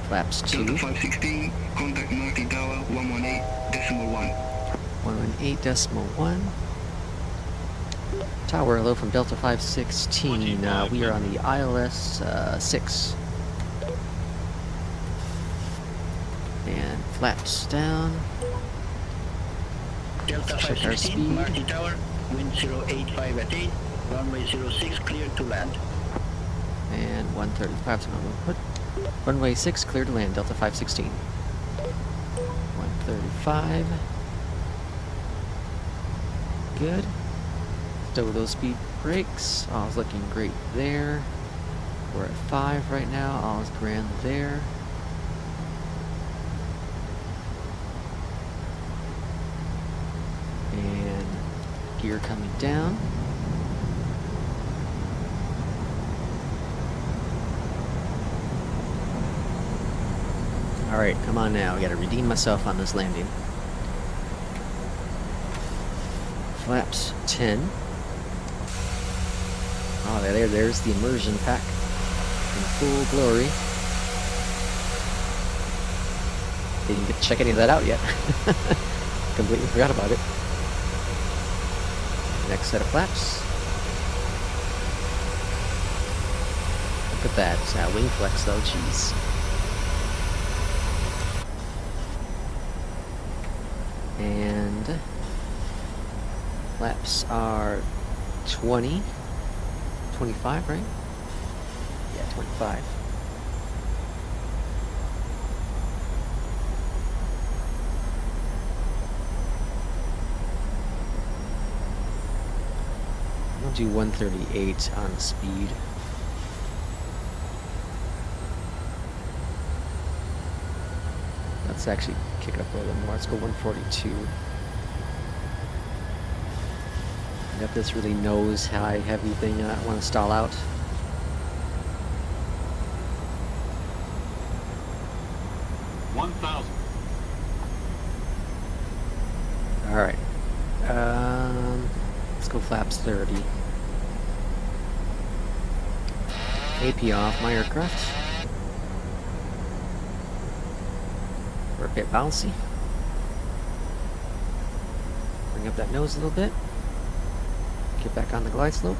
Flaps 2. Delta 516, contact Marty Tower 118.1. 118.1. Tower, hello from Delta 516. We are on the ILS 6. And flaps down. Delta Check our 516, speed. Marty Tower, wind 085 at 8, runway 06 cleared to land. And 135 to normal put. Runway 6 clear to land, Delta 516. 135. Good. Stow those speed brakes. All's looking great there. We're at 5 right now. All's grand there. And gear coming down. Alright, come on now. I gotta redeem myself on this landing. Flaps 10. Oh, there's the immersion pack in full glory. Didn't get to check any of that out yet. Completely forgot about it. Next set of flaps. Look at that. Wing flex though, jeez. And flaps are 20. 25, right? Yeah, 25. I'll do 138 on speed. Let's actually kick it up a little bit more. Let's go 142. Got this really nose high heavy thing. I don't want to stall out. All right. Let's go flaps 30. AP off my aircraft. We're a bit bouncy. Bring up that nose a little bit. Get back on the glide slope.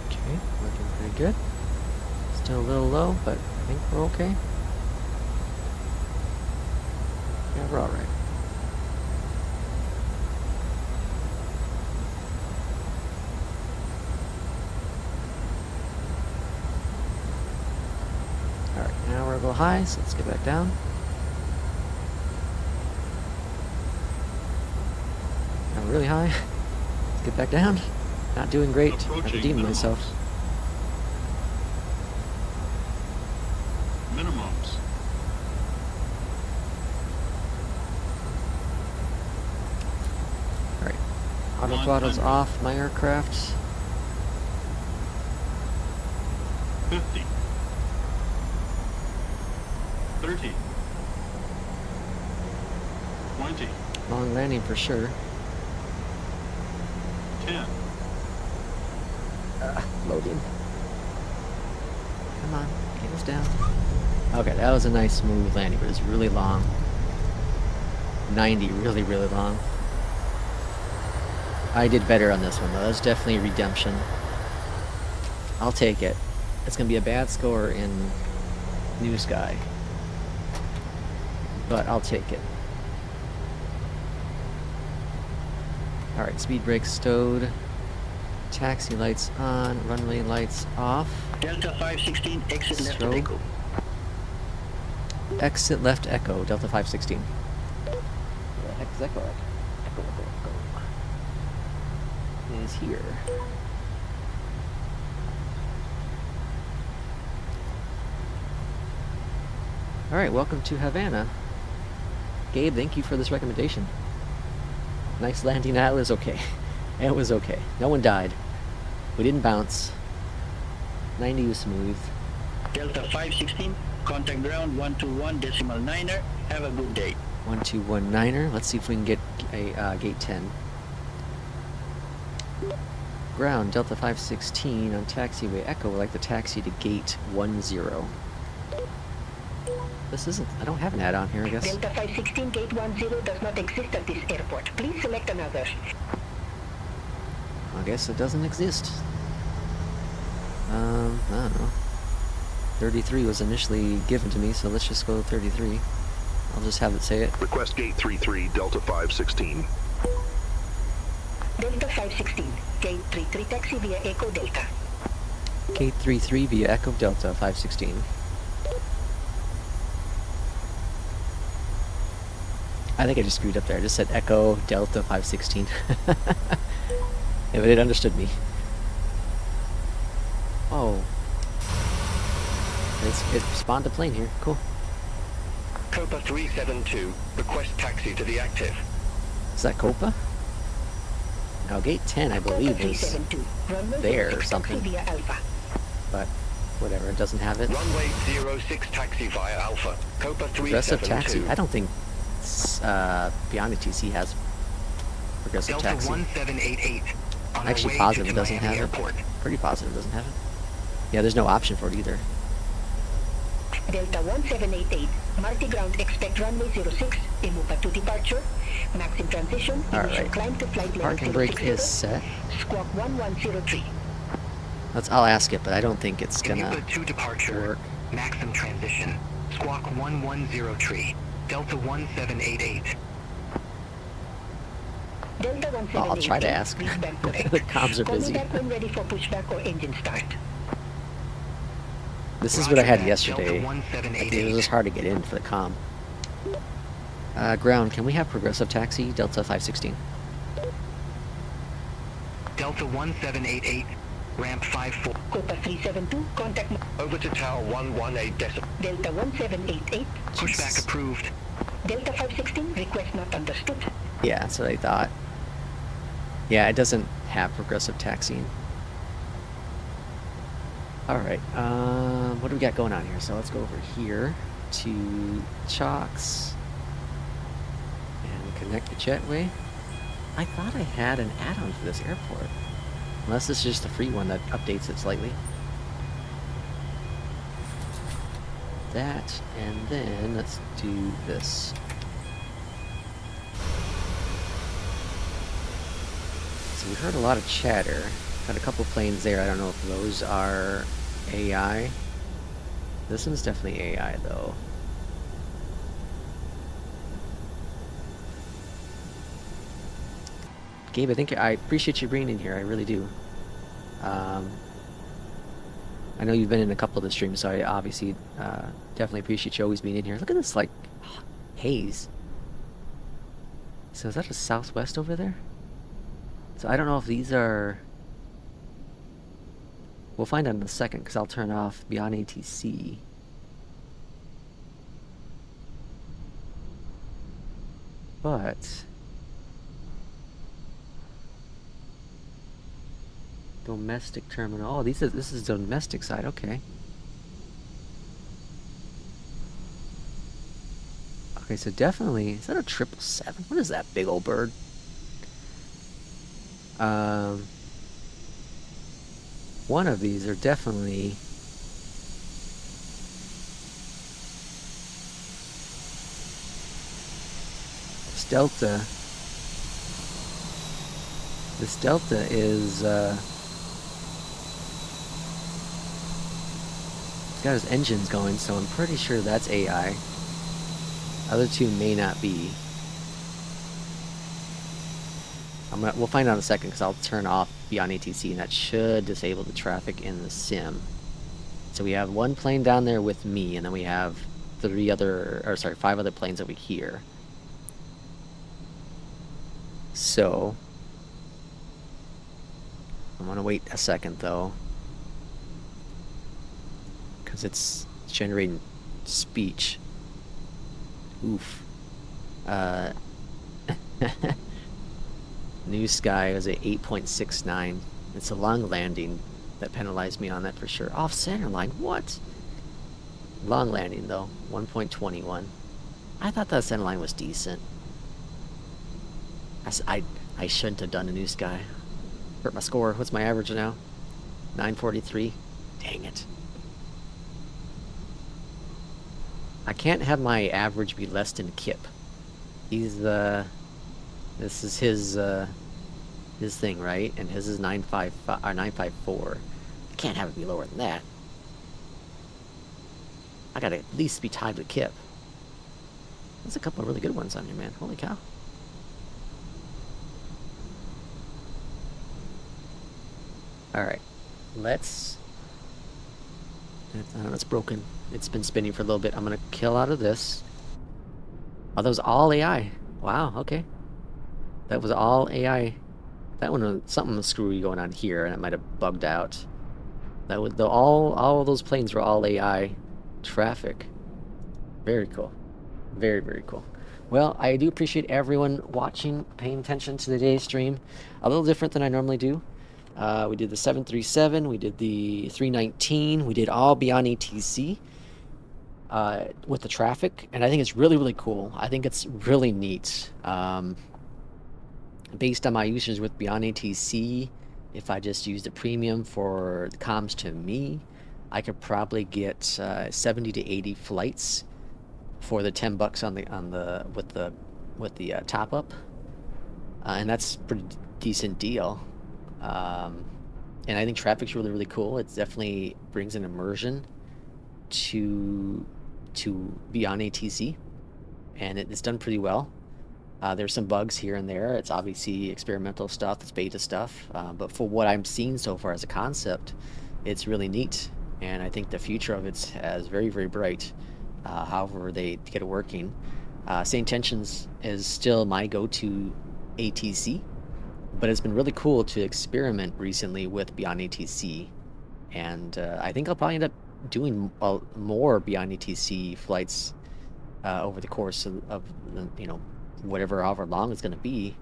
Okay, looking pretty good. Still a little low, but I think we're okay. Yeah, we're alright. Now we're a little high, so let's get back down. Now we're really high. Let's get back down. Not doing great. I've redeemed myself. Minimums. Alright. Auto throttle's off my aircraft. 50. 30. 20. Long landing for sure. 10. Loading. Come on, get us down. Okay, that was a nice smooth landing, but it's really long. 90, really, really long. I did better on this one, though. That's definitely a redemption. I'll take it. It's going to be a bad score in New Sky, but I'll take it. Alright, speed brakes stowed. Taxi lights on, runway lights off. Delta 516, exit left Strobe. echo. Exit left echo, Delta 516. Where the heck is echo? Echo, echo, echo. Is here. Alright, welcome to Havana. Gabe, thank you for this recommendation. Nice landing. That was okay. It was okay. No one died. We didn't bounce. 90 was smooth. Delta 516, Contact ground 121.9er. Have a good day. 1219er. Let's see if we can get a gate 10. Ground Delta 516 on taxiway Echo. Would like the taxi to gate 10. This isn't. I don't have an add-on here, I guess. Delta 516 gate 10 does not exist at this airport. Please select another. I guess it doesn't exist. I don't know. 33 was initially given to me, so let's just go 33. I'll just have it say it. Request gate 33, Delta 516. Delta 516, gate 33 taxi via Echo Delta. Gate 33 via Echo Delta 516. I think I just screwed up there. I just said Echo Delta 516. Yeah, but it understood me. Oh. It spawned a plane here. Cool. Copa 372, request taxi to the active. Is that Copa? Now, gate 10, I believe, is there or something. But, whatever, it doesn't have it. Runway 06 taxi via Alpha. Copa 372. Progressive taxi? I don't think Beyond ATC has progressive Delta taxi. 1788. I'm actually positive it doesn't have it. Pretty positive it doesn't have it. Yeah, there's no option for it either. Delta 1788, Marty ground, expect runway 06, Imupa to departure, maximum transition, initial climb to flight level Park and brake is set. Squawk 1103. I'll ask it, but I don't think it's gonna Imupa to departure, work. maximum transition, Squawk 1103, Delta 1788. Delta 1788. I'll try to ask. The comms are busy. Call me back when ready for pushback or engine start. This is what I had yesterday. It was just hard to get in for the comm. Ground, can we have progressive taxi, Delta 516? Delta 1788, ramp 54. Copa 372, contact. Over to tower 118 decimal. Delta 1788. Pushback approved. Delta 516, request not understood. Yeah, that's what I thought. Yeah, it doesn't have progressive taxiing. Alright, what do we got going on here? So let's go over here to Chocks and connect the jetway. I thought I had an add-on for this airport. Unless this is just a free one that updates it slightly. That, and then let's do this. So we heard a lot of chatter. Got a couple planes there. I don't know if those are AI. This one's definitely AI though. Gabe, I appreciate you bringing in here. I really do. I know you've been in a couple of the streams, so I obviously definitely appreciate you always being in here. Look at this, like, haze. So is that a southwest over there? So I don't know if these are... We'll find out in a second, because I'll turn off Beyond ATC. But... Domestic terminal. Oh, this is the domestic side. Okay. Okay, so definitely... Is that a 777? What is that big old bird? One of these are definitely... This Delta is, it's got his engines going, so I'm pretty sure that's AI. Other two may not be. We'll find out in a second, because I'll turn off Beyond ATC, and that should disable the traffic in the sim. So we have one plane down there with me, and then we have 5 other planes over here. So I'm gonna wait a second though, because it's generating speech. Oof. New Sky was at 8.69. It's a long landing that penalized me on that for sure. Off center line, what? Long landing though, 1.21. I thought that centerline was decent. I shouldn't have done a new sky. Hurt my score. What's my average now? 943. Dang it. I can't have my average be less than Kip. He's this is his thing, right? And his is 955 or 954. I can't have it be lower than that. I gotta at least be tied with Kip. There's a couple of really good ones on here, man. Holy cow. Alright. Let's... That's broken. It's been spinning for a little bit. I'm gonna kill out of this. Oh, that was all AI. Wow, okay. That was all AI. That one was something screwy going on here, and it might have bugged out. That was all of those planes were all AI traffic. Very cool. Very, very cool. Well, I do appreciate everyone watching, paying attention to today's stream. A little different than I normally do. We did the 737, we did the 319, we did all beyond ATC with the traffic, and I think it's really, really cool. I think it's really neat. Based on my usage with beyond ATC, if I just use the premium for the comms to me, I could probably get 70 to 80 flights for the $10 with the top up, and that's a pretty decent deal. And I think traffic's really, really cool. It definitely brings an immersion to beyond ATC, and it's done pretty well. There's some bugs here and there. It's obviously experimental stuff, it's beta stuff, but for what I'm seeing so far as a concept, it's really neat, and I think the future of it's as very, very bright. However they get it working. St. Tensions is still my go-to ATC, but it's been really cool to experiment recently with beyond ATC, and I think I'll probably end up doing more beyond ATC flights over the course of however long it's going to be,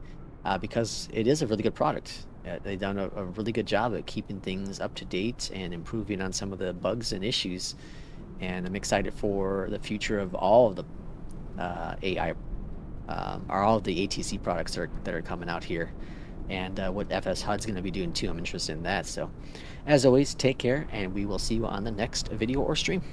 because it is a really good product. They've done a really good job at keeping things up to date and improving on some of the bugs and issues, and I'm excited for the future of all of the AI or all of the ATC products that are coming out here, and what FS HUD's going to be doing too. I'm interested in that. So as always, take care, and we will see you on the next video or stream.